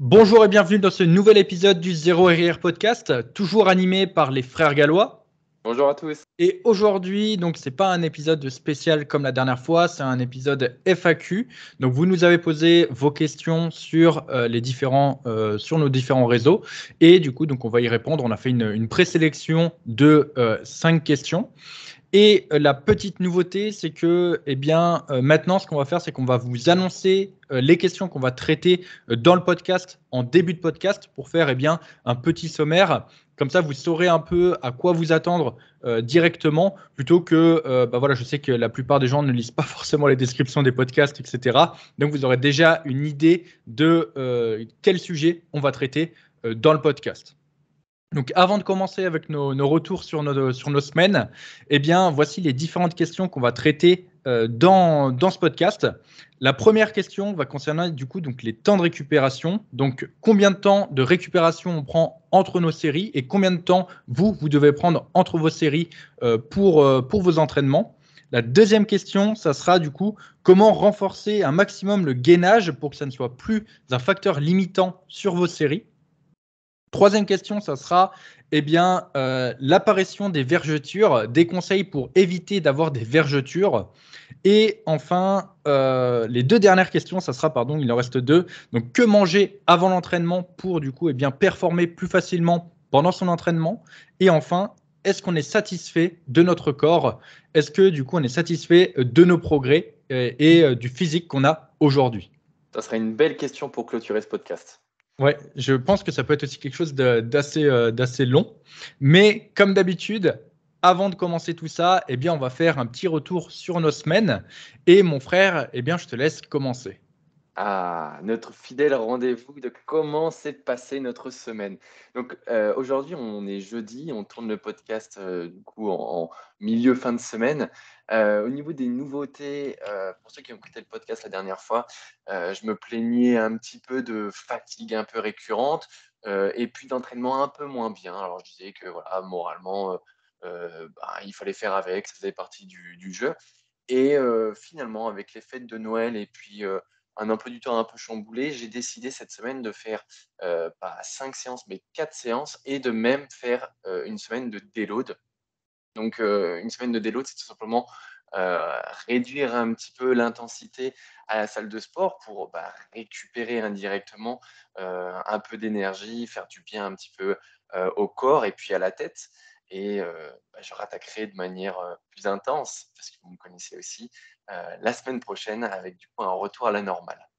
Bonjour et bienvenue dans ce nouvel épisode du Zéro RR Podcast, toujours animé par les frères gallois. Bonjour à tous. Et aujourd'hui, donc c'est pas un épisode spécial comme la dernière fois, c'est un épisode FAQ. Donc vous nous avez posé vos questions sur sur nos différents réseaux et du coup donc on va y répondre. On a fait une présélection de 5 questions. Et la petite nouveauté, c'est que maintenant, ce qu'on va faire, c'est qu'on va vous annoncer les questions qu'on va traiter dans le podcast, en début de podcast, pour faire un petit sommaire. Comme ça, vous saurez un peu à quoi vous attendre directement, plutôt que, je sais que la plupart des gens ne lisent pas forcément les descriptions des podcasts, etc. Donc, vous aurez déjà une idée de quel sujet on va traiter dans le podcast. Donc, avant de commencer avec nos retours sur nos semaines, voici les différentes questions qu'on va traiter dans ce podcast. La première question va concerner du coup donc les temps de récupération. Donc, combien de temps de récupération on prend entre nos séries et combien de temps vous devez prendre entre vos séries pour vos entraînements. La deuxième question, ça sera du coup comment renforcer un maximum le gainage pour que ça ne soit plus un facteur limitant sur vos séries. Troisième question, ça sera l'apparition des vergetures, des conseils pour éviter d'avoir des vergetures. Et enfin, les deux dernières questions, ça sera, il en reste deux. Donc, que manger avant l'entraînement pour du coup performer plus facilement pendant son entraînement. Et enfin, est-ce qu'on est satisfait de notre corps? Est-ce que du coup on est satisfait de nos progrès et du physique qu'on a aujourd'hui? Ça serait une belle question pour clôturer ce podcast. Ouais, je pense que ça peut être aussi quelque chose d'assez long. Mais comme d'habitude, avant de commencer tout ça, on va faire un petit retour sur nos semaines. Et mon frère, je te laisse commencer. Ah, notre fidèle rendez-vous de comment s'est passée notre semaine. Donc aujourd'hui, on est jeudi, on tourne le podcast du coup en milieu fin de semaine. Au niveau des nouveautés, pour ceux qui ont écouté le podcast la dernière fois, je me plaignais un petit peu de fatigue un peu récurrente et puis d'entraînement un peu moins bien. Alors je disais que voilà, moralement, il fallait faire avec, ça faisait partie du jeu. Et finalement, avec les fêtes de Noël et puis un emploi du temps un peu chamboulé, j'ai décidé cette semaine de faire pas 5 séances, mais 4 séances et de même faire une semaine de déload. Donc, une semaine de déload, c'est tout simplement réduire un petit peu l'intensité à la salle de sport pour récupérer indirectement un peu d'énergie, faire du bien un petit peu au corps et puis à la tête. Et je rattaquerai de manière plus intense, parce que vous me connaissez aussi, la semaine prochaine avec du coup un retour à la normale.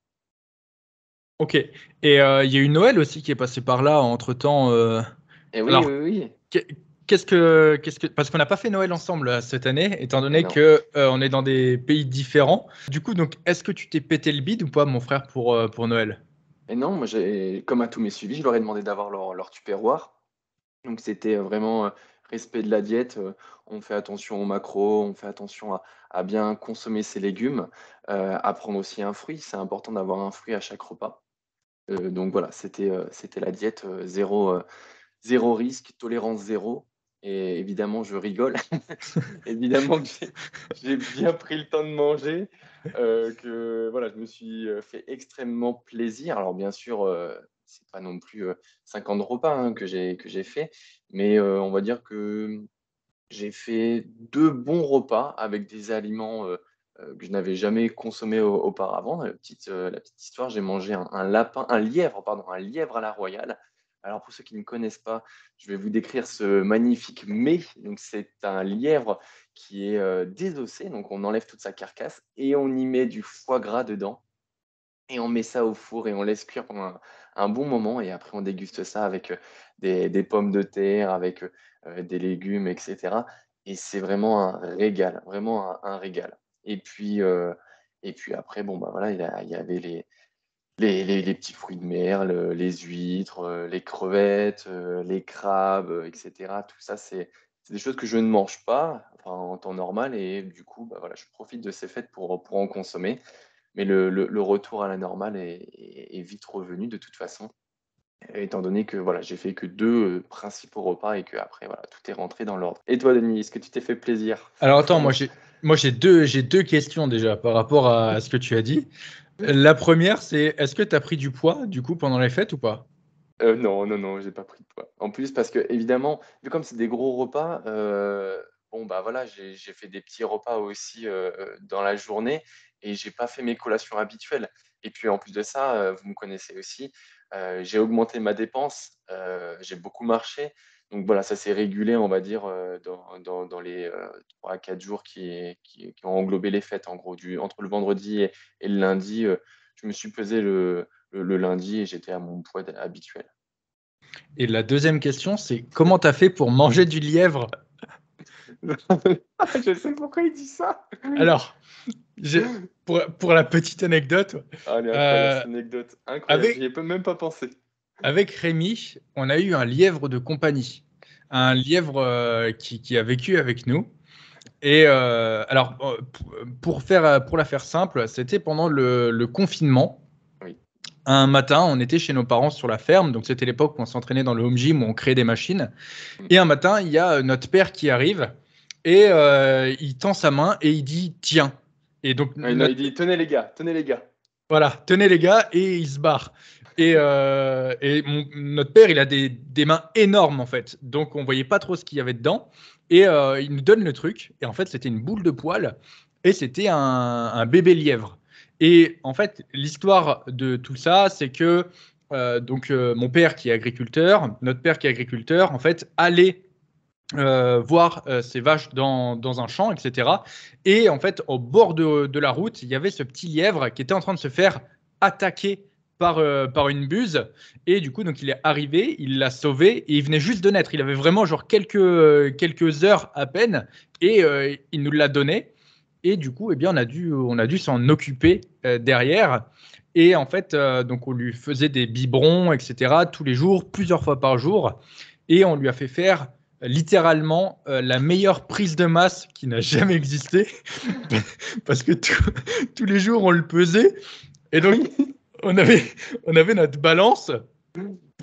Ok. Et il y a eu Noël aussi qui est passé par là entre-temps. Et oui, Alors, oui, oui. parce qu'on n'a pas fait Noël ensemble cette année, étant Et donné non. que on est dans des pays différents. Du coup, donc, est-ce que tu t'es pété le bide ou pas, mon frère, pour Noël? Et non, moi, comme à tous mes suivis, je leur ai demandé d'avoir leur tupperware. Donc, c'était vraiment respect de la diète. On fait attention aux macros, on fait attention à bien consommer ses légumes, à prendre aussi un fruit. C'est important d'avoir un fruit à chaque repas. Donc voilà, c'était la diète zéro risque, tolérance zéro. Et évidemment, je rigole. Évidemment que j'ai bien pris le temps de manger, que voilà, je me suis fait extrêmement plaisir. Alors bien sûr, c'est pas non plus 50 repas que j'ai fait, mais on va dire que j'ai fait 2 bons repas avec des aliments que je n'avais jamais consommés auparavant. La petite histoire, j'ai mangé un lièvre, pardon, un lièvre à la royale. Alors pour ceux qui ne connaissent pas, je vais vous décrire ce magnifique mets. Donc c'est un lièvre qui est désossé, donc on enlève toute sa carcasse et on y met du foie gras dedans et on met ça au four et on laisse cuire pendant un bon moment et après on déguste ça avec des pommes de terre, avec des légumes, etc. Et c'est vraiment un régal, vraiment un régal. Et puis après, bon, bah voilà, il y avait les petits fruits de mer, les huîtres, les crevettes, les crabes, etc. Tout ça, c'est des choses que je ne mange pas, enfin, en temps normal et du coup, bah voilà, je profite de ces fêtes pour en consommer. Mais le retour à la normale est vite revenu de toute façon, étant donné que voilà, j'ai fait que 2 principaux repas et qu'après voilà, tout est rentré dans l'ordre. Et toi, Denis, est-ce que tu t'es fait plaisir? Alors attends, moi j'ai deux questions déjà par rapport à ce que tu as dit. La première, c'est est-ce que tu as pris du poids, du coup, pendant les fêtes ou pas? Non, j'ai pas pris de poids. En plus, parce que évidemment, vu comme c'est des gros repas, bon, bah, voilà, j'ai fait des petits repas aussi, dans la journée et j'ai pas fait mes collations habituelles et puis, en plus de ça, vous me connaissez aussi, j'ai augmenté ma dépense, j'ai beaucoup marché donc voilà, ça s'est régulé, on va dire, dans les, 3 à 4 jours qui ont englobé les fêtes, en gros, du entre le vendredi et le lundi, je me suis pesé le lundi et j'étais à mon poids habituel. Et la deuxième question, c'est comment tu as fait pour manger du lièvre? Je sais pourquoi il dit ça. Alors, pour la petite anecdote, Ah, elle est incroyable euh, cette anecdote, incroyable, avec, j'y ai même pas pensé. avec Rémi, on a eu un lièvre de compagnie, un lièvre qui a vécu avec nous. Et alors, pour la faire simple, c'était pendant le confinement. Oui. Un matin, on était chez nos parents sur la ferme, donc c'était l'époque où on s'entraînait dans le home gym, où on créait des machines. Mmh. Et un matin, il y a notre père qui arrive et il tend sa main et il dit tiens. Et donc Ouais, non, il dit: «Tenez les gars, tenez les gars». voilà, tenez les gars, et il se barre. Et notre père, il a des mains énormes en fait, donc on voyait pas trop ce qu'il y avait dedans. Et il nous donne le truc, et en fait c'était une boule de poil, et c'était un bébé lièvre. Et en fait, l'histoire de tout ça, c'est que mon père qui est agriculteur, notre père qui est agriculteur, en fait, allait voir ces vaches dans un champ, etc. Et en fait, au bord de la route, il y avait ce petit lièvre qui était en train de se faire attaquer par une buse. Et du coup, donc, il est arrivé, il l'a sauvé, et il venait juste de naître. Il avait vraiment genre quelques heures à peine, et il nous l'a donné. Et du coup, eh bien, on a dû s'en occuper derrière. Et en fait, donc on lui faisait des biberons, etc., tous les jours, plusieurs fois par jour. Et on lui a fait faire littéralement la meilleure prise de masse qui n'a jamais existé. Parce que tous les jours, on le pesait. Et donc, Oui. on avait, on avait notre balance.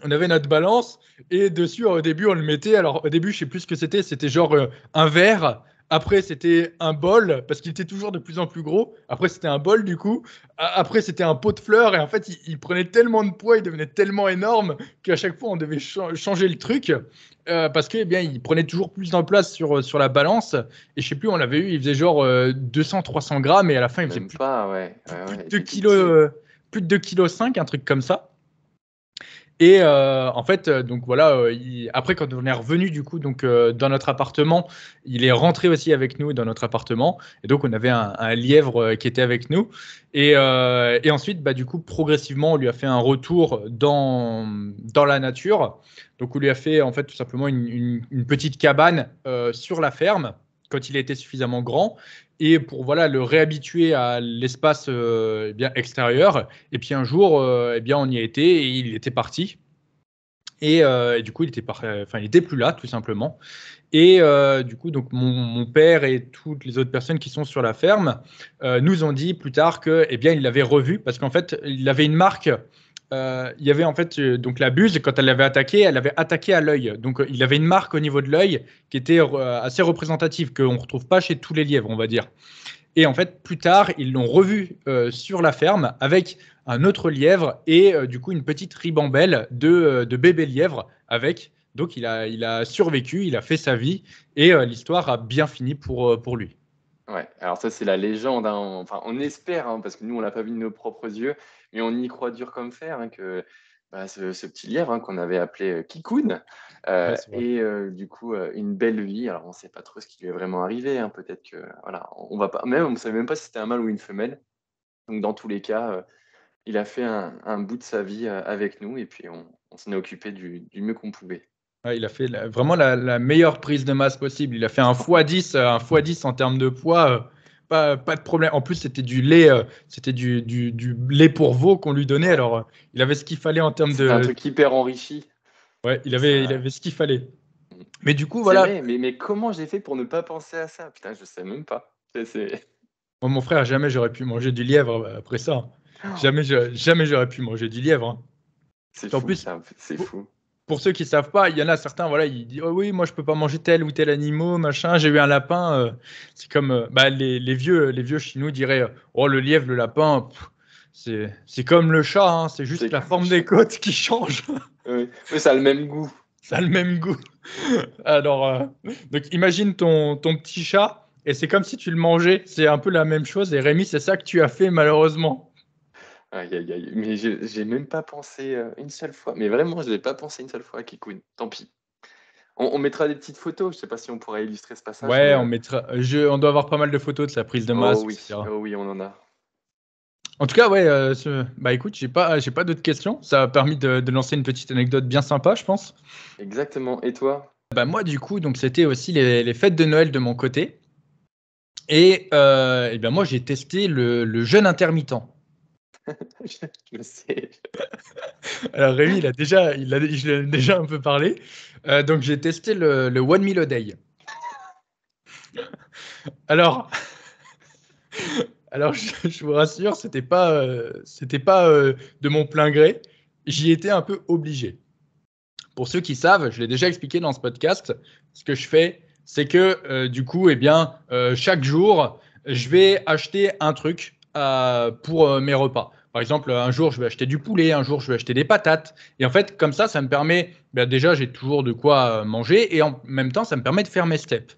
On avait notre balance, et dessus, au début, on le mettait. Alors, au début, je sais plus ce que c'était. C'était genre un verre. Après, c'était un bol, parce qu'il était toujours de plus en plus gros. Après, c'était un bol, du coup. Après, c'était un pot de fleurs. Et en fait, il prenait tellement de poids, il devenait tellement énorme qu'à chaque fois, on devait changer le truc. Parce que, eh bien, il prenait toujours plus en place sur la balance. Et je sais plus, on l'avait eu, il faisait genre 200-300 grammes. Et à la fin, il faisait Même pas, ouais, plus de il 2 était tout kilos, petit. plus de 2 kilos 5, un truc comme ça. Et en fait, donc voilà, après quand on est revenu du coup donc dans notre appartement, il est rentré aussi avec nous dans notre appartement, et donc on avait un lièvre qui était avec nous. Et ensuite, bah, du coup, progressivement, on lui a fait un retour dans la nature. Donc on lui a fait en fait tout simplement une petite cabane sur la ferme quand il était suffisamment grand, et pour voilà le réhabituer à l'espace eh bien extérieur. Et puis un jour, eh bien, on y a été, et il était parti. Et du coup, il était plus là, tout simplement. Et du coup, donc mon père et toutes les autres personnes qui sont sur la ferme nous ont dit plus tard que, eh bien, il l'avait revu, parce qu'en fait, il avait une marque. Il y avait en fait donc la buse, quand elle avait attaqué à l'œil. Donc il avait une marque au niveau de l'œil qui était assez représentative, qu'on ne retrouve pas chez tous les lièvres, on va dire. Et en fait, plus tard, ils l'ont revu sur la ferme avec un autre lièvre, et du coup une petite ribambelle de bébés lièvres avec. Donc il a survécu, il a fait sa vie, et l'histoire a bien fini pour lui. Ouais, alors ça, c'est la légende, hein, enfin, on espère, hein, parce que nous, on l'a pas vu de nos propres yeux, mais on y croit dur comme fer, hein, que, bah, ce petit lièvre, hein, qu'on avait appelé, Kikoun, Ouais, c'est vrai. du coup, une belle vie. Alors on sait pas trop ce qui lui est vraiment arrivé, hein, peut-être que voilà, on va pas même on savait même pas si c'était un mâle ou une femelle. Donc dans tous les cas, il a fait un bout de sa vie, avec nous et puis on s'en est occupé du mieux qu'on pouvait. Ouais, il a fait vraiment la meilleure prise de masse possible. Il a fait un x10 en termes de poids. Pas de problème. En plus, c'était du lait pour veau qu'on lui donnait. Ouais, Alors, il avait ce qu'il fallait en termes c'était un de. truc hyper enrichi. Ouais, il Ça avait ce qu'il fallait. mmh. Mais du coup, C'est voilà. vrai, mais comment j'ai fait pour ne pas penser à ça? Putain, je sais même pas. C'est Moi, mon frère, jamais j'aurais pu manger du lièvre après ça, hein. Jamais j'aurais pu manger du lièvre, hein. c'est Puis en fou plus, ça, c'est pour, fou. pour ceux qui savent pas, il y en a certains, voilà, ils disent oh oui, moi je peux pas manger tel ou tel animal, machin. J'ai eu un lapin. C'est comme bah, les vieux Chinois diraient oh le lièvre, le lapin, pff, C'est comme le chat, hein, c'est juste C'est la comme le forme des chat. côtes qui change. Oui, oui, ça a le même goût. Ça a le même goût. Alors, donc imagine ton petit chat, et c'est comme si tu le mangeais. C'est un peu la même chose. Et Rémi, c'est ça que tu as fait malheureusement. Aïe, aïe, aïe. Mais j'ai même pas pensé une seule fois. Mais vraiment, je n'ai pas pensé une seule fois à Kikun. Tant pis. On mettra des petites photos. Je sais pas si on pourra illustrer ce passage, mais Ouais, on mettra. On doit avoir pas mal de photos de sa prise de masse, etc. oh oui, on en a. En tout cas, ouais. Bah écoute, j'ai pas d'autres questions. Ça a permis de lancer une petite anecdote bien sympa, je pense. Exactement. Et toi? Bah moi, du coup, donc c'était aussi les fêtes de Noël de mon côté. Et ben moi, j'ai testé le jeûne intermittent. Je sais. Alors Rémi, je l'ai déjà un peu parlé. Donc j'ai testé le One Meal a Day. Alors, alors je vous rassure, c'était pas de mon plein gré. J'y étais un peu obligé. Pour ceux qui savent, je l'ai déjà expliqué dans ce podcast. Ce que je fais, c'est que du coup, eh bien, chaque jour, je vais acheter un truc pour mes repas. Par exemple, un jour, je vais acheter du poulet, un jour, je vais acheter des patates. Et en fait, comme ça me permet, ben, déjà, j'ai toujours de quoi manger et en même temps, ça me permet de faire mes steps.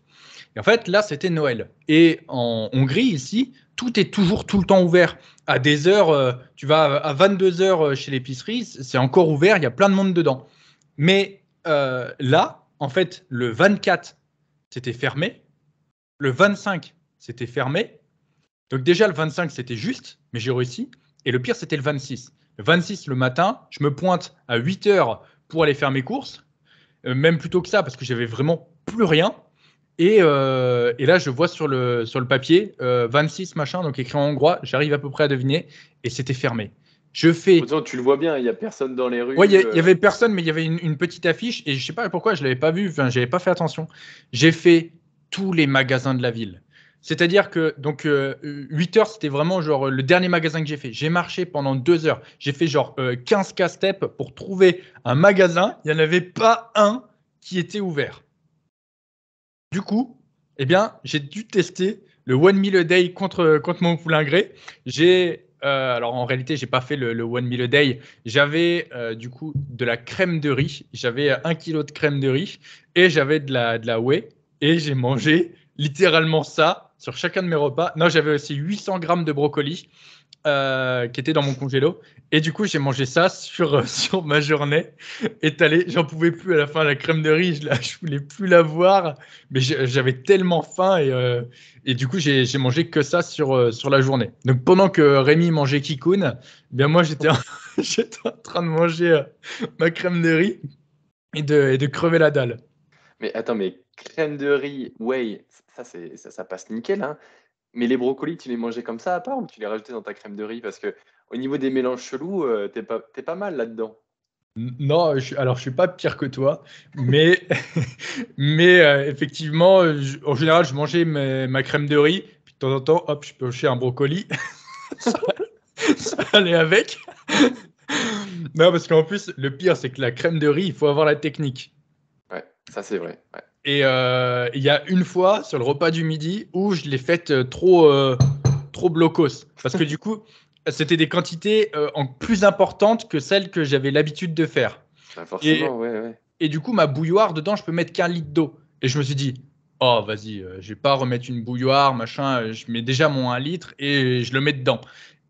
Et en fait, là, c'était Noël. Et en Hongrie, ici, tout est toujours tout le temps ouvert. À des heures, tu vas à 22 heures chez l'épicerie, c'est encore ouvert, il y a plein de monde dedans. Mais là, en fait, le 24, c'était fermé. Le 25, c'était fermé. Donc déjà, le 25, c'était juste, mais j'ai réussi. Et le pire, c'était le 26. Le 26, le matin, je me pointe à 8 heures pour aller faire mes courses. Même plutôt que ça, parce que j'avais vraiment plus rien. Et là, je vois sur le papier 26 machin, donc écrit en hongrois, j'arrive à peu près à deviner, et c'était fermé. Je fais. Pourtant, tu le vois bien, il y a personne dans les Ouais, rues. y avait personne, mais il y avait une petite affiche, et je sais pas pourquoi je l'avais pas vue, enfin, j'avais pas fait attention. J'ai fait tous les magasins de la ville. C'est-à-dire que donc 8 heures, c'était vraiment genre le dernier magasin que j'ai fait. J'ai marché pendant 2 heures. J'ai fait genre 15 casse-steps pour trouver un magasin. Il n'y en avait pas un qui était ouvert. Du coup, eh bien, j'ai dû tester le One Meal a Day contre mon poulain gré. Alors en réalité, j'ai pas fait le One Meal a Day. J'avais du coup de la crème de riz. J'avais 1 kilo de crème de riz et j'avais de la whey. Et j'ai mangé littéralement ça sur chacun de mes repas. Non, j'avais aussi 800 grammes de brocoli qui était dans mon congélo. Et du coup, j'ai mangé ça sur ma journée étalée. J'en pouvais plus à la fin, la crème de riz, je voulais plus la voir. Mais j'avais tellement faim et du coup, j'ai mangé que ça sur la journée. Donc pendant que Rémi mangeait Kikoun, eh bien moi, j'étais en train de manger ma crème de riz et de crever la dalle. Mais attends, mais crème de riz, whey, ça passe nickel, hein. Mais les brocolis, tu les mangeais comme ça à part ou tu les rajoutais dans ta crème de riz? Parce que au niveau des mélanges chelous, t'es pas mal là-dedans. Non, alors je suis pas pire que toi, mais, mais effectivement, en général, je mangeais ma crème de riz, puis de temps en temps, hop, je piochais un brocoli, ça, ça allait avec. Non, parce qu'en plus, le pire, c'est que la crème de riz, il faut avoir la technique. Ouais, ça c'est vrai. Ouais. Et il y a une fois, sur le repas du midi, où je l'ai faite trop blocos. Parce que du coup, c'était des quantités en plus importantes que celles que j'avais l'habitude de faire. Bah Et forcément, ouais, ouais. Et du coup, ma bouilloire, dedans, je peux mettre qu'un litre d'eau. Et je me suis dit, oh, vas-y, je vais pas remettre une bouilloire, machin. Je mets déjà mon 1 litre et je le mets dedans.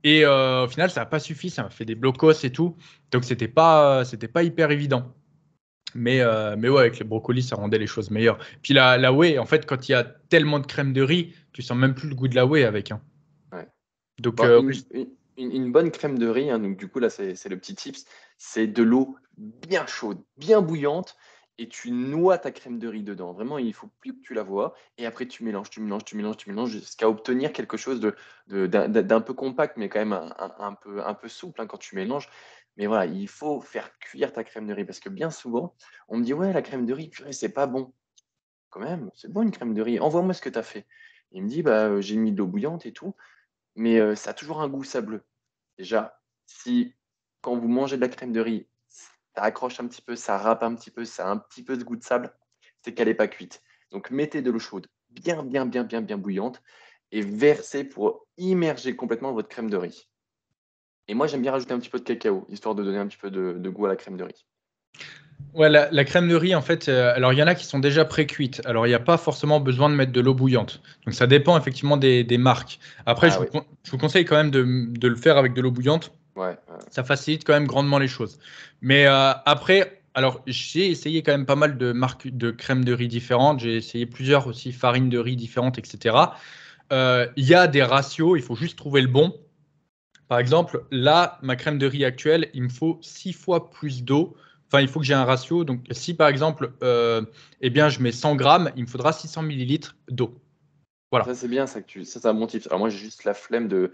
Et au final, ça n'a pas suffi. Ça m'a fait des blocos et tout. Donc, c'était pas hyper évident. Mais ouais, avec les brocolis, ça rendait les choses meilleures. Puis la whey, en fait, quand il y a tellement de crème de riz, tu sens même plus le goût de la whey avec. Hein. Ouais. Donc, Bon, oui. une bonne crème de riz, hein, donc du coup là c'est le petit tips, c'est de l'eau bien chaude, bien bouillante, et tu noies ta crème de riz dedans. Vraiment, il faut plus que tu la vois, et après tu mélanges, tu mélanges jusqu'à obtenir quelque chose d'un peu compact, mais quand même un peu souple hein, quand tu mélanges. Mais voilà, il faut faire cuire ta crème de riz, parce que bien souvent, on me dit ouais la crème de riz, purée, c'est pas bon. Quand même, c'est bon une crème de riz. Envoie-moi ce que tu as fait. Il me dit bah j'ai mis de l'eau bouillante et tout. Mais ça a toujours un goût sableux. Déjà, si quand vous mangez de la crème de riz, ça accroche un petit peu, ça râpe un petit peu, ça a un petit peu ce goût de sable, c'est qu'elle n'est pas cuite. Donc mettez de l'eau chaude, bien bouillante, et versez pour immerger complètement votre crème de riz. Et moi, j'aime bien rajouter un petit peu de cacao, histoire de donner un petit peu de goût à la crème de riz. Ouais, la crème de riz, en fait, alors il y en a qui sont déjà pré-cuites. Alors il n'y a pas forcément besoin de mettre de l'eau bouillante. Donc ça dépend effectivement des marques. Après, Ah oui, je vous conseille quand même de le faire avec de l'eau bouillante. ouais. Ça facilite quand même grandement les choses. Mais après, alors j'ai essayé quand même pas mal de marques de crème de riz différentes. J'ai essayé plusieurs aussi farines de riz différentes, etc. Il y a des ratios, il faut juste trouver le bon. Par exemple, là, ma crème de riz actuelle, il me faut 6 fois plus d'eau. Enfin, il faut que j'ai un ratio. Donc, si par exemple, eh bien, je mets 100 grammes, il me faudra 600 millilitres d'eau. Ça, Voilà. c'est bien, ça, c'est un bon tip. Alors moi, j'ai juste la flemme de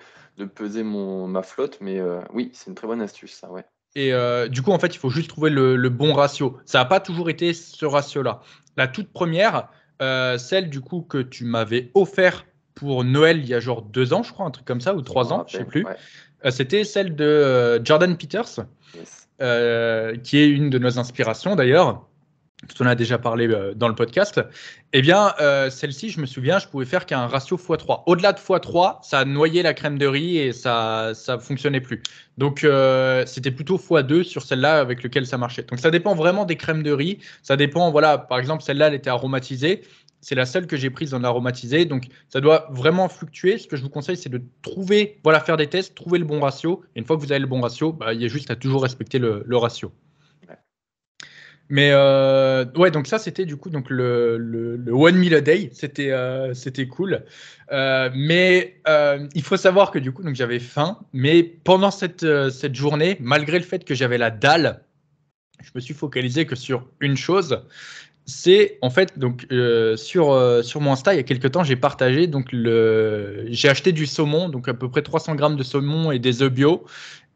peser ma flotte, mais oui, c'est une très bonne astuce, ça, ouais. Et du coup, en fait, il faut juste trouver le bon ratio. Ça n'a pas toujours été ce ratio-là. La toute première, celle du coup que tu m'avais offert pour Noël il y a genre 2 ans, je crois, un truc comme ça, ou Je m'en 3 ans, je sais rappelle, plus. ouais. C'était celle de Jordan Peters, Yes. qui est une de nos inspirations d'ailleurs. Dont on a déjà parlé dans le podcast, eh bien, celle-ci, je me souviens, je pouvais faire qu'un ratio x3. Au-delà de x3, ça noyait la crème de riz et ça ne fonctionnait plus. Donc, c'était plutôt x2 sur celle-là avec lequel ça marchait. Donc, ça dépend vraiment des crèmes de riz. Ça dépend, voilà, par exemple, celle-là, elle était aromatisée. C'est la seule que j'ai prise en aromatisé. Donc, ça doit vraiment fluctuer. Ce que je vous conseille, c'est de trouver, voilà, faire des tests, trouver le bon ratio. Et une fois que vous avez le bon ratio, bah, il y a juste à toujours respecter le ratio. Ouais. Mais ouais, donc ça, c'était du coup donc le One Meal a Day. C'était cool. Mais il faut savoir que du coup, donc j'avais faim. Mais pendant cette journée, malgré le fait que j'avais la dalle, je me suis focalisé que sur une chose. C'est en fait donc sur mon Insta il y a quelques temps j'ai partagé donc j'ai acheté du saumon donc à peu près 300 grammes de saumon et des œufs bio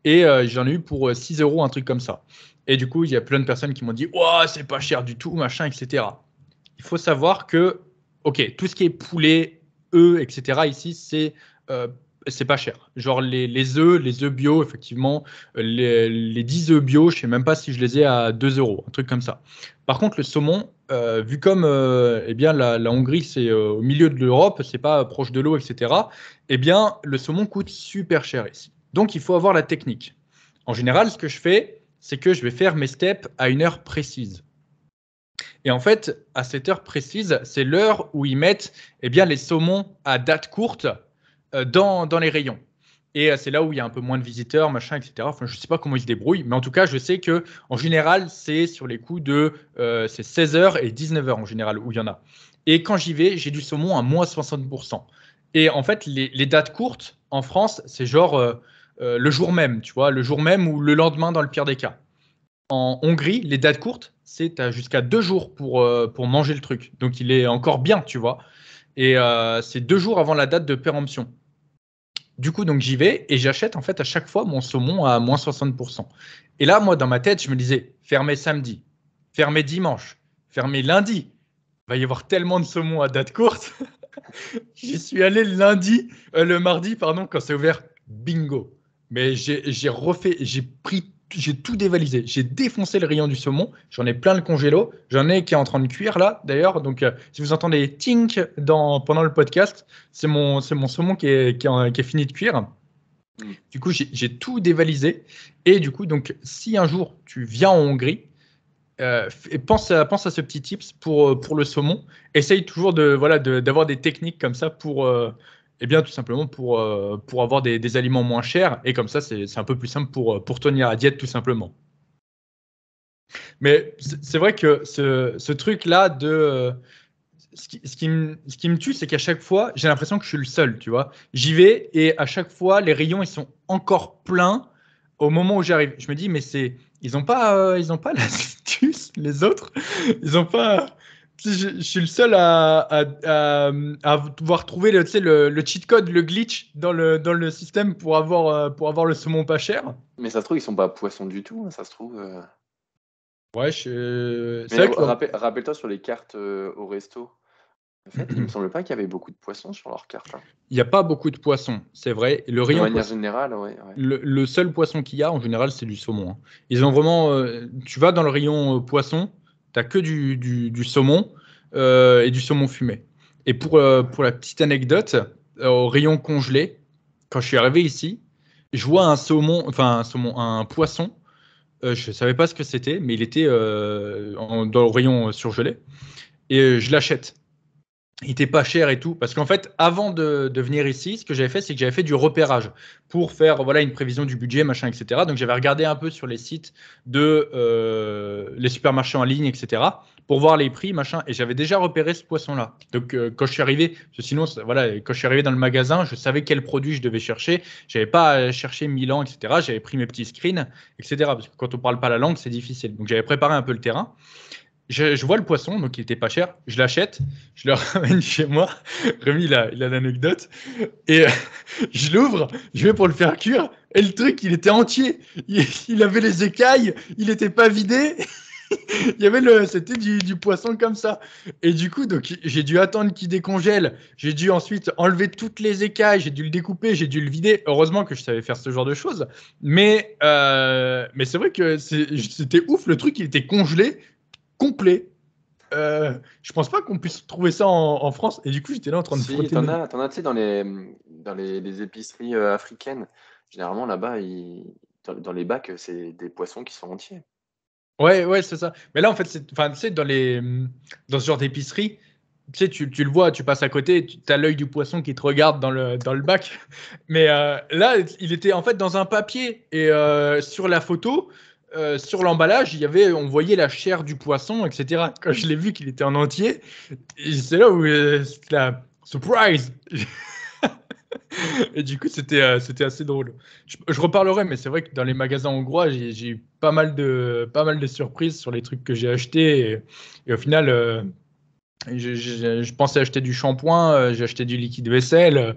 et j'en ai eu pour 6 euros, un truc comme ça. Et du coup, il y a plein de personnes qui m'ont dit ouah, c'est pas cher du tout, machin, etc. Il faut savoir que, ok, tout ce qui est poulet, œufs, etc., ici, euh, c'est pas cher. Genre les œufs bio, effectivement, les 10 œufs bio, je sais même pas si je les ai à 2 euros, un truc comme ça. Par contre, le saumon, vu comme eh bien, la Hongrie, c'est au milieu de l'Europe, c'est pas proche de l'eau, etc., eh bien, le saumon coûte super cher ici. Donc, il faut avoir la technique. En général, ce que je fais, c'est que je vais faire mes steps à une heure précise. Et en fait, à cette heure précise, c'est l'heure où ils mettent eh bien, les saumons à date courte dans les rayons. Et c'est là où il y a un peu moins de visiteurs, machin, etc. Enfin, je ne sais pas comment ils se débrouillent, mais en tout cas, je sais que en général, c'est sur les coups de c'est 16h et 19h en général où il y en a. Et quand j'y vais, j'ai du saumon à moins 60%. Et en fait, les dates courtes en France, c'est genre le jour même, tu vois, le jour même ou le lendemain dans le pire des cas. En Hongrie, les dates courtes, c'est jusqu'à 2 jours pour manger le truc. Donc il est encore bien, tu vois. Et c'est 2 jours avant la date de péremption. Du coup, donc j'y vais et j'achète en fait à chaque fois mon saumon à moins 60%. Et là, moi, dans ma tête, je me disais, fermé samedi, fermé dimanche, fermé lundi. Il va y avoir tellement de saumon à date courte. J'y suis allé le mardi, pardon, quand c'est ouvert. Bingo. Mais j'ai tout dévalisé. J'ai défoncé le rayon du saumon. J'en ai plein le congélo. J'en ai qui est en train de cuire là, d'ailleurs. Donc, si vous entendez tink pendant le podcast, c'est mon saumon qui est fini de cuire. Mm. Du coup, j'ai tout dévalisé. Et du coup, donc, si un jour tu viens en Hongrie, et pense à ce petit tips pour le saumon. Essaye toujours d'avoir des techniques comme ça eh bien, tout simplement pour avoir des aliments moins chers. Et comme ça, c'est un peu plus simple pour tenir la diète, tout simplement. Mais c'est vrai que ce truc-là ce qui me tue, c'est qu'à chaque fois, j'ai l'impression que je suis le seul, tu vois. J'y vais et à chaque fois, les rayons, ils sont encore pleins au moment où j'arrive. Je me dis, mais ils ont pas l'astuce, les autres. Ils ont pas. Je suis le seul à pouvoir trouver tu sais, le cheat code, le glitch dans le système pour avoir le saumon pas cher. Mais ça se trouve, ils sont pas poissons du tout, hein, ça se trouve. Ouais, c'est Mais vrai que rappelle-toi sur les cartes au resto. En fait, il me semble pas qu'il y avait beaucoup de poissons sur leurs cartes, hein. il n'y a pas beaucoup de poissons, c'est vrai. Le De rayon manière poisson. générale, ouais, ouais. Le seul poisson qu'il y a, en général, c'est du saumon, hein. Ils ont vraiment. Tu vas dans le rayon poisson, tu n'as que du saumon et du saumon fumé. Et pour la petite anecdote, au rayon congelé, quand je suis arrivé ici, je vois un poisson. Je ne savais pas ce que c'était, mais il était dans le rayon surgelé. Et je l'achète. Il était pas cher et tout. Parce qu'en fait, avant de venir ici, ce que j'avais fait, c'est que j'avais fait du repérage pour faire voilà, une prévision du budget, machin, etc. Donc j'avais regardé un peu sur les sites de les supermarchés en ligne, etc. pour voir les prix, machin. Et j'avais déjà repéré ce poisson-là. Donc quand je suis arrivé, parce que sinon, voilà, quand je suis arrivé dans le magasin, je savais quel produit je devais chercher. J'avais pas à chercher 1000 ans, etc. J'avais pris mes petits screens, etc. Parce que quand on parle pas la langue, c'est difficile. Donc j'avais préparé un peu le terrain. Je vois le poisson, donc il était pas cher. Je l'achète, je le ramène chez moi. Rémi, il a l'anecdote. Et je l'ouvre, je vais pour le faire cuire. Et le truc, il était entier. Il avait les écailles, il n'était pas vidé. Il y avait c'était du poisson comme ça. Et du coup, donc, j'ai dû attendre qu'il décongèle. J'ai dû ensuite enlever toutes les écailles. J'ai dû le découper, j'ai dû le vider. Heureusement que je savais faire ce genre de choses. Mais c'est vrai que c'était ouf. Le truc, il était congelé complet. Je pense pas qu'on puisse trouver ça en France. Et du coup, j'étais là en train de Si, frotter mes. t'en as, tu sais, les épiceries africaines. Généralement, là-bas, dans les bacs, c'est des poissons qui sont entiers. Ouais, ouais, c'est ça. Mais là, en fait, enfin, tu sais, dans ce genre d'épicerie, tu sais, tu le vois, tu passes à côté, tu as l'œil du poisson qui te regarde dans le bac. Mais là, il était en fait dans un papier. Et sur la photo, sur l'emballage, on voyait la chair du poisson, etc. Quand je l'ai vu qu'il était en entier, et c'est là où c'était la surprise. Et du coup, c'était assez drôle. Je reparlerai, mais c'est vrai que dans les magasins hongrois, j'ai eu pas mal de surprises sur les trucs que j'ai achetés. Et au final, je pensais acheter du shampoing, j'ai acheté du liquide vaisselle.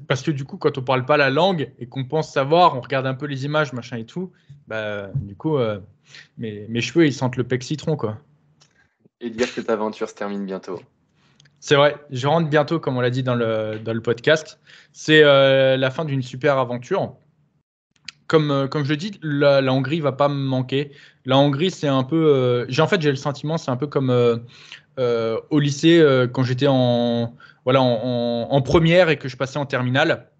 Parce que du coup, quand on parle pas la langue et qu'on pense savoir, on regarde un peu les images, machin et tout, bah, du coup, mes cheveux, ils sentent le pec citron, quoi. Et dire que ta aventure se termine bientôt. C'est vrai, je rentre bientôt, comme on l'a dit dans le podcast. C'est la fin d'une super aventure. Comme je le dis, la Hongrie va pas me manquer. La Hongrie, c'est un peu. J'ai le sentiment, c'est un peu comme au lycée quand j'étais voilà, en première et que je passais en terminale.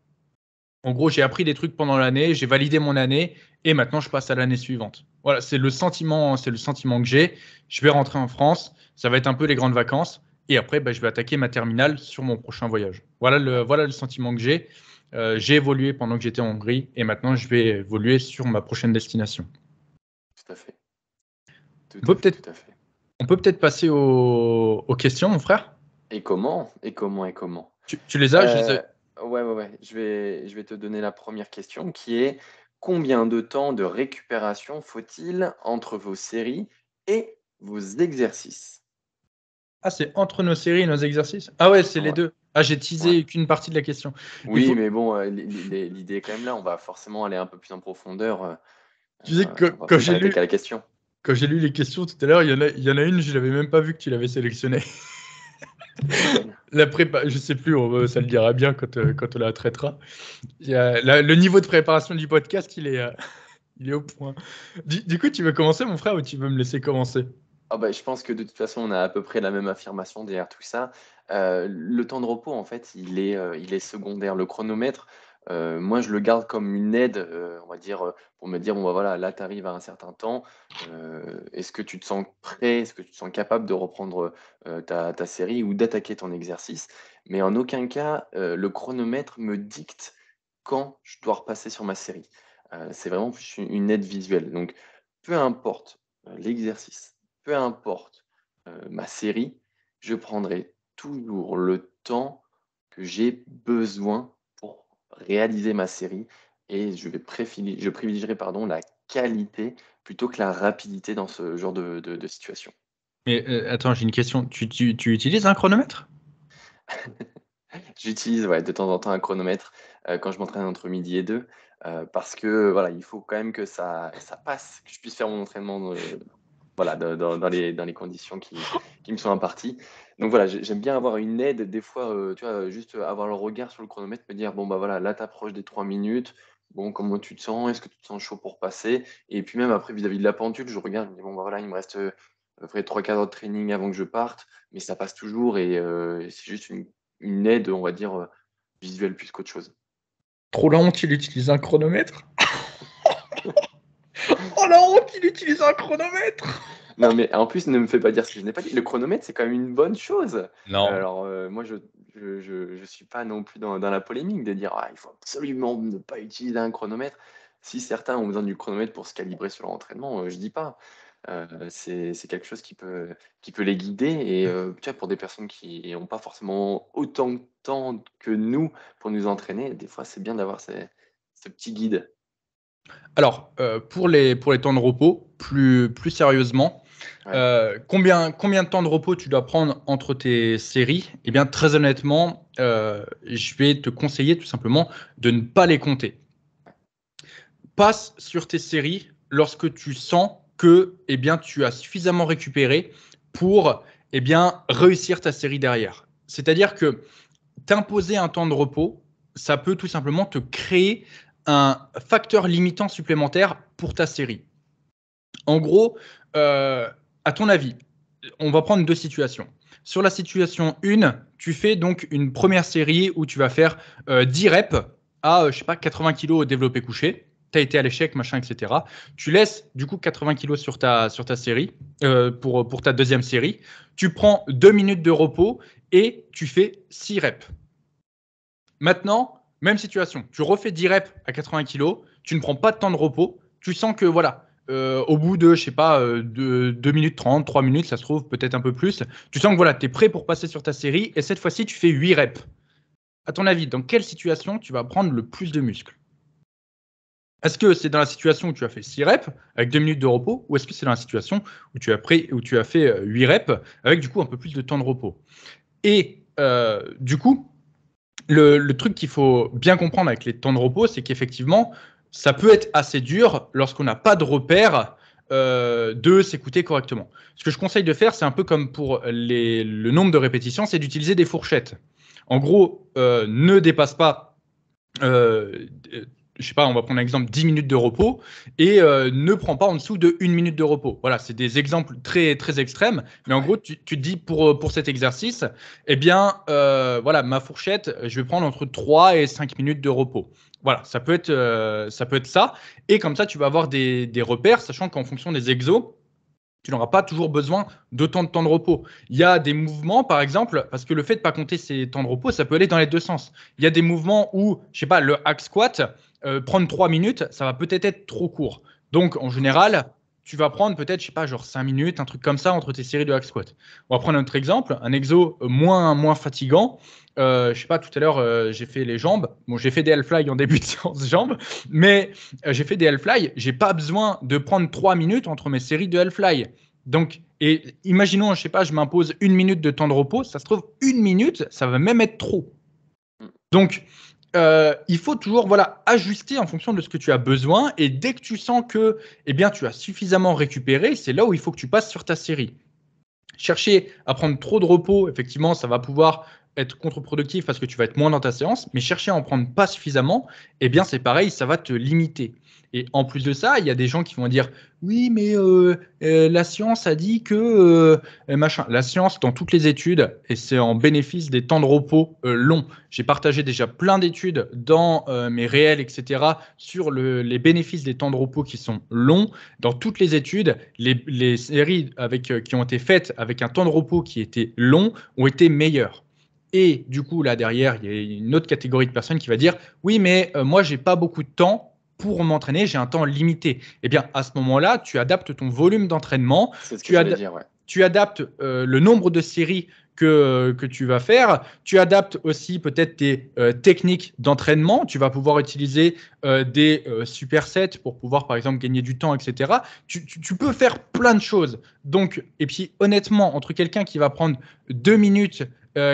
En gros, j'ai appris des trucs pendant l'année, j'ai validé mon année et maintenant je passe à l'année suivante. Voilà, c'est le sentiment que j'ai. Je vais rentrer en France, ça va être un peu les grandes vacances et après, bah, je vais attaquer ma terminale sur mon prochain voyage. Voilà le sentiment que j'ai. J'ai évolué pendant que j'étais en Hongrie et maintenant je vais évoluer sur ma prochaine destination. Tout à fait. Tout On à peut fait, peut-être, tout à fait. on peut peut-être passer aux questions, mon frère. Et comment? Et comment? Et comment? Tu les as, je les ai. Euh, ouais, ouais, ouais. Je vais te donner la première question qui est combien de temps de récupération faut-il entre vos séries et vos exercices? Ah, c'est entre nos séries et nos exercices? Ah ouais, c'est les Ouais, deux. Ah, j'ai ouais. teasé qu'une partie de la question. Il Oui, faut, mais bon, l'idée est quand même là. On va forcément aller un peu plus en profondeur. tu sais que On va pas s'arrêter qu'à la question. quand j'ai lu les questions tout à l'heure, il y en a une, je l'avais même pas vu que tu l'avais sélectionnée. Laquelle? La prépa, je sais plus, ça le dira bien quand on la traitera. Le niveau de préparation du podcast, il est au point. Du coup, tu veux commencer, mon frère, ou tu veux me laisser commencer? Ah bah, je pense que de toute façon, on a à peu près la même affirmation derrière tout ça. Le temps de repos, en fait, il est secondaire. Le chronomètre, moi, je le garde comme une aide, on va dire, pour me dire: «Bon, bah, voilà, là, tu arrives à un certain temps, est-ce que tu te sens prêt? Est-ce que tu te sens capable de reprendre, ta série ou d'attaquer ton exercice?» Mais en aucun cas, le chronomètre me dicte quand je dois repasser sur ma série. C'est vraiment plus une aide visuelle. Donc peu importe, l'exercice, peu importe, ma série, je prendrai toujours le temps que j'ai besoin pour réaliser ma série et je privilégierai, pardon, la qualité plutôt que la rapidité dans ce genre de situation. Mais attends, j'ai une question. Tu utilises un chronomètre? J'utilise, ouais, de temps en temps un chronomètre, quand je m'entraîne entre midi et 2, parce que, voilà, il faut quand même que ça passe, que je puisse faire mon entraînement, voilà, dans les conditions qui me sont imparties. Donc voilà, j'aime bien avoir une aide des fois, tu vois, juste avoir le regard sur le chronomètre, me dire: «Bon, bah, voilà, là, tu approches des 3 minutes. Bon, comment tu te sens? Est-ce que tu te sens chaud pour passer?» Et puis même après vis-à-vis de la pendule, je regarde, je me dis: «Bon, bah, voilà, il me reste, à peu près 3/4 heure de training avant que je parte», mais ça passe toujours et c'est juste une aide, on va dire, visuelle plus qu'autre chose. Trop la honte, il utilise un chronomètre. Oh la honte, il utilise un chronomètre. Non, mais en plus, ne me fais pas dire ce que je n'ai pas dit. Le chronomètre, c'est quand même une bonne chose. Non. Alors, moi, je suis pas non plus dans la polémique de dire il faut absolument ne pas utiliser un chronomètre. Si certains ont besoin du chronomètre pour se calibrer sur leur entraînement, je dis pas. C'est quelque chose qui peut les guider. Et tu vois, pour des personnes qui n'ont pas forcément autant de temps que nous pour nous entraîner, des fois, c'est bien d'avoir ce petit guide. Alors, pour les temps de repos, plus sérieusement, Ouais. combien de temps de repos tu dois prendre entre tes séries? Eh bien, très honnêtement, je vais te conseiller tout simplement de ne pas les compter. Passe sur tes séries lorsque tu sens que eh bien, tu as suffisamment récupéré pour eh bien, réussir ta série derrière. C'est-à-dire que t'imposer un temps de repos, ça peut tout simplement te créer un facteur limitant supplémentaire pour ta série. En gros, à ton avis, on va prendre deux situations. Sur la situation 1, tu fais donc une première série où tu vas faire 10 reps à, je sais pas, 80 kg au développé couché. Tu as été à l'échec, machin, etc. Tu laisses du coup 80 kg sur ta série, pour ta deuxième série. Tu prends 2 minutes de repos et tu fais 6 reps. Maintenant, même situation, tu refais 10 reps à 80 kg, tu ne prends pas de temps de repos, tu sens que voilà, au bout de, je sais pas, 2 minutes 30, 3 minutes, ça se trouve, peut-être un peu plus, tu sens que voilà, tu es prêt pour passer sur ta série et cette fois-ci, tu fais 8 reps. À ton avis, dans quelle situation tu vas prendre le plus de muscles? Est-ce que c'est dans la situation où tu as fait 6 reps avec 2 minutes de repos ou est-ce que c'est dans la situation où tu as fait 8 reps avec du coup un peu plus de temps de repos? Et du coup, le truc qu'il faut bien comprendre avec les temps de repos, c'est qu'effectivement, ça peut être assez dur lorsqu'on n'a pas de repère de s'écouter correctement. Ce que je conseille de faire, c'est un peu comme pour le nombre de répétitions, c'est d'utiliser des fourchettes. En gros, ne dépasse pas euh, je sais pas, on va prendre l'exemple 10 minutes de repos et ne prends pas en dessous de 1 minute de repos. Voilà, c'est des exemples très, très extrêmes. Mais en Ouais. gros, tu te dis pour cet exercice, eh bien, voilà, ma fourchette, je vais prendre entre 3 et 5 minutes de repos. Voilà, ça peut être ça. Et comme ça, tu vas avoir des repères, sachant qu'en fonction des exos, tu n'auras pas toujours besoin d'autant de temps de repos. Il y a des mouvements, par exemple, parce que le fait de ne pas compter ces temps de repos, ça peut aller dans les deux sens. Il y a des mouvements où, je sais pas, le hack squat, prendre 3 minutes, ça va peut-être être trop court. Donc, en général, tu vas prendre peut-être, je sais pas, genre 5 minutes, un truc comme ça entre tes séries de hack squat. On va prendre un autre exemple, un exo moins fatigant. Je sais pas, tout à l'heure, j'ai fait les jambes. Bon, j'ai fait des Hellfly en début de séance jambes, mais j'ai fait des Hellfly. J'ai pas besoin de prendre 3 minutes entre mes séries de Hellfly. Donc, et imaginons, je sais pas, je m'impose 1 minute de temps de repos. Ça se trouve, 1 minute, ça va même être trop. Mm. Donc, il faut toujours voilà, ajuster en fonction de ce que tu as besoin. Et dès que tu sens que eh bien, tu as suffisamment récupéré, c'est là où il faut que tu passes sur ta série. Chercher à prendre trop de repos, effectivement, ça va pouvoir être contre-productif parce que tu vas être moins dans ta séance, mais chercher à en prendre pas suffisamment, eh bien c'est pareil, ça va te limiter. Et en plus de ça, il y a des gens qui vont dire oui, mais la science a dit que machin. La science, dans toutes les études, et c'est en bénéfice des temps de repos longs. J'ai partagé déjà plein d'études dans mes réels, etc., sur les bénéfices des temps de repos qui sont longs. Dans toutes les études, les séries qui ont été faites avec un temps de repos qui était long ont été meilleures. Et du coup, là derrière, il y a une autre catégorie de personnes qui va dire oui, mais moi, j'ai pas beaucoup de temps pour m'entraîner, j'ai un temps limité. Eh bien, à ce moment-là, tu adaptes ton volume d'entraînement, C'est ce que tu, j'allais ad dire, ouais. tu adaptes le nombre de séries que tu vas faire. Tu adaptes aussi peut-être tes techniques d'entraînement. Tu vas pouvoir utiliser des supersets pour pouvoir, par exemple, gagner du temps, etc. Tu peux faire plein de choses. Donc, et puis, honnêtement, entre quelqu'un qui va prendre 2 minutes,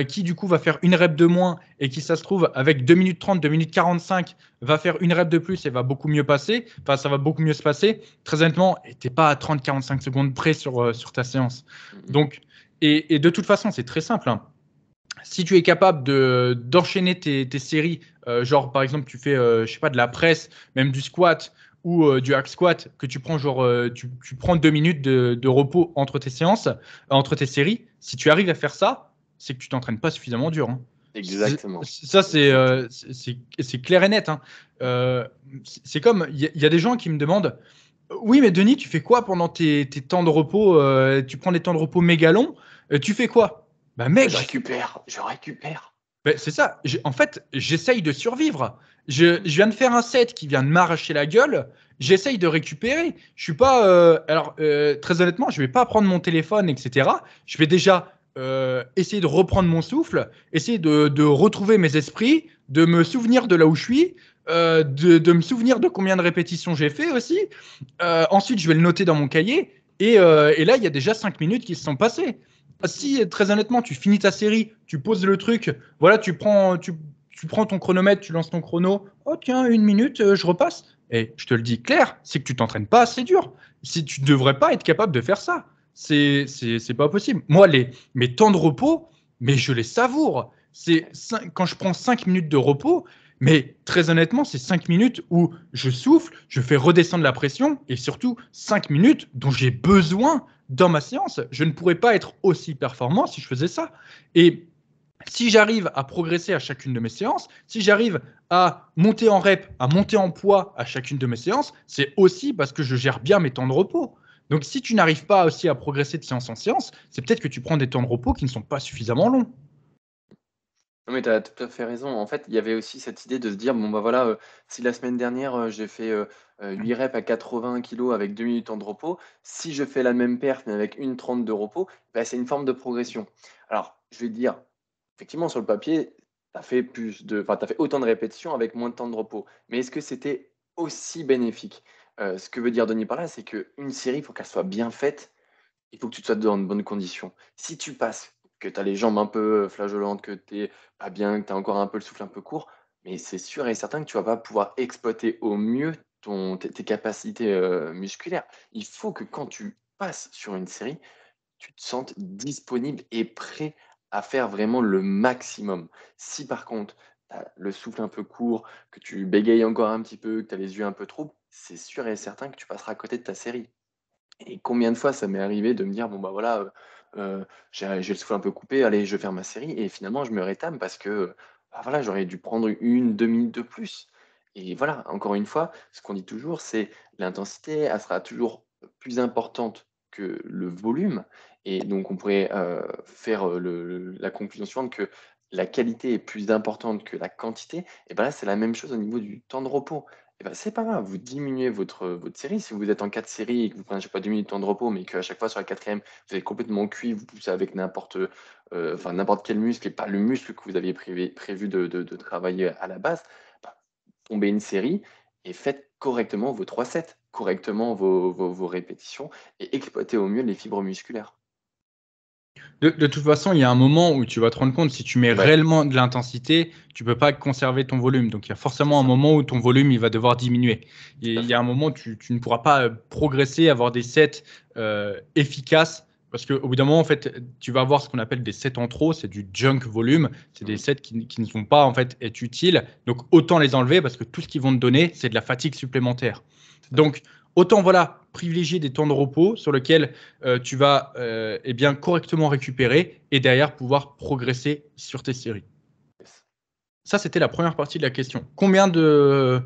qui du coup va faire une rep de moins et qui, ça se trouve, avec 2 minutes 30, 2 minutes 45, va faire une rep de plus et va beaucoup mieux passer, enfin, ça va beaucoup mieux se passer. Très honnêtement, tu n'es pas à 30-45 secondes près sur ta séance. Mm. Donc, et de toute façon, c'est très simple, hein. Si tu es capable d'enchaîner tes séries, genre par exemple, tu fais, je sais pas, de la presse, même du squat ou du hack squat, que tu prends genre, tu prends 2 minutes de repos entre tes séances, entre tes séries, si tu arrives à faire ça, c'est que tu t'entraînes pas suffisamment dur, hein. Exactement. Ça, c'est clair et net. Hein. C'est comme, il y a des gens qui me demandent, oui, mais Denis, tu fais quoi pendant tes temps de repos? Tu prends des temps de repos méga longs, tu fais quoi? Bah mec, Je récupère. ben, c'est ça. En fait, j'essaye de survivre. Je viens de faire un set qui vient de m'arracher la gueule. J'essaye de récupérer. Je suis pas. Alors, très honnêtement, je vais pas prendre mon téléphone, etc. Je vais déjà essayer de reprendre mon souffle, essayer de retrouver mes esprits, de me souvenir de là où je suis, de me souvenir de combien de répétitions j'ai fait aussi. Ensuite, je vais le noter dans mon cahier. Et là, il y a déjà 5 minutes qui se sont passées. Si, très honnêtement, tu finis ta série, tu poses le truc, voilà, tu prends ton chronomètre, tu lances ton chrono, oh tiens, 1 minute, je repasse. Et je te le dis clair, c'est que tu t'entraînes pas assez dur. Si tu ne devrais pas être capable de faire ça. C'est pas possible. Moi, mes temps de repos, mais je les savoure. Quand je prends 5 minutes de repos, mais très honnêtement, c'est 5 minutes où je souffle, je fais redescendre la pression et surtout 5 minutes dont j'ai besoin dans ma séance. Je ne pourrais pas être aussi performant si je faisais ça. Et si j'arrive à progresser à chacune de mes séances, si j'arrive à monter en rep, à monter en poids à chacune de mes séances, c'est aussi parce que je gère bien mes temps de repos. Donc si tu n'arrives pas aussi à progresser de séance en séance, c'est peut-être que tu prends des temps de repos qui ne sont pas suffisamment longs. Non, mais tu as tout à fait raison. En fait, il y avait aussi cette idée de se dire, bon, bah voilà, si la semaine dernière, j'ai fait 8 reps à 80 kilos avec 2 minutes temps de repos, si je fais la même perf mais avec 1,30 de repos, bah, c'est une forme de progression. Alors, je vais te dire, effectivement, sur le papier, tu as fait t'as fait autant de répétitions avec moins de temps de repos. Mais est-ce que c'était aussi bénéfique? Ce que veut dire Denis par là, c'est qu'une série, il faut qu'elle soit bien faite, il faut que tu te sois dans de bonnes conditions. Si tu passes, que tu as les jambes un peu flageolantes, que tu es pas bien, que tu as encore un peu le souffle un peu court, mais c'est sûr et certain que tu vas pas pouvoir exploiter au mieux tes capacités musculaires. Il faut que quand tu passes sur une série, tu te sentes disponible et prêt à faire vraiment le maximum. Si par contre, tu as le souffle un peu court, que tu bégayes encore un petit peu, que tu as les yeux un peu troubles, c'est sûr et certain que tu passeras à côté de ta série. Et combien de fois ça m'est arrivé de me dire: «Bon, bah, voilà, j'ai le souffle un peu coupé, allez, je vais faire ma série» et finalement je me rétame parce que, bah, voilà, j'aurais dû prendre 1, 2 minutes de plus et voilà, encore une fois, ce qu'on dit toujours, c'est l'intensité, elle sera toujours plus importante que le volume et donc on pourrait, faire, la conclusion suivante que la qualité est plus importante que la quantité et bah, là, c'est la même chose au niveau du temps de repos. Et bah, c'est pas grave, vous diminuez votre série. Si vous êtes en 4 séries et que vous prenez à chaque fois 2 minutes de temps de repos, mais qu'à chaque fois sur la quatrième, vous êtes complètement cuit, vous poussez avec n'importe quel muscle et pas le muscle que vous aviez prévu de travailler à la base, bah, tombez une série et faites correctement vos 3 sets, correctement vos répétitions et exploitez au mieux les fibres musculaires. De toute façon, il y a un moment où tu vas te rendre compte, si tu mets Ouais, réellement de l'intensité, tu peux pas conserver ton volume. Donc, il y a c'est forcément un ça, moment où ton volume, il va devoir diminuer. Et tout à il y a fait. un moment où tu ne pourras pas progresser, avoir des sets efficaces. Parce qu'au bout d'un moment, en fait, tu vas avoir ce qu'on appelle des sets en trop, c'est du junk volume, c'est des Mmh. sets qui ne vont pas en fait être utiles. Donc autant les enlever parce que tout ce qu'ils vont te donner, c'est de la fatigue supplémentaire. Tout à fait. Donc autant voilà, privilégier des temps de repos sur lesquels tu vas eh bien, correctement récupérer et derrière pouvoir progresser sur tes séries. Yes. Ça, c'était la première partie de la question. Combien de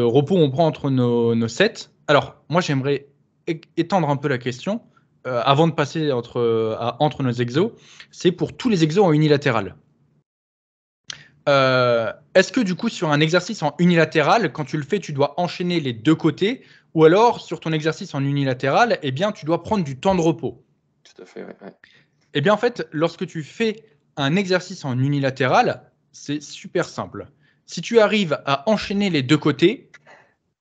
repos on prend entre nos sets? Alors, moi, j'aimerais étendre un peu la question avant de passer entre nos exos. C'est pour tous les exos en unilatéral. Est-ce que du coup, sur un exercice en unilatéral, quand tu le fais, tu dois enchaîner les deux côtés, ou alors sur ton exercice en unilatéral, eh bien, tu dois prendre du temps de repos? Tout à fait, ouais, ouais. Eh bien, en fait, lorsque tu fais un exercice en unilatéral, c'est super simple. Si tu arrives à enchaîner les deux côtés,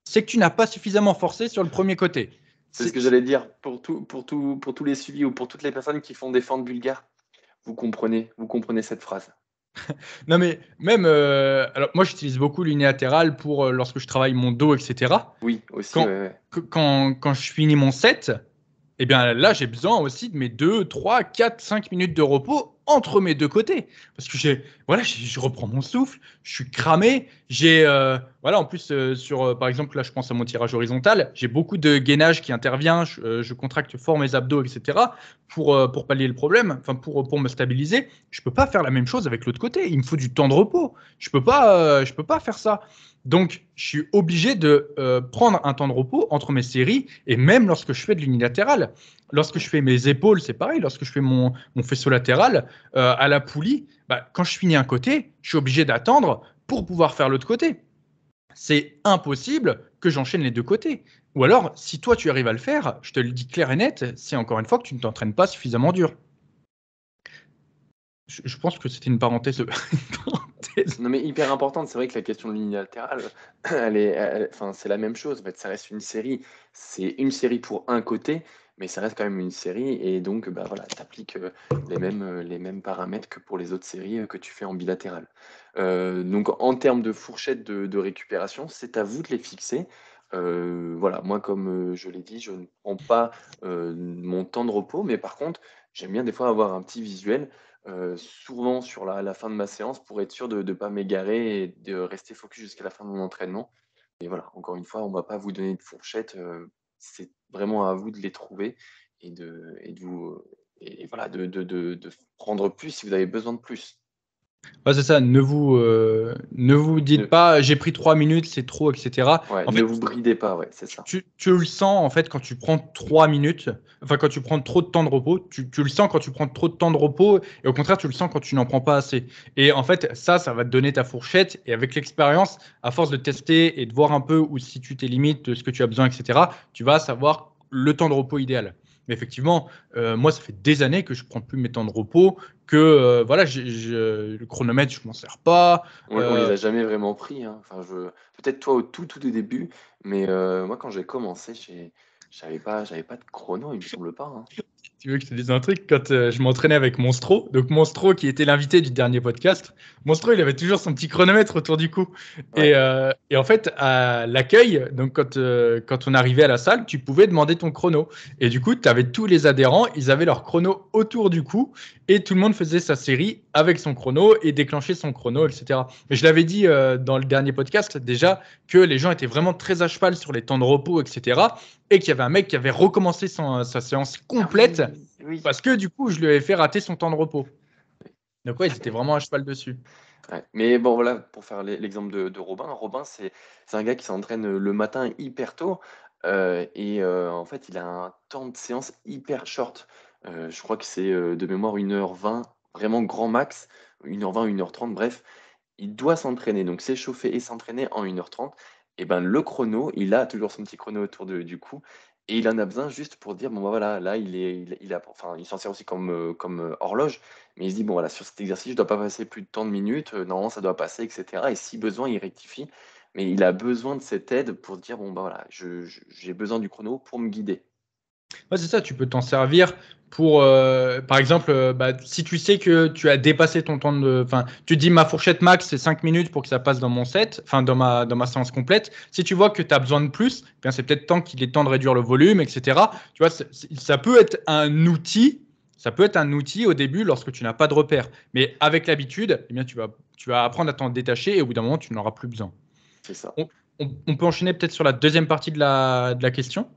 c'est que tu n'as pas suffisamment forcé sur le premier côté. C'est ce C'est- que j'allais dire pour tous les suivis ou pour toutes les personnes qui font des fentes bulgares. Vous comprenez cette phrase. Non, mais même, alors moi, j'utilise beaucoup l'unilatéral pour lorsque je travaille mon dos, etc. Oui, aussi, ouais, Quand, ouais. quand je finis mon set, eh bien là, j'ai besoin aussi de mes 2, 3, 4, 5 minutes de repos entre mes deux côtés. Parce que je reprends mon souffle, je suis cramé. En plus, par exemple, là, je pense à mon tirage horizontal, j'ai beaucoup de gainage qui intervient, je contracte fort mes abdos, etc., pour pallier le problème, enfin, pour me stabiliser. Je ne peux pas faire la même chose avec l'autre côté. Il me faut du temps de repos. Je peux pas faire ça. Donc, je suis obligé de prendre un temps de repos entre mes séries et même lorsque je fais de l'unilatéral. Lorsque je fais mes épaules, c'est pareil. Lorsque je fais mon faisceau latéral à la poulie, bah, quand je finis un côté, je suis obligé d'attendre pour pouvoir faire l'autre côté. C'est impossible que j'enchaîne les deux côtés. Ou alors, si toi tu arrives à le faire, je te le dis clair et net, c'est encore une fois que tu ne t'entraînes pas suffisamment dur. Je pense que c'était une parenthèse. Non, mais hyper importante, c'est vrai que la question de l'unilatéral, enfin, c'est la même chose. En fait, ça reste une série. C'est une série pour un côté, mais ça reste quand même une série. Et donc, bah, voilà, tu appliques les mêmes paramètres que pour les autres séries que tu fais en bilatéral. Donc, en termes de fourchette de récupération, c'est à vous de les fixer. Voilà, moi, comme je l'ai dit, je ne prends pas mon temps de repos, mais par contre, j'aime bien des fois avoir un petit visuel souvent sur la fin de ma séance pour être sûr de ne pas m'égarer et de rester focus jusqu'à la fin de mon entraînement. Et voilà, encore une fois, on ne va pas vous donner de fourchette, c'est vraiment à vous de les trouver et voilà, de prendre plus si vous avez besoin de plus. Ouais, c'est ça, ne vous dites Ne pas j'ai pris 3 minutes, c'est trop, etc. Ouais, En ne fait, vous bridez pas, ouais, c'est ça. tu le sens en fait quand tu prends 3 minutes, enfin quand tu prends trop de temps de repos, tu le sens quand tu prends trop de temps de repos, et au contraire, tu le sens quand tu n'en prends pas assez. Et en fait, ça va te donner ta fourchette, et avec l'expérience, à force de tester et de voir un peu où si tu tes limites, de ce que tu as besoin, etc., tu vas savoir le temps de repos idéal. Mais effectivement, moi, ça fait des années que je prends plus mes temps de repos, que voilà, le chronomètre, je m'en sers pas. On les a jamais vraiment pris, hein. Enfin, peut-être toi au tout début, mais moi quand j'ai commencé, j'avais pas de chrono, il me semble pas, hein. Tu veux que je te dise un truc? Quand je m'entraînais avec Monstro, donc Monstro qui était l'invité du dernier podcast, Monstro il avait toujours son petit chronomètre autour du cou. Ouais. Et en fait, à l'accueil, donc quand on arrivait à la salle, tu pouvais demander ton chrono. Et du coup, tu avais tous les adhérents, ils avaient leur chrono autour du cou et tout le monde faisait sa série avec son chrono et déclenchait son chrono, etc. Mais je l'avais dit dans le dernier podcast déjà que les gens étaient vraiment très à cheval sur les temps de repos, etc. Et qu'il y avait un mec qui avait recommencé sa séance Ah complète oui, oui. parce que du coup, je lui avais fait rater son temps de repos. Donc ouais, ils étaient vraiment à cheval dessus. Ouais. Mais bon, voilà, pour faire l'exemple de Robin. Robin, c'est un gars qui s'entraîne le matin hyper tôt. En fait, il a un temps de séance hyper short. Je crois que c'est de mémoire 1h20, vraiment grand max. 1h20, 1h30, bref. Il doit s'entraîner, donc s'échauffer et s'entraîner en 1h30. Et ben le chrono, il a toujours son petit chrono autour du cou et il en a besoin juste pour dire: «Bon, bah, voilà, là, il a» enfin, il s'en sert aussi comme horloge, mais il se dit: «Bon, voilà, sur cet exercice, je dois pas passer plus de tant de minutes, normalement, ça doit passer» et cetera et si besoin, il rectifie. Mais il a besoin de cette aide pour se dire: «Bon, bah, voilà, j'ai besoin du chrono pour me guider». Ouais, c'est ça, tu peux t'en servir pour, par exemple, bah, si tu sais que tu as dépassé ton temps de. Enfin, tu te dis ma fourchette max, c'est 5 minutes pour que ça passe dans mon set, enfin dans ma séance complète. Si tu vois que tu as besoin de plus, eh bien c'est peut-être temps qu'il est temps de réduire le volume, etc. Tu vois, ça peut être un outil. Ça peut être un outil au début lorsque tu n'as pas de repère. Mais avec l'habitude, eh bien, tu vas apprendre à t'en détacher et au bout d'un moment, tu n'en auras plus besoin. C'est ça. On peut enchaîner peut-être sur la deuxième partie de la question.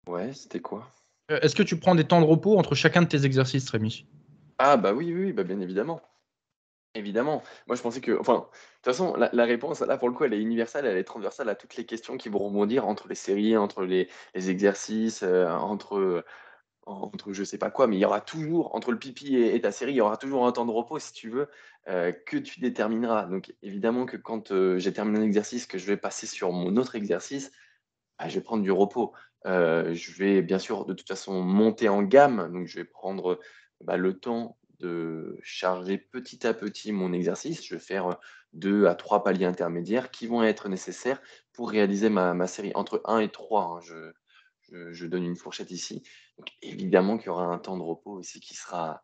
Ouais, c'était quoi? Est-ce que tu prends des temps de repos entre chacun de tes exercices, Rémi? Ah bah, oui, oui, oui, bah, bien évidemment. Évidemment. Moi, je pensais que enfin, de toute façon, la réponse, là, pour le coup, elle est universelle, elle est transversale à toutes les questions qui vont rebondir entre les séries, entre les exercices, entre je sais pas quoi, mais il y aura toujours entre le pipi et ta série, il y aura toujours un temps de repos, si tu veux, que tu détermineras. Donc évidemment que quand, j'ai terminé un exercice, que je vais passer sur mon autre exercice, bah, je vais prendre du repos. Je vais bien sûr, de toute façon, monter en gamme, donc je vais prendre, bah, le temps de charger petit à petit mon exercice. Je vais faire, 2 à 3 paliers intermédiaires qui vont être nécessaires pour réaliser ma série. Entre 1 et 3, hein, je donne une fourchette ici. Donc évidemment qu'il y aura un temps de repos aussi qui sera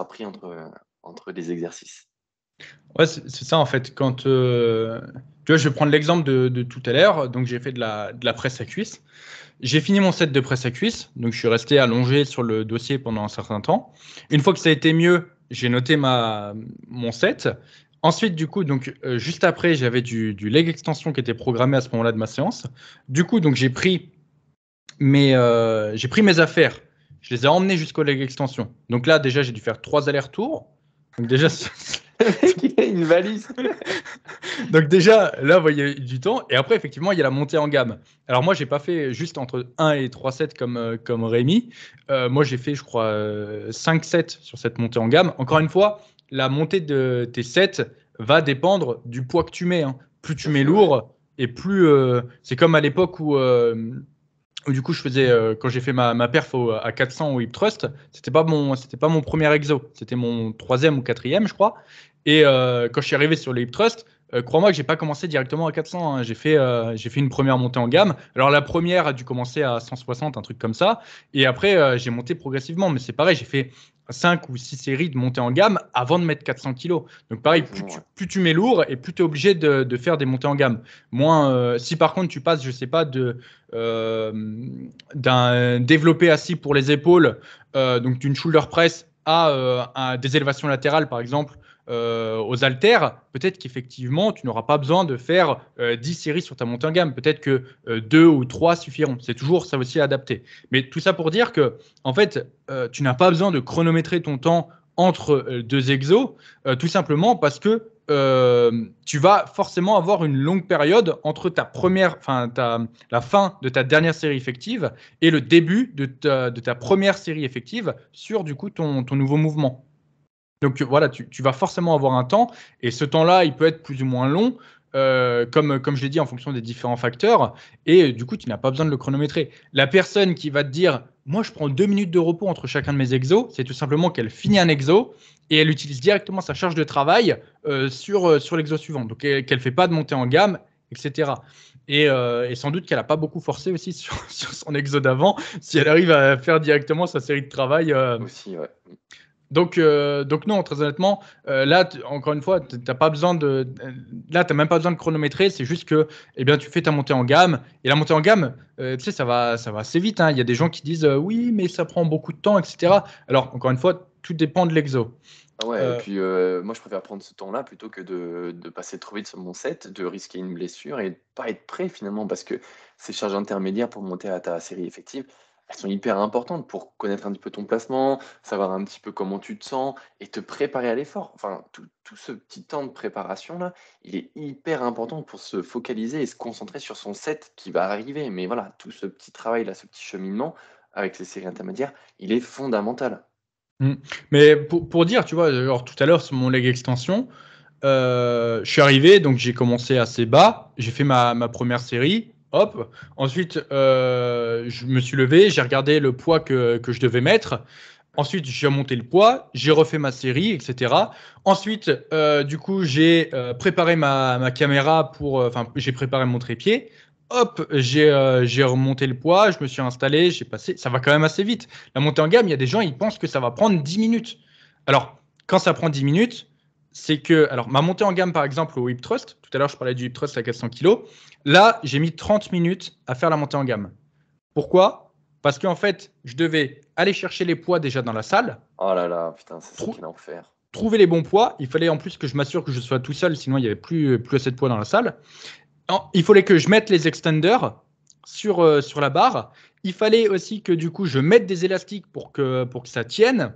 pris entre les exercices. Ouais, c'est ça en fait. Tu vois, je vais prendre l'exemple de tout à l'heure. Donc, j'ai fait de la presse à cuisse. J'ai fini mon set de presse à cuisse. Donc, je suis resté allongé sur le dossier pendant un certain temps. Une fois que ça a été mieux, j'ai noté mon set. Ensuite, du coup, donc, juste après, j'avais du leg extension qui était programmé à ce moment-là de ma séance. Du coup, donc, j'ai pris mes affaires. Je les ai emmenées jusqu'au leg extension. Donc là, déjà, j'ai dû faire 3 allers-retours. Donc déjà, Le mec, il a une valise. Donc déjà, là, vous voyez du temps. Et après, effectivement, il y a la montée en gamme. Alors moi, j'ai pas fait juste entre 1 et 3 sets comme Rémi. Moi, j'ai fait, je crois, 5 sets sur cette montée en gamme. Encore une fois, la montée de tes sets va dépendre du poids que tu mets, hein. Plus tu Bien mets sûr, ouais. lourd, et plus... c'est comme à l'époque où du coup, je faisais, quand j'ai fait ma perf à 400 au hip thrust, c'était pas mon premier exo, c'était mon troisième ou quatrième, je crois. Et quand je suis arrivé sur le hip thrust, crois-moi que j'ai pas commencé directement à 400, hein. J'ai fait une première montée en gamme. Alors la première a dû commencer à 160, un truc comme ça. Et après, j'ai monté progressivement. Mais c'est pareil, j'ai fait 5 ou 6 séries de montée en gamme avant de mettre 400 kilos. Donc pareil, Exactement, ouais. plus tu mets lourd et plus tu es obligé de faire des montées en gamme. Moins, si par contre tu passes, je sais pas, euh, d'un développé assis pour les épaules, donc d'une shoulder press à des élévations latérales, par exemple, aux haltères, peut-être qu'effectivement, tu n'auras pas besoin de faire 10 séries sur ta montée en gamme. Peut-être que 2 ou 3 suffiront. C'est toujours ça aussi à adapter. Mais tout ça pour dire que, en fait, tu n'as pas besoin de chronométrer ton temps entre deux exos, tout simplement parce que tu vas forcément avoir une longue période entre la fin de ta dernière série effective et le début de ta première série effective sur du coup ton nouveau mouvement. Donc voilà, tu vas forcément avoir un temps, et ce temps-là, il peut être plus ou moins long, comme je l'ai dit, en fonction des différents facteurs, et du coup, tu n'as pas besoin de le chronométrer. La personne qui va te dire, moi, je prends 2 minutes de repos entre chacun de mes exos, c'est tout simplement qu'elle finit un exo, et elle utilise directement sa charge de travail sur l'exo suivant. Donc, qu'elle ne fait pas de montée en gamme, etc. Et sans doute qu'elle n'a pas beaucoup forcé aussi sur son exo d'avant, si elle arrive à faire directement sa série de travail. Aussi, ouais. Donc non, très honnêtement, là, encore une fois, t'as pas besoin là, t'as même pas besoin de chronométrer. C'est juste que, eh bien, tu fais ta montée en gamme. Et la montée en gamme, tu sais, ça va assez vite, hein. Il y a des gens qui disent, oui, mais ça prend beaucoup de temps, etc. Alors, encore une fois, tout dépend de l'exo. Ah ouais, et Euh, puis moi je préfère prendre ce temps-là plutôt que de passer trop vite sur mon set, de risquer une blessure et de pas être prêt finalement, parce que ces charges intermédiaires pour monter à ta série effective, elles sont hyper importantes pour connaître un petit peu ton placement, savoir un petit peu comment tu te sens et te préparer à l'effort. Enfin, tout ce petit temps de préparation-là, il est hyper important pour se focaliser et se concentrer sur son set qui va arriver. Mais voilà, tout ce petit travail-là, ce petit cheminement avec ces séries intermédiaires, il est fondamental. mm. Mais pour dire, tu vois, genre tout à l'heure sur mon leg extension, je suis arrivé, donc j'ai commencé assez bas. J'ai fait ma première série. Hop. Ensuite, je me suis levé, j'ai regardé le poids que je devais mettre. Ensuite, j'ai monté le poids, j'ai refait ma série, etc. Ensuite, du coup, j'ai préparé ma caméra enfin, j'ai préparé mon trépied. Hop, j'ai remonté le poids, je me suis installé, j'ai passé. Ça va quand même assez vite. La montée en gamme, il y a des gens, ils pensent que ça va prendre 10 minutes. Alors, quand ça prend 10 minutes, c'est que. Alors, ma montée en gamme, par exemple, au hip thrust, tout à l'heure, je parlais du hip thrust à 400 kilos. Là, j'ai mis 30 minutes à faire la montée en gamme. Pourquoi? Parce qu'en fait, je devais aller chercher les poids déjà dans la salle, Oh là là, putain, c'est ça trou- qui est l'enfer. trouver les bons poids. Il fallait en plus que je m'assure que je sois tout seul, sinon il n'y avait plus assez de poids dans la salle. Il fallait que je mette les extenders sur la barre. Il fallait aussi que du coup je mette des élastiques pour que ça tienne.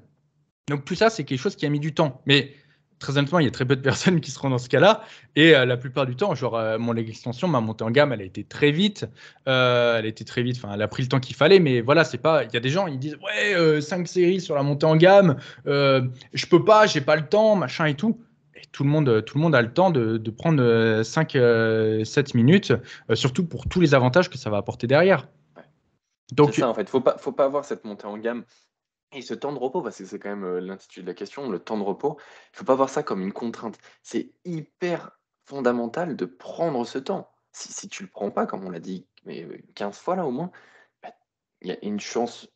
Donc tout ça, c'est quelque chose qui a mis du temps. Mais très honnêtement, il y a très peu de personnes qui seront dans ce cas-là. Et la plupart du temps, genre mon leg extension, ma montée en gamme, elle a été très vite. Elle a été très vite. Enfin, elle a pris le temps qu'il fallait. Mais voilà, c'est pas. Il y a des gens, ils disent ouais, 5 séries sur la montée en gamme. Je peux pas, j'ai pas le temps, machin et tout. Et tout le monde a le temps de prendre 5, 7 minutes, surtout pour tous les avantages que ça va apporter derrière. Ouais. C'est Donc, ça en fait, faut pas avoir cette montée en gamme et ce temps de repos, parce que c'est quand même, l'intitulé de la question, le temps de repos. Il faut pas voir ça comme une contrainte. C'est hyper fondamental de prendre ce temps. Si tu le prends pas, comme on l'a dit, mais 15 fois là au moins, bah, il y a une chance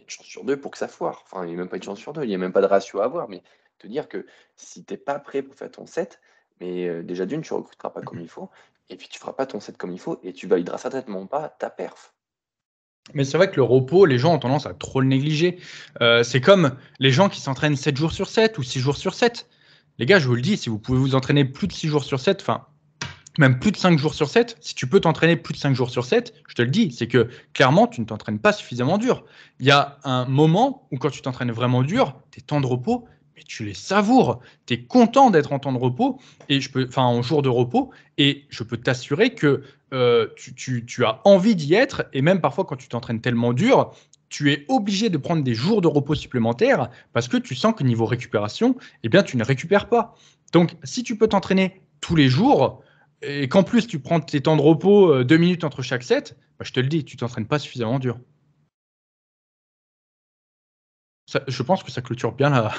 sur 2 pour que ça foire. Enfin, il y a même pas une chance sur 2, il y a même pas de ratio à avoir, mais te dire que si tu es pas prêt pour faire ton set, mais déjà d'une, tu recruteras pas comme il faut et puis tu feras pas ton set comme il faut et tu valideras certainement pas ta perf. Mais c'est vrai que le repos, les gens ont tendance à trop le négliger. C'est comme les gens qui s'entraînent 7 jours sur 7 ou 6 jours sur 7. Les gars, je vous le dis, si vous pouvez vous entraîner plus de 6 jours sur 7, enfin, même plus de 5 jours sur 7, si tu peux t'entraîner plus de 5 jours sur 7, je te le dis, c'est que clairement, tu ne t'entraînes pas suffisamment dur. Il y a un moment où quand tu t'entraînes vraiment dur, tes temps de repos, mais tu les savoures. Tu es content d'être en temps de repos, en jour de repos, et je peux t'assurer que tu as envie d'y être, et même parfois quand tu t'entraînes tellement dur, tu es obligé de prendre des jours de repos supplémentaires parce que tu sens que niveau récupération, eh bien, tu ne récupères pas. Donc, si tu peux t'entraîner tous les jours, et qu'en plus tu prends tes temps de repos 2 minutes entre chaque set, bah, je te le dis, tu t'entraînes pas suffisamment dur. Je pense que ça clôture bien la.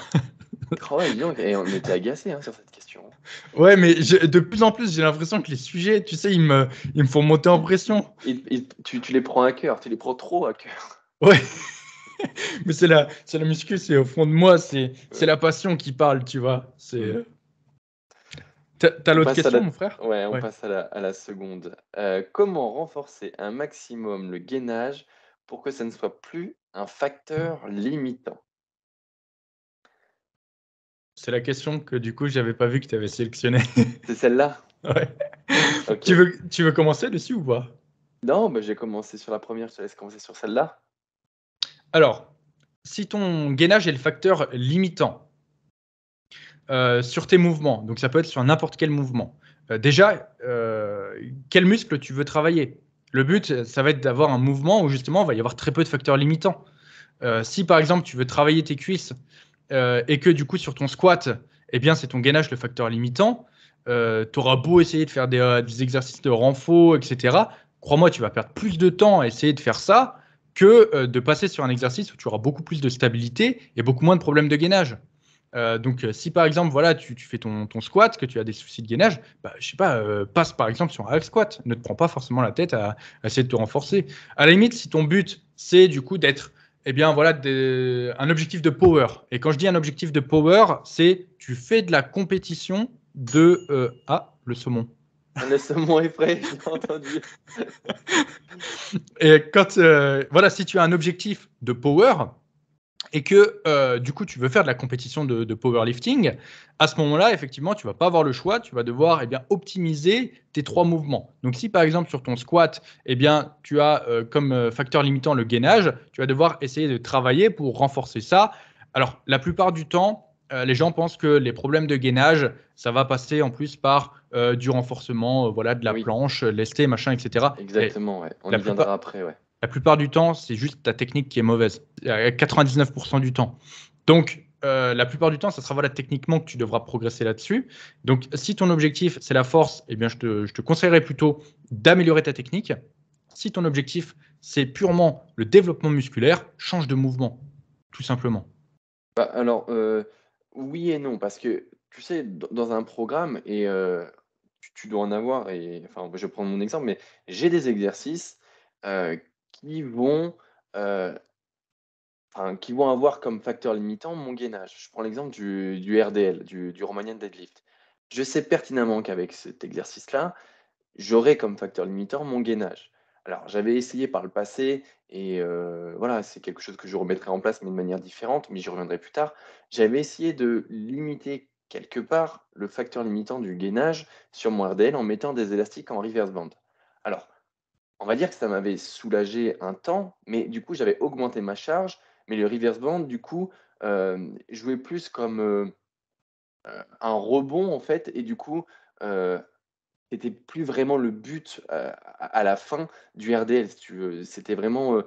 Oh ouais, dis donc, et on était agacés sur cette question. Ouais, mais de plus en plus, j'ai l'impression que les sujets, tu sais, ils me font monter en pression. Tu les prends à cœur, tu les prends trop à cœur. Ouais, mais c'est la muscu, c'est au fond de moi, c'est la passion qui parle, tu vois. T'as On l'autre passe à question, la, mon frère? ouais, on Ouais. passe à la seconde. Comment renforcer un maximum le gainage pour que ça ne soit plus un facteur limitant? C'est la question que du coup, j'avais pas vu que tu avais sélectionnée. C'est celle-là? Ouais. Ok. Tu veux commencer dessus ou pas? Non, bah, j'ai commencé sur la première, je te laisse commencer sur celle-là. Alors, si ton gainage est le facteur limitant, sur tes mouvements. Donc, ça peut être sur n'importe quel mouvement. Déjà, quel muscle tu veux travailler? Le but, ça va être d'avoir un mouvement où justement, il va y avoir très peu de facteurs limitants. Si par exemple, tu veux travailler tes cuisses et que du coup, sur ton squat, eh bien, c'est ton gainage le facteur limitant, tu auras beau essayer de faire des exercices de renfort, etc. Crois-moi, tu vas perdre plus de temps à essayer de faire ça que de passer sur un exercice où tu auras beaucoup plus de stabilité et beaucoup moins de problèmes de gainage. Donc, si par exemple, voilà, tu fais ton squat, que tu as des soucis de gainage, bah, je sais pas, passe par exemple sur un hack squat. Ne te prends pas forcément la tête à essayer de te renforcer. À la limite, si ton but, c'est du coup d'être, eh bien, voilà, un objectif de power. Et quand je dis un objectif de power, c'est tu fais de la compétition de. Le saumon. Le saumon est frais, je l'ai entendu. Et quand, voilà, si tu as un objectif de power, et que du coup tu veux faire de la compétition de powerlifting, à ce moment-là, effectivement, tu vas pas avoir le choix, tu vas devoir optimiser tes 3 mouvements. Donc si par exemple sur ton squat, tu as comme facteur limitant le gainage, tu vas devoir essayer de travailler pour renforcer ça. Alors la plupart du temps, les gens pensent que les problèmes de gainage, ça va passer en plus par du renforcement, voilà, de la Oui, planche, lesté, machin, etc. Et exactement, ouais. On la y viendra plupart, après, ouais. la plupart du temps, c'est juste ta technique qui est mauvaise. 99% du temps. Donc, la plupart du temps, ça sera voilà, techniquement que tu devras progresser là-dessus. Donc, si ton objectif, c'est la force, eh bien, je te conseillerais plutôt d'améliorer ta technique. Si ton objectif, c'est purement le développement musculaire, change de mouvement, tout simplement. Bah, alors, oui et non, parce que tu sais, dans un programme et tu dois en avoir et enfin, je vais prendre mon exemple, mais j'ai des exercices, qui vont, heu, qui vont avoir comme facteur limitant mon gainage. Je prends l'exemple du RDL, du Romanian Deadlift. Je sais pertinemment qu'avec cet exercice-là, j'aurai comme facteur limitant mon gainage. Alors, j'avais essayé par le passé et voilà, c'est quelque chose que je remettrai en place, mais de manière différente, mais j'y reviendrai plus tard. J'avais essayé de limiter quelque part le facteur limitant du gainage sur mon RDL en mettant des élastiques en reverse band. Alors, on va dire que ça m'avait soulagé un temps, mais du coup, j'avais augmenté ma charge, mais le reverse band, du coup, jouait plus comme, un rebond en fait et du coup, heu c'était plus vraiment le but, à la fin du RDL, si tu veux. C'était vraiment,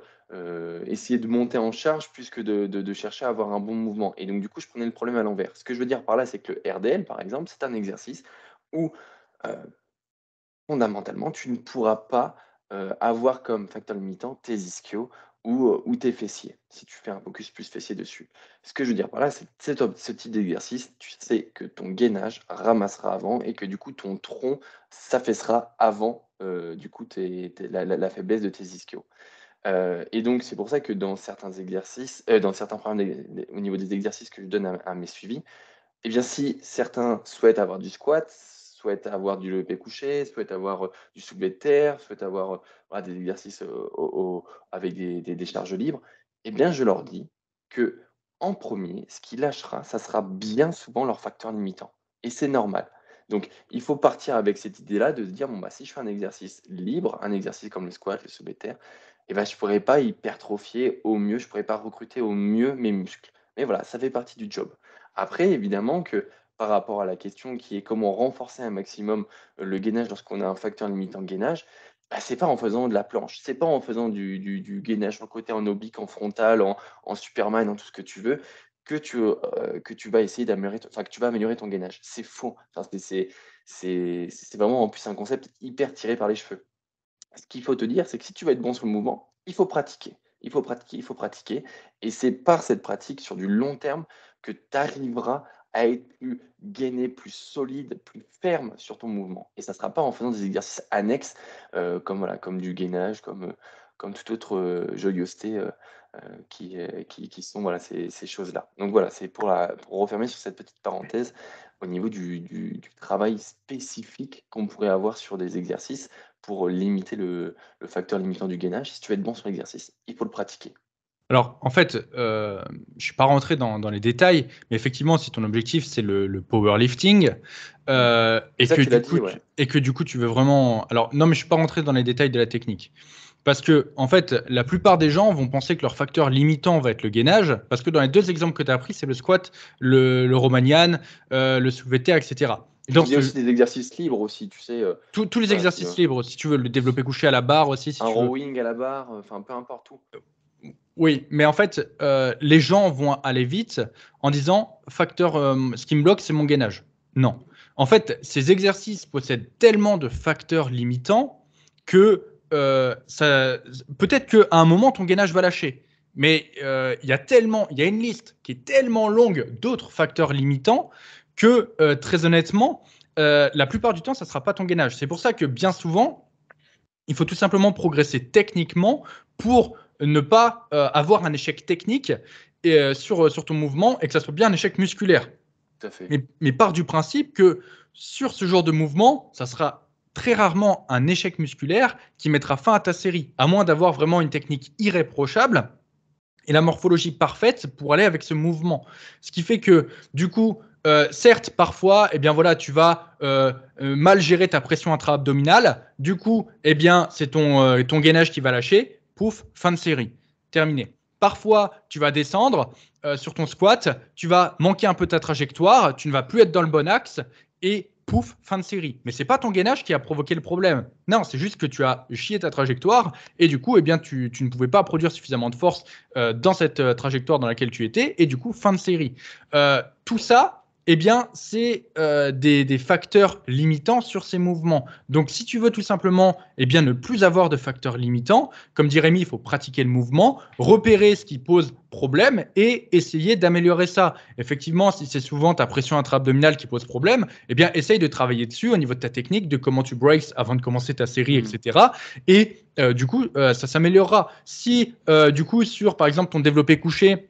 essayer de monter en charge plus que de chercher à avoir un bon mouvement et donc du coup, je prenais le problème à l'envers. Ce que je veux dire par là, c'est que le RDL, par exemple, c'est un exercice où, heu, fondamentalement, tu ne pourras pas, avoir comme facteur limitant tes ischios ou tes fessiers, si tu fais un focus plus fessier dessus. Ce que je veux dire par là, c'est que ce type d'exercice, tu sais que ton gainage ramassera avant et que du coup ton tronc s'affaissera avant, du coup tes la faiblesse de tes ischios. Et donc c'est pour ça que dans certains exercices, dans certains programmes au niveau des exercices que je donne à mes suivis, Eh bien, si certains souhaitent avoir du squat, souhaitent avoir du levé couché, souhaitent avoir du soulevé de terre, souhaitent avoir voilà, des exercices avec des charges libres, eh bien, je leur dis que en premier, ce qui lâchera, ça sera bien souvent leur facteur limitant. Et c'est normal. Donc, il faut partir avec cette idée-là de se dire, bon, bah, si je fais un exercice libre, un exercice comme le squat, le soulevé de terre, eh ben, je ne pourrais pas hypertrophier au mieux, je ne pourrais pas recruter au mieux mes muscles. Mais voilà, ça fait partie du job. Après, évidemment que par rapport à la question qui est comment renforcer un maximum le gainage lorsqu'on a un facteur limitant de gainage, bah, c'est pas en faisant de la planche, c'est pas en faisant du gainage sur le côté, en oblique, en frontal, en Superman, en tout ce que tu veux, que tu vas essayer d'améliorer, enfin que tu vas améliorer ton gainage. C'est faux. Enfin, c'est vraiment en plus un concept hyper tiré par les cheveux. Ce qu'il faut te dire, c'est que si tu veux être bon sur le mouvement, il faut pratiquer. Il faut pratiquer, il faut pratiquer. Et c'est par cette pratique, sur du long terme, que tu arriveras à être plus gainé, plus solide, plus ferme sur ton mouvement. Et ça ne sera pas en faisant des exercices annexes, comme, voilà, comme du gainage, comme toute autre joyeuseté qui sont voilà, ces choses-là. Donc voilà, c'est pour refermer sur cette petite parenthèse au niveau du travail spécifique qu'on pourrait avoir sur des exercices pour limiter le facteur limitant du gainage. Si tu veux être bon sur l'exercice, il faut le pratiquer. Alors, en fait, je ne suis pas rentré dans les détails, mais effectivement, si ton objectif, c'est le powerlifting, C'est ça, tu l'as dit, ouais. et que du coup, tu veux vraiment… Alors, non, mais je ne suis pas rentré dans les détails de la technique. Parce que, en fait, la plupart des gens vont penser que leur facteur limitant va être le gainage, parce que dans les deux exemples que tu as appris, c'est le squat, le Romanian, le soulevé de terre, etc. Je disais aussi des exercices libres aussi, tu sais. Tous les Voilà, exercices libres, si tu veux le développer couché à la barre aussi, si un tu veux. rowing à la barre, enfin peu importe où. Oui, mais en fait, les gens vont aller vite en disant facteur, ce qui me bloque, c'est mon gainage. Non. En fait, ces exercices possèdent tellement de facteurs limitants que peut-être qu'à un moment, ton gainage va lâcher. Mais il y a une liste qui est tellement longue d'autres facteurs limitants que très honnêtement, la plupart du temps, ça ne sera pas ton gainage. C'est pour ça que bien souvent, il faut tout simplement progresser techniquement pour ne pas avoir un échec technique sur ton mouvement et que ça soit bien un échec musculaire. Tout à fait. Mais part du principe que sur ce genre de mouvement, ça sera très rarement un échec musculaire qui mettra fin à ta série, à moins d'avoir vraiment une technique irréprochable et la morphologie parfaite pour aller avec ce mouvement. Ce qui fait que, du coup, certes, parfois, eh bien, voilà, tu vas mal gérer ta pression intra-abdominale. Du coup, eh bien, c'est ton gainage qui va lâcher. Pouf, fin de série. Terminé. Parfois, tu vas descendre sur ton squat, tu vas manquer un peu ta trajectoire, tu ne vas plus être dans le bon axe et pouf, fin de série. Mais c'est pas ton gainage qui a provoqué le problème. Non, c'est juste que tu as chié ta trajectoire et du coup, eh bien, tu ne pouvais pas produire suffisamment de force dans cette trajectoire dans laquelle tu étais et du coup, fin de série. Tout ça, eh bien, c'est des facteurs limitants sur ces mouvements. Donc, si tu veux tout simplement eh bien, ne plus avoir de facteurs limitants, comme dit Rémi, il faut pratiquer le mouvement, repérer ce qui pose problème et essayer d'améliorer ça. Effectivement, si c'est souvent ta pression intra-abdominale qui pose problème, eh bien, essaye de travailler dessus au niveau de ta technique, de comment tu breaks avant de commencer ta série, etc. Et du coup, ça s'améliorera. Si, du coup, sur, par exemple, ton développé couché,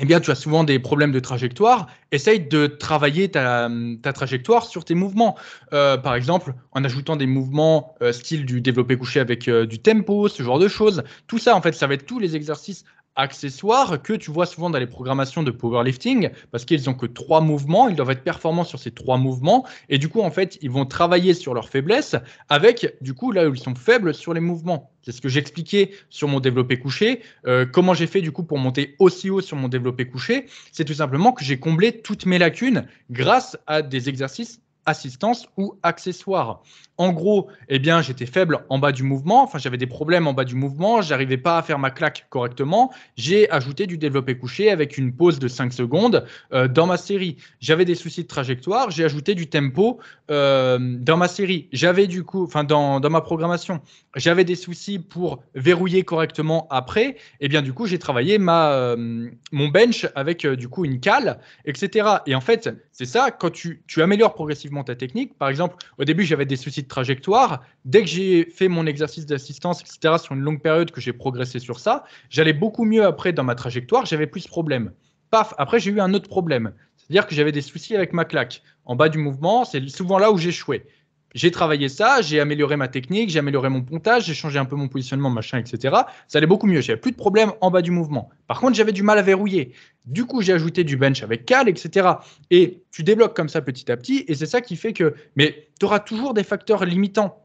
eh bien, tu as souvent des problèmes de trajectoire. Essaye de travailler ta trajectoire sur tes mouvements. Par exemple, en ajoutant des mouvements style du développé couché avec du tempo, ce genre de choses. Tout ça, en fait, ça va être tous les exercices accessoires que tu vois souvent dans les programmations de powerlifting parce qu'ils n'ont que 3 mouvements. Ils doivent être performants sur ces 3 mouvements. Et du coup, en fait, ils vont travailler sur leurs faiblesses avec, du coup, là où ils sont faibles sur les mouvements. C'est ce que j'expliquais sur mon développé couché. Comment j'ai fait du coup pour monter aussi haut sur mon développé couché? C'est tout simplement que j'ai comblé toutes mes lacunes grâce à des exercices assistance ou accessoires. En gros, eh bien, j'étais faible en bas du mouvement, enfin j'avais des problèmes en bas du mouvement, j'arrivais pas à faire ma claque correctement. J'ai ajouté du développé couché avec une pause de 5 secondes dans ma série. J'avais des soucis de trajectoire, j'ai ajouté du tempo dans ma série. J'avais du coup, enfin dans ma programmation, j'avais des soucis pour verrouiller correctement après. Et bien du coup, j'ai travaillé mon bench avec du coup une cale, etc. Et en fait, c'est ça, quand tu améliores progressivement ta technique. Par exemple, au début, j'avais des soucis de trajectoire. Dès que j'ai fait mon exercice d'assistance, etc., sur une longue période, que j'ai progressé sur ça, j'allais beaucoup mieux après dans ma trajectoire, j'avais plus de problèmes. Paf, après, j'ai eu un autre problème. C'est-à-dire que j'avais des soucis avec ma claque. En bas du mouvement, c'est souvent là où j'échouais. J'ai travaillé ça, j'ai amélioré ma technique, j'ai amélioré mon pontage, j'ai changé un peu mon positionnement, machin, etc. Ça allait beaucoup mieux. J'avais plus de problème en bas du mouvement. Par contre, j'avais du mal à verrouiller. Du coup, j'ai ajouté du bench avec cal, etc. Et tu débloques comme ça petit à petit. Et c'est ça qui fait que. Mais tu auras toujours des facteurs limitants.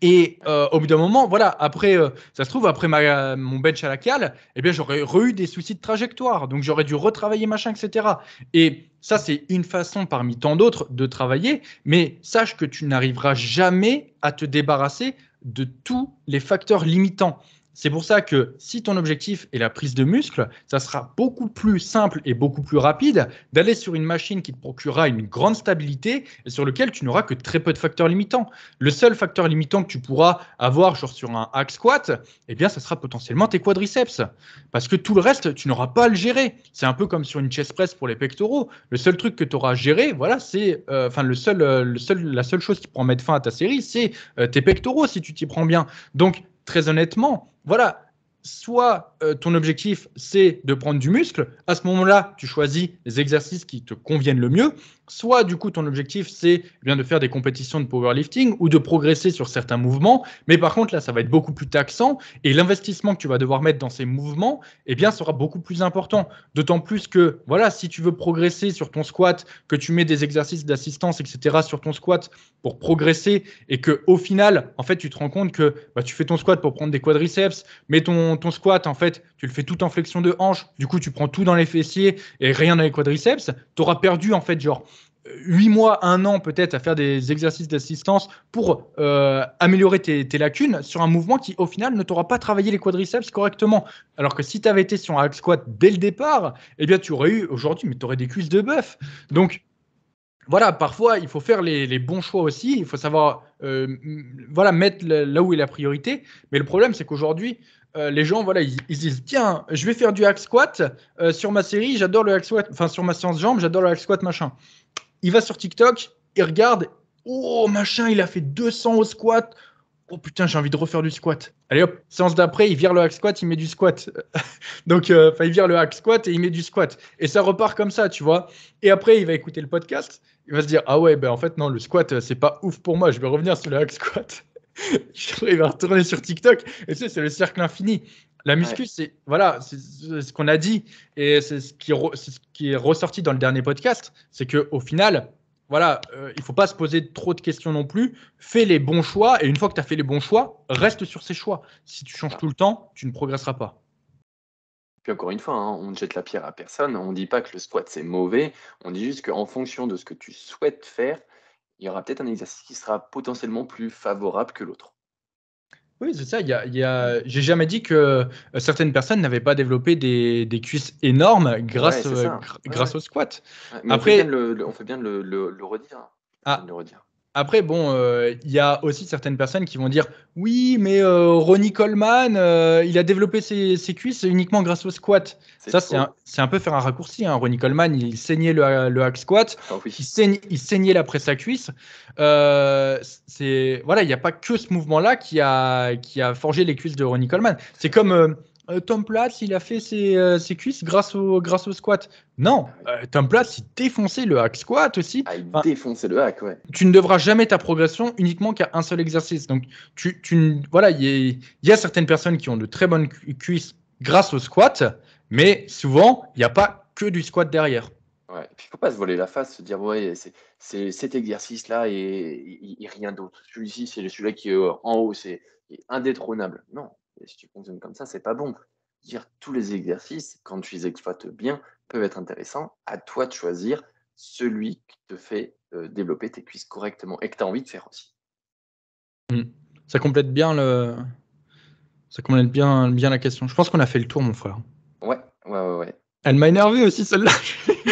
Et au bout d'un moment, voilà, après, ça se trouve, après mon bench à la cale, eh bien, j'aurais eu des soucis de trajectoire. Donc, j'aurais dû retravailler machin, etc. Et ça, c'est une façon parmi tant d'autres de travailler. Mais sache que tu n'arriveras jamais à te débarrasser de tous les facteurs limitants. C'est pour ça que si ton objectif est la prise de muscle, ça sera beaucoup plus simple et beaucoup plus rapide d'aller sur une machine qui te procurera une grande stabilité et sur lequel tu n'auras que très peu de facteurs limitants. Le seul facteur limitant que tu pourras avoir genre sur un hack squat, eh bien, ça sera potentiellement tes quadriceps. Parce que tout le reste, tu n'auras pas à le gérer. C'est un peu comme sur une chest press pour les pectoraux. Le seul truc que tu auras à gérer, voilà, c'est, la seule chose qui pourra mettre fin à ta série, c'est tes pectoraux si tu t'y prends bien. Donc, très honnêtement, voilà, soit ton objectif c'est de prendre du muscle, à ce moment-là, tu choisis les exercices qui te conviennent le mieux, soit du coup ton objectif c'est bien de faire des compétitions de powerlifting ou de progresser sur certains mouvements, mais par contre là ça va être beaucoup plus taxant et l'investissement que tu vas devoir mettre dans ces mouvements eh bien sera beaucoup plus important, d'autant plus que voilà, si tu veux progresser sur ton squat, que tu mets des exercices d'assistance etc sur ton squat pour progresser et que au final en fait tu te rends compte que bah, tu fais ton squat pour prendre des quadriceps, mais ton squat en fait tu le fais tout en flexion de hanche, du coup tu prends tout dans les fessiers et rien dans les quadriceps, tu auras perdu en fait genre 8 mois, 1 an peut-être à faire des exercices d'assistance pour améliorer tes lacunes sur un mouvement qui au final ne t'aura pas travaillé les quadriceps correctement. Alors que si tu avais été sur un hack squat dès le départ, eh bien tu aurais eu aujourd'hui, mais tu aurais des cuisses de bœuf. Donc voilà, parfois il faut faire les bons choix aussi, il faut savoir voilà, mettre là où est la priorité. Mais le problème c'est qu'aujourd'hui, les gens, voilà, ils disent tiens, je vais faire du hack squat sur ma série, j'adore le hack squat, enfin sur ma séance jambes, j'adore le hack squat, machin. Il va sur TikTok, il regarde, oh machin, il a fait 200 au squat. Oh putain, j'ai envie de refaire du squat. Allez hop, séance d'après, il vire le hack squat, il met du squat. Donc, il vire le hack squat et il met du squat. Et ça repart comme ça, tu vois. Et après, il va écouter le podcast, il va se dire, ah ouais, ben en fait, non, le squat, c'est pas ouf pour moi, je vais revenir sur le hack squat. Il va retourner sur TikTok. Et tu sais, c'est le cercle infini. La muscu, Ouais. c'est voilà, c'est ce qu'on a dit et c'est ce qui est ressorti dans le dernier podcast, c'est que au final, voilà, il faut pas se poser trop de questions non plus. Fais les bons choix et une fois que tu as fait les bons choix, reste sur ces choix. Si tu changes Ah. tout le temps, tu ne progresseras pas. Puis encore une fois, hein, on ne jette la pierre à personne. On ne dit pas que le squat c'est mauvais. On dit juste qu'en fonction de ce que tu souhaites faire, il y aura peut-être un exercice qui sera potentiellement plus favorable que l'autre. Oui, c'est ça. J'ai jamais dit que certaines personnes n'avaient pas développé des cuisses énormes Ouais, c'est ça. Ouais, ouais. grâce au squat. Ouais, mais Après, on fait bien de le redire, hein. On fait bien de ah, le redire. Après, bon, il y a aussi certaines personnes qui vont dire oui, mais Ronnie Coleman, il a développé ses cuisses uniquement grâce au squat. C'est Ça, faux. c'est un peu faire un raccourci, hein. Ronnie Coleman, il saignait le hack squat, Ah oui. il saignait la presse à cuisse. Voilà, il n'y a pas que ce mouvement-là qui a forgé les cuisses de Ronnie Coleman. C'est comme Tom Platz, il a fait ses cuisses grâce au squat. Non, Ah oui. Tom Platz, il défonçait le hack squat aussi. Ah, il Enfin, défonçait le hack, ouais. tu ne devras jamais ta progression uniquement qu'à un seul exercice. Donc, voilà, il y a certaines personnes qui ont de très bonnes cuisses grâce au squat, mais souvent, il n'y a pas que du squat derrière. Ouais. Puis il faut pas se voiler la face, se dire ouais, c'est cet exercice-là et rien d'autre. Celui-ci, c'est celui-là qui est en haut, c'est indétrônable. Non, et si tu fonctionnes comme ça, c'est pas bon. Dire tous les exercices, quand tu les exploites bien, peuvent être intéressants. À toi de choisir celui qui te fait développer tes cuisses correctement et que tu as envie de faire aussi. Mm. Ça complète bien ça complète bien la question. Je pense qu'on a fait le tour, mon frère. Ouais, ouais, ouais, ouais. Elle m'a énervé aussi, celle-là.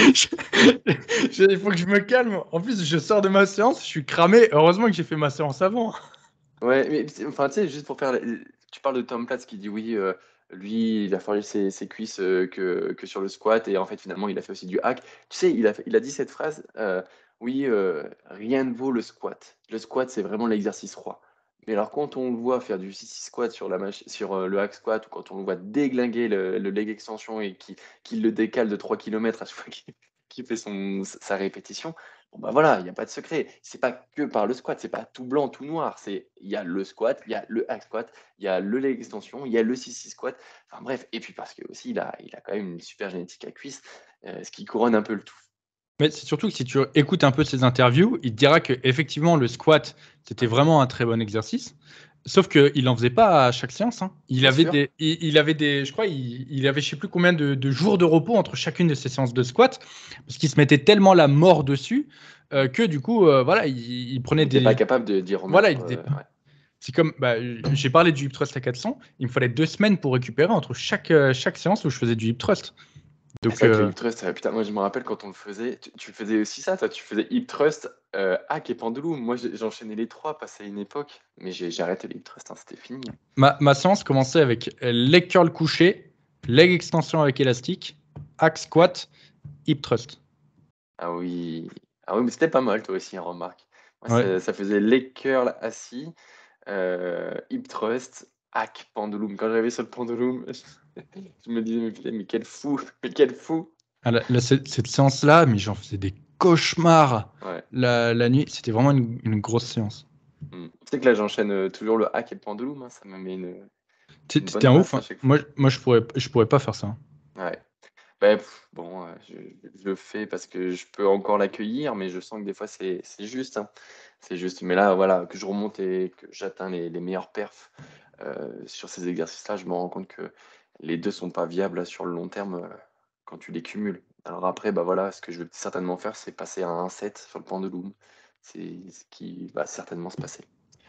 Il faut que je me calme. En plus, je sors de ma séance, je suis cramé. Heureusement que j'ai fait ma séance avant. Ouais, mais enfin, tu sais, juste pour faire, tu parles de Tom Platz qui dit oui, lui, il a forgé ses cuisses que sur le squat et en fait, finalement, il a fait aussi du hack. Tu sais, il a dit cette phrase, oui, rien ne vaut le squat. Le squat, c'est vraiment l'exercice roi. Mais alors, quand on le voit faire du sissy squat sur le hack squat ou quand on le voit déglinguer le leg extension et qu'il le décale de 3 km à chaque fois qui fait sa répétition. Bon, bah voilà, il n'y a pas de secret. C'est pas que par le squat, c'est pas tout blanc, tout noir. Il y a le squat, il y a le hack squat, il y a le leg extension, il y a le 6-6 squat. Enfin bref, et puis parce que aussi il a quand même une super génétique à cuisse, ce qui couronne un peu le tout. Mais c'est surtout que si tu écoutes un peu ses interviews, il te dira que effectivement le squat, c'était vraiment un très bon exercice. Sauf qu'il n'en faisait pas à chaque séance, hein. Il Bien avait sûr. des, je crois, il avait je sais plus combien de jours de repos entre chacune de ses séances de squat, parce qu'il se mettait tellement la mort dessus que du coup, voilà, il prenait Il n'était pas des, capable d'y voilà, remettre. Ouais. c'est comme, j'ai parlé du hip thrust à 400, il me fallait 2 semaines pour récupérer entre chaque séance où je faisais du hip thrust. Ah, Donc, c'est vrai que le hip thrust, putain, moi je me rappelle quand on le faisait, tu faisais aussi ça, toi, tu faisais hip thrust, hack et pendulum. Moi j'enchaînais les trois, passé une époque, mais j'ai arrêté le hip thrust, hein, c'était fini. ma séance commençait avec leg curl couché, leg extension avec élastique, hack squat, hip thrust. Ah oui, ah oui, mais c'était pas mal toi aussi, hein, remarque. Moi Ouais. ça faisait leg curl assis, hip thrust, hack, pendulum. Quand j'arrivais sur le pendulum, je me disais, mais putain, mais quel fou, mais quel fou. Ah, cette séance-là, mais j'en faisais des cauchemars Ouais. la nuit. C'était vraiment une grosse séance. Tu sais que là j'enchaîne toujours le hack et le pendulum, hein, ça me met une T'es bonne un ouf, passe à hein. chaque fois. Moi, je pourrais pas faire ça, hein. Ouais. Bah, bon, je le fais parce que je peux encore l'accueillir, mais je sens que des fois c'est juste, hein. C'est juste. Mais là, voilà, que je remonte et que j'atteins les meilleures perfs sur ces exercices-là, je me rends compte que les deux sont pas viables là, sur le long terme quand tu les cumules. Alors après, bah voilà, ce que je vais certainement faire, c'est passer à un 7 sur le pendulum. C'est ce qui va certainement se passer.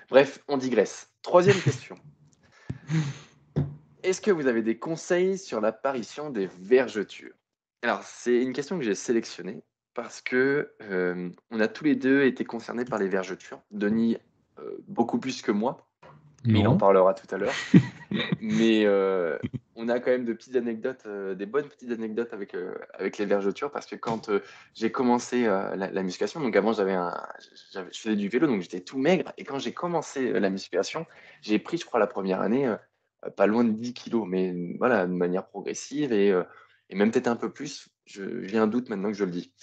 Bref, on digresse. Troisième question. Est-ce que vous avez des conseils sur l'apparition des vergetures? Alors, c'est une question que j'ai sélectionnée parce que, on a tous les 2 été concernés par les vergetures. Denis, beaucoup plus que moi, mais il en Non. parlera tout à l'heure. Mais, on a quand même de petites anecdotes, des bonnes petites anecdotes avec les vergetures parce que quand, j'ai commencé, la musculation, donc avant je faisais du vélo, donc j'étais tout maigre et quand j'ai commencé, la musculation, j'ai pris, je crois, la première année, pas loin de 10 kilos, mais voilà, de manière progressive et même peut-être un peu plus. J'ai un doute maintenant que je le dis.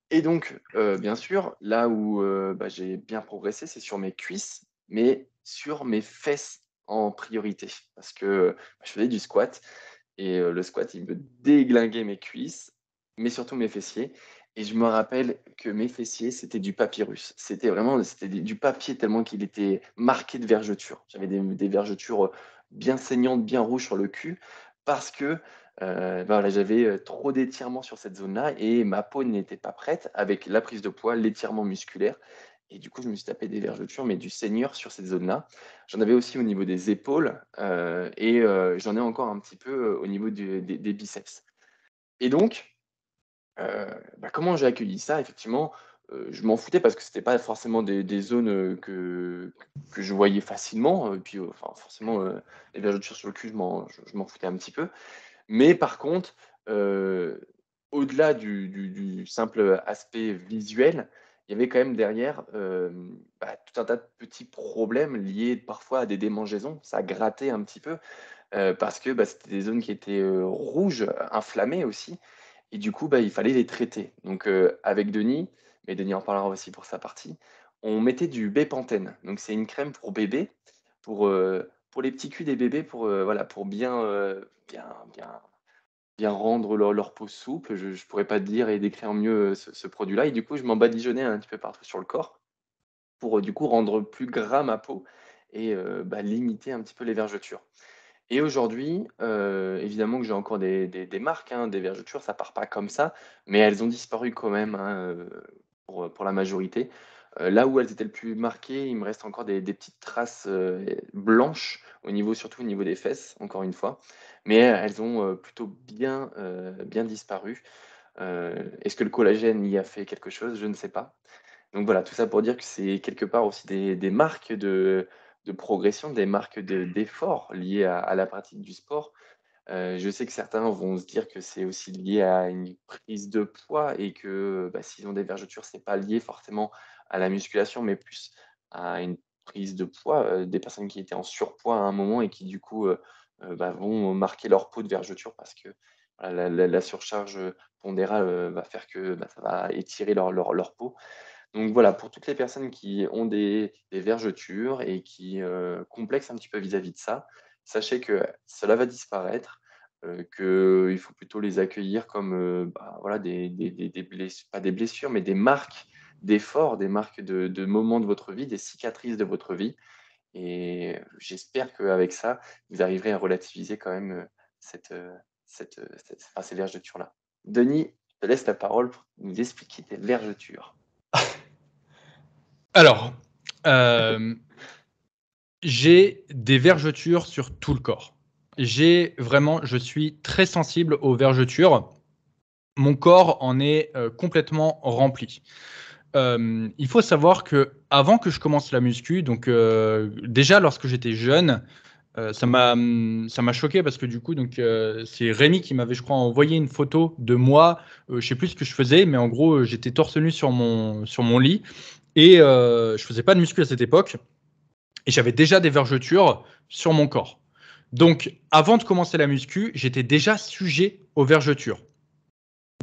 Et donc, bien sûr, là où, j'ai bien progressé, c'est sur mes cuisses, mais sur mes fesses en priorité. Parce que, je faisais du squat et le squat, il me déglinguait mes cuisses, mais surtout mes fessiers et je me rappelle que mes fessiers, c'était du papyrus. C'était du papier tellement qu'il était marqué de vergetures. J'avais des vergetures, bien saignantes, bien rouges sur le cul parce que, voilà, j'avais, trop d'étirements sur cette zone-là et ma peau n'était pas prête avec la prise de poids, l'étirement musculaire et du coup, je me suis tapé des vergetures, mais du seigneur sur cette zone-là. J'en avais aussi au niveau des épaules, et j'en ai encore un petit peu, au niveau des biceps. Et donc, comment j'ai accueilli ça? Effectivement, je m'en foutais parce que c'était pas forcément des zones, que je voyais facilement, et puis, enfin forcément, les vergetures sur le cul, je m'en foutais un petit peu. Mais par contre, heu, au-delà du simple aspect visuel, il y avait quand même derrière, tout un tas de petits problèmes liés parfois à des démangeaisons. Ça grattait un petit peu, parce que, c'était des zones qui étaient, rouges, inflammées aussi et du coup, il fallait les traiter. Donc, avec Denis, mais Denis en parlera aussi pour sa partie, on mettait du Bepanthen. Donc c'est une crème pour bébé, pour les petits culs des bébés, voilà, pour bien rendre leur peau souple. Je ne pourrais pas te dire et décrire mieux, ce produit-là et du coup, je m'en badigeonnais un petit peu partout sur le corps pour, du coup, rendre plus gras ma peau et limiter un petit peu les vergetures. Et aujourd'hui, évidemment que j'ai encore des marques, hein, des vergetures, ça part pas comme ça, mais elles ont disparu quand même, hein, pour la majorité. Là où elles étaient le plus marquées, il me reste encore des petites traces, blanches surtout au niveau des fesses, encore une fois, mais elles ont, plutôt bien disparu. Est-ce que le collagène y a fait quelque chose? Je ne sais pas. Donc voilà, tout ça pour dire que c'est quelque part aussi des marques de progression, des marques d'effort liées à la pratique du sport. Je sais que certains vont se dire que c'est aussi lié à une prise de poids et que, s'ils ont des vergetures, c'est pas lié forcément à la musculation, mais plus à une prise de poids, des personnes qui étaient en surpoids à un moment et qui du coup, vont marquer leur peau de vergeture parce que, la surcharge pondérale va faire que ça va étirer leur peau. Donc voilà, pour toutes les personnes qui ont des vergetures et qui complexent un petit peu vis-à-vis de ça, sachez que cela va disparaître, qu'il faut plutôt les accueillir comme voilà, pas des blessures, mais des marques d'efforts, des marques de moments de votre vie, des cicatrices de votre vie. Et j'espère qu'avec ça, vous arriverez à relativiser quand même cette, ces vergetures-là. Denis, je te laisse la parole pour nous expliquer tes vergetures. Alors, j'ai des vergetures sur tout le corps. Je suis très sensible aux vergetures. Mon corps en est complètement rempli. Il faut savoir que avant que je commence la muscu, donc déjà lorsque j'étais jeune, ça m'a choqué parce que du coup c'est Rémi qui m'avait, je crois, envoyé une photo de moi. Je sais plus ce que je faisais, mais en gros j'étais torse nu sur mon lit et je faisais pas de muscu à cette époque et j'avais déjà des vergetures sur mon corps. Donc avant de commencer la muscu, j'étais déjà sujet aux vergetures.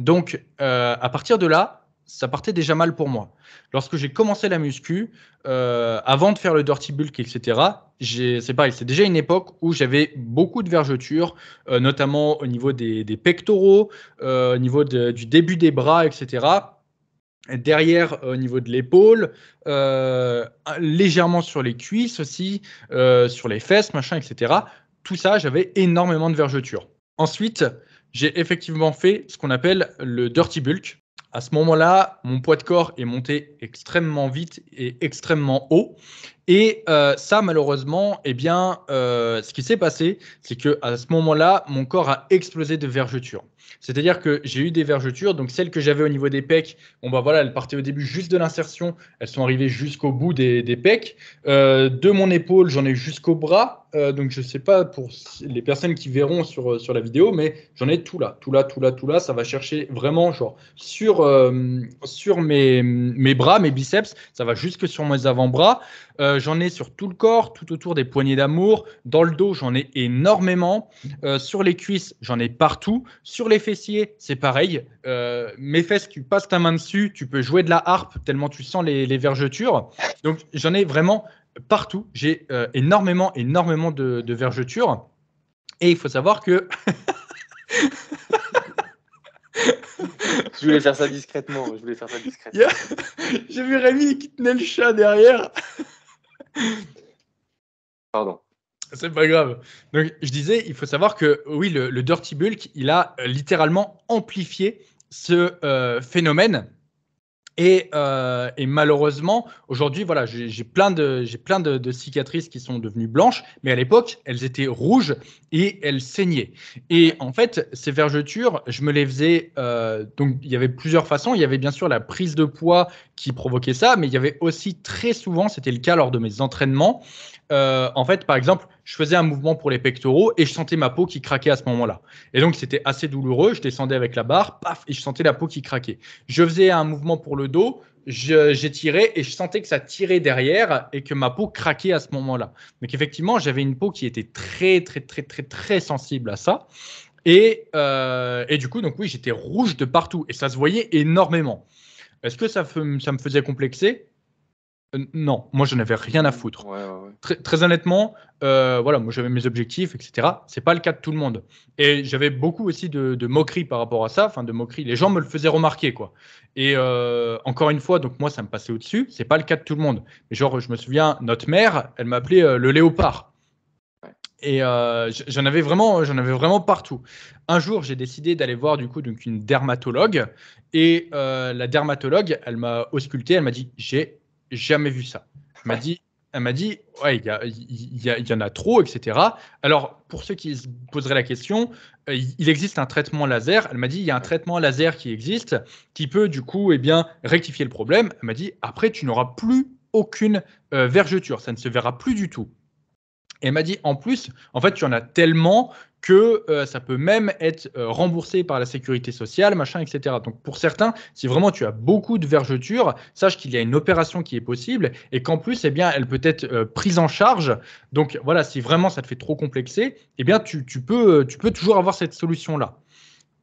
Donc, à partir de là, ça partait déjà mal pour moi. Lorsque j'ai commencé la muscu, avant de faire le dirty bulk, etc., c'est pareil, c'est déjà une époque où j'avais beaucoup de vergetures, notamment au niveau des pectoraux, au niveau du début des bras, etc. Derrière, au niveau de l'épaule, légèrement sur les cuisses aussi, sur les fesses, machin, etc. Tout ça, j'avais énormément de vergetures. Ensuite, j'ai effectivement fait ce qu'on appelle le dirty bulk. À ce moment-là, mon poids de corps est monté extrêmement vite et extrêmement haut. Et ça, malheureusement, ce qui s'est passé, c'est qu'à ce moment-là, mon corps a explosé de vergetures. C'est-à-dire que j'ai eu des vergetures, donc celles que j'avais au niveau des pecs, voilà, elles partaient au début juste de l'insertion, elles sont arrivées jusqu'au bout des pecs. De mon épaule, j'en ai jusqu'au bras. Donc je ne sais pas pour les personnes qui verront sur la vidéo, mais j'en ai tout là. Ça va chercher vraiment genre sur mes bras, mes biceps, ça va jusque sur mes avant-bras. J'en ai sur tout le corps, tout autour des poignées d'amour. Dans le dos, j'en ai énormément. Sur les cuisses, j'en ai partout. Sur les fessiers, c'est pareil. Mes fesses, tu passes ta main dessus, tu peux jouer de la harpe tellement tu sens les vergetures. Donc, j'en ai vraiment partout. J'ai énormément de vergetures. Et il faut savoir que... Je voulais faire ça discrètement. J'ai vu Rémi qui tenait le chat derrière. Pardon. C'est pas grave. Donc, je disais, il faut savoir que oui, le dirty bulk, il a littéralement amplifié ce phénomène. Et malheureusement, aujourd'hui, voilà, j'ai plein de cicatrices qui sont devenues blanches, mais à l'époque, elles étaient rouges et elles saignaient. Et en fait, ces vergetures, je me les faisais. Donc, il y avait plusieurs façons. Il y avait bien sûr la prise de poids qui provoquait ça, mais il y avait aussi très souvent, c'était le cas lors de mes entraînements. En fait, par exemple, je faisais un mouvement pour les pectoraux et je sentais ma peau qui craquait à ce moment-là. Et donc, c'était assez douloureux. Je descendais avec la barre, paf, et je sentais la peau qui craquait. Je faisais un mouvement pour le dos, j'étirais et je sentais que ça tirait derrière et que ma peau craquait à ce moment-là. Donc, effectivement, j'avais une peau qui était très sensible à ça. Et du coup, donc oui, j'étais rouge de partout et ça se voyait énormément. Est-ce que ça me faisait complexer ? Non, moi je n'avais rien à foutre. Ouais. Très honnêtement, voilà, moi j'avais mes objectifs, etc. C'est pas le cas de tout le monde. Et j'avais beaucoup aussi de moqueries par rapport à ça, enfin de moqueries. Les gens me le faisaient remarquer, quoi. Et encore une fois, donc moi ça me passait au-dessus. C'est pas le cas de tout le monde. Mais genre, je me souviens, notre mère, elle m'appelait le léopard. Ouais. Et j'en avais vraiment partout. Un jour, j'ai décidé d'aller voir donc une dermatologue. Et la dermatologue, elle m'a ausculté, elle m'a dit, j'ai jamais vu ça. Elle m'a dit, ouais, il y en a trop, etc. Alors, pour ceux qui se poseraient la question, il existe un traitement laser. Elle m'a dit, il y a un traitement laser qui existe, qui peut du coup, rectifier le problème. Elle m'a dit, après, tu n'auras plus aucune vergeture, ça ne se verra plus du tout. Et elle m'a dit, en plus, en fait, tu en as tellement que ça peut même être remboursé par la sécurité sociale, machin, etc. Donc, pour certains, si vraiment tu as beaucoup de vergetures, sache qu'il y a une opération qui est possible et qu'en plus, elle peut être prise en charge. Donc, voilà, si vraiment ça te fait trop complexer, tu peux toujours avoir cette solution-là.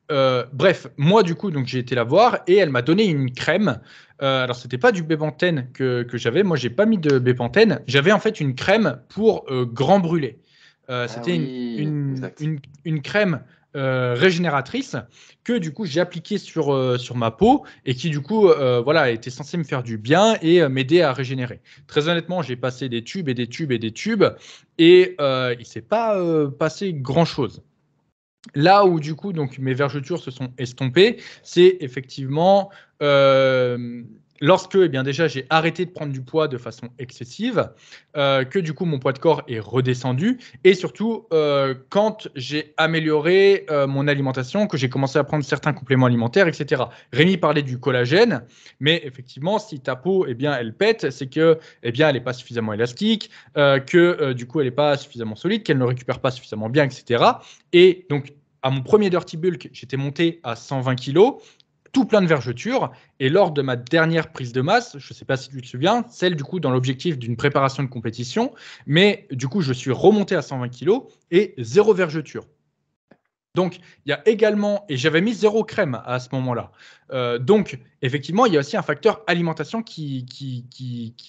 Bref, moi du coup, donc j'ai été la voir et elle m'a donné une crème. Alors c'était pas du Bépantène que j'avais. Moi j'ai pas mis de Bépantène. J'avais en fait une crème pour grand brûlé. Ah C'était oui, exact. une crème régénératrice que du coup j'ai appliquée sur ma peau et qui du coup voilà était censée me faire du bien et m'aider à régénérer. Très honnêtement, j'ai passé des tubes et des tubes et des tubes et il s'est pas passé grand chose. Là où du coup donc mes vergetures se sont estompées, c'est effectivement lorsque eh bien déjà j'ai arrêté de prendre du poids de façon excessive, que du coup mon poids de corps est redescendu et surtout quand j'ai amélioré mon alimentation, que j'ai commencé à prendre certains compléments alimentaires, etc. Rémi parlait du collagène, mais effectivement si ta peau eh bien elle pète, c'est que eh bien elle n'est pas suffisamment élastique, que du coup elle n'est pas suffisamment solide, qu'elle ne récupère pas suffisamment bien, etc. Et donc, à mon premier Dirty Bulk, j'étais monté à 120 kg, tout plein de vergetures. Et lors de ma dernière prise de masse, je ne sais pas si tu te souviens, celle du coup dans l'objectif d'une préparation de compétition, mais du coup, je suis remonté à 120 kg et zéro vergeture. Donc, il y a également, et j'avais mis zéro crème à ce moment-là. Donc, effectivement, il y a aussi un facteur alimentation qui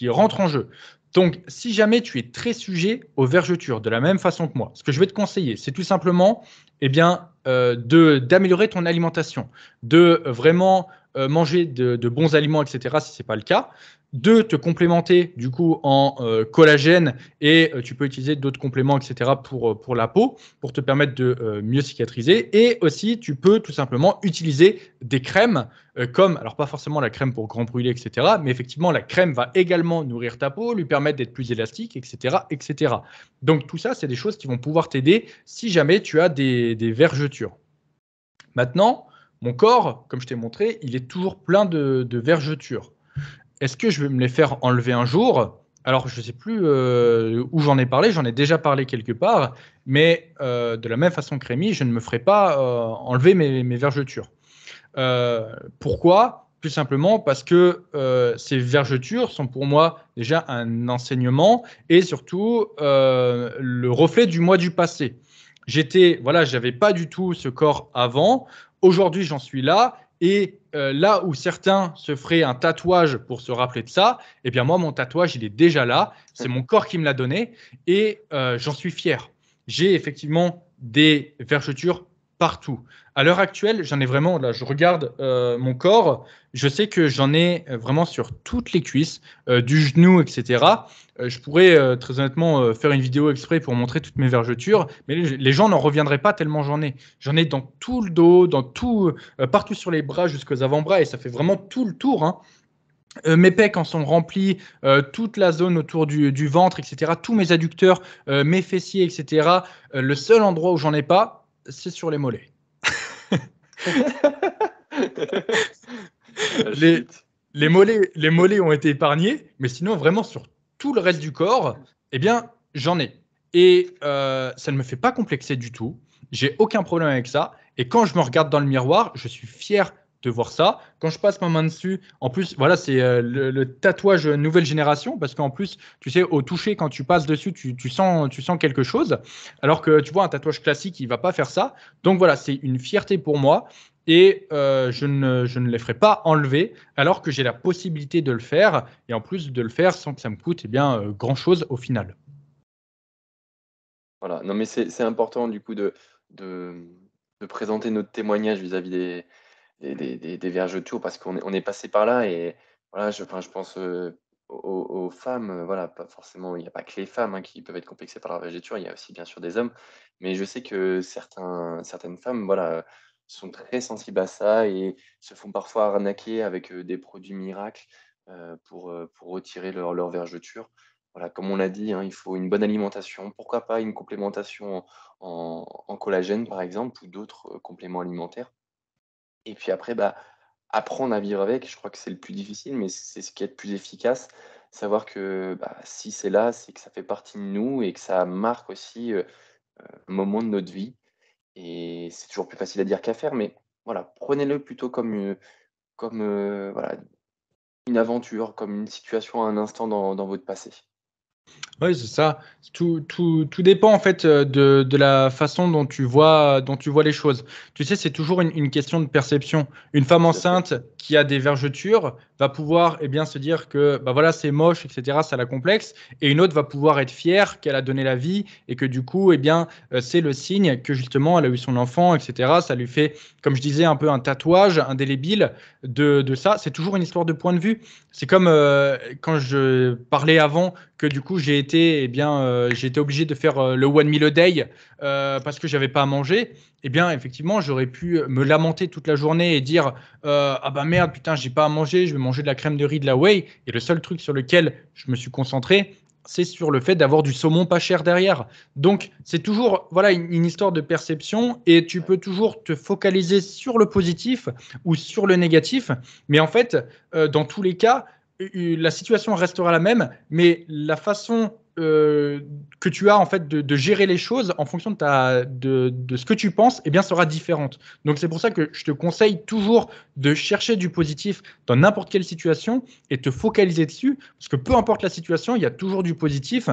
rentre en jeu. Donc, si jamais tu es très sujet aux vergetures, de la même façon que moi, ce que je vais te conseiller, c'est tout simplement eh bien, d'améliorer ton alimentation, de vraiment manger de bons aliments, etc., si ce n'est pas le cas, de te complémenter du coup en collagène et tu peux utiliser d'autres compléments, etc., pour la peau pour te permettre de mieux cicatriser. Et aussi, tu peux tout simplement utiliser des crèmes comme, alors pas forcément la crème pour grand brûlé, etc., mais effectivement, la crème va également nourrir ta peau, lui permettre d'être plus élastique, etc., etc. Donc tout ça, c'est des choses qui vont pouvoir t'aider si jamais tu as des vergetures. Maintenant, mon corps, comme je t'ai montré, il est toujours plein de vergetures. Est-ce que je vais me les faire enlever un jour? Alors, je ne sais plus où j'en ai parlé, j'en ai déjà parlé quelque part, mais de la même façon que Rémi, je ne me ferai pas enlever mes vergetures. Pourquoi? Tout simplement parce que ces vergetures sont pour moi déjà un enseignement et surtout le reflet du moi du passé. Voilà, j'avais pas du tout ce corps avant. Aujourd'hui, j'en suis là. Et là où certains se feraient un tatouage pour se rappeler de ça, eh bien moi, mon tatouage, il est déjà là. C'est mon corps qui me l'a donné et j'en suis fier. J'ai effectivement des vergetures partout. À l'heure actuelle, j'en ai vraiment, là, je regarde mon corps, je sais que j'en ai vraiment sur toutes les cuisses, du genou, etc. Je pourrais très honnêtement faire une vidéo exprès pour montrer toutes mes vergetures, mais les gens n'en reviendraient pas tellement j'en ai. J'en ai dans tout le dos, dans tout, partout sur les bras jusqu'aux avant-bras, et ça fait vraiment tout le tour, hein. Mes pecs en sont remplis, toute la zone autour du ventre, etc. Tous mes adducteurs, mes fessiers, etc. Le seul endroit où j'en ai pas, c'est sur les mollets. Ah, les, shit. les mollets ont été épargnés, mais sinon, vraiment, sur tout le reste du corps, eh bien, j'en ai. Et ça ne me fait pas complexer du tout. J'ai aucun problème avec ça. Et quand je me regarde dans le miroir, je suis fier de voir ça. Quand je passe ma main dessus, en plus, voilà, c'est le tatouage nouvelle génération, parce qu'en plus, tu sais, au toucher, quand tu passes dessus, tu sens quelque chose. Alors que, tu vois, un tatouage classique, il ne va pas faire ça. Donc voilà, c'est une fierté pour moi et je ne les ferai pas enlever alors que j'ai la possibilité de le faire et en plus de le faire sans que ça me coûte eh bien, grand-chose au final. Voilà, non mais c'est important du coup de de présenter notre témoignage vis-à-vis des vergetures parce on est passé par là et voilà, je pense, aux femmes, voilà, pas forcément il y a pas que les femmes, hein, qui peuvent être complexées par leur vergeture, il y a aussi bien sûr des hommes. Mais je sais que certaines femmes, voilà, sont très sensibles à ça et se font parfois arnaquer avec, des produits miracles, pour retirer leur vergeture. Voilà, comme on l'a dit, hein, il faut une bonne alimentation, pourquoi pas une complémentation en collagène par exemple ou d'autres, compléments alimentaires. Et puis après, bah, apprendre à vivre avec, je crois que c'est le plus difficile, mais c'est ce qui est le plus efficace. Savoir que, bah, si c'est là, c'est que ça fait partie de nous et que ça marque aussi, un moment de notre vie et c'est toujours plus facile à dire qu'à faire, mais voilà, prenez-le plutôt comme, voilà, une aventure, comme une situation, un instant dans votre passé. Oui, c'est ça. Tout dépend en fait de la façon dont tu vois les choses. Tu sais, c'est toujours une question de perception. Une femme Tout à fait. enceinte qui a des vergetures va pouvoir bien, se dire que bah, voilà, c'est moche, etc., ça la complexe. Et une autre va pouvoir être fière qu'elle a donné la vie et que du coup, c'est le signe que justement, elle a eu son enfant, etc. Ça lui fait, comme je disais, un peu un tatouage indélébile de ça. C'est toujours une histoire de point de vue. C'est comme quand je parlais avant que du coup j'ai été obligé de faire le one meal a day parce que j'avais pas à manger. Eh bien, effectivement, j'aurais pu me lamenter toute la journée et dire ah bah merde, putain, j'ai pas à manger, je vais manger de la crème de riz de la whey. Et le seul truc sur lequel je me suis concentré, c'est sur le fait d'avoir du saumon pas cher derrière. Donc, c'est toujours voilà une histoire de perception et tu peux toujours te focaliser sur le positif ou sur le négatif. Mais en fait, dans tous les cas, la situation restera la même, mais la façon que tu as en fait de gérer les choses en fonction de ce que tu penses, eh bien, sera différente. Donc c'est pour ça que je te conseille toujours de chercher du positif dans n'importe quelle situation et te focaliser dessus, parce que peu importe la situation, il y a toujours du positif.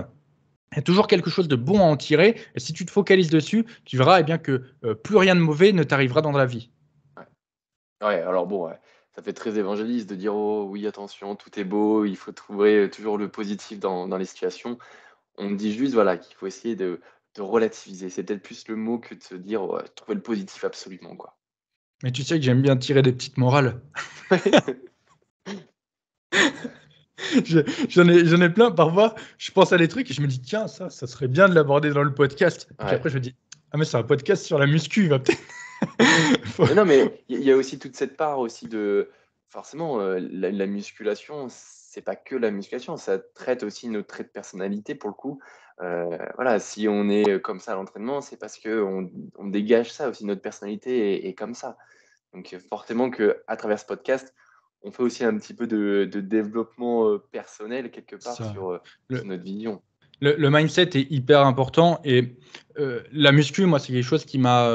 Il y a toujours quelque chose de bon à en tirer. Et si tu te focalises dessus, tu verras bien que plus rien de mauvais ne t'arrivera dans la vie. Ouais. Ouais, alors bon, ouais, ça fait très évangéliste de dire oh oui, attention, tout est beau, il faut trouver toujours le positif dans les situations. On me dit juste voilà, qu'il faut essayer de relativiser. C'est peut-être plus le mot que de se dire ouais, trouver le positif absolument, quoi. Mais tu sais que j'aime bien tirer des petites morales. J'en ai plein. Parfois, je pense à des trucs et je me dis, tiens, ça serait bien de l'aborder dans le podcast. Et puis Ouais. après, je me dis, ah, mais c'est un podcast sur la muscu, il va peut-être. Faut- Mais non, mais il y a aussi toute cette part aussi de forcément, la musculation, c'est pas que la musculation, ça traite aussi nos traits de personnalité pour le coup. Voilà, si on est, comme ça à l'entraînement, c'est parce qu'on dégage ça aussi, notre personnalité est comme ça. Donc, forcément qu'à travers ce podcast, on fait aussi un petit peu de développement, personnel quelque part ça, sur le, notre vision. le mindset est hyper important et la muscu, moi, c'est quelque chose qui m'a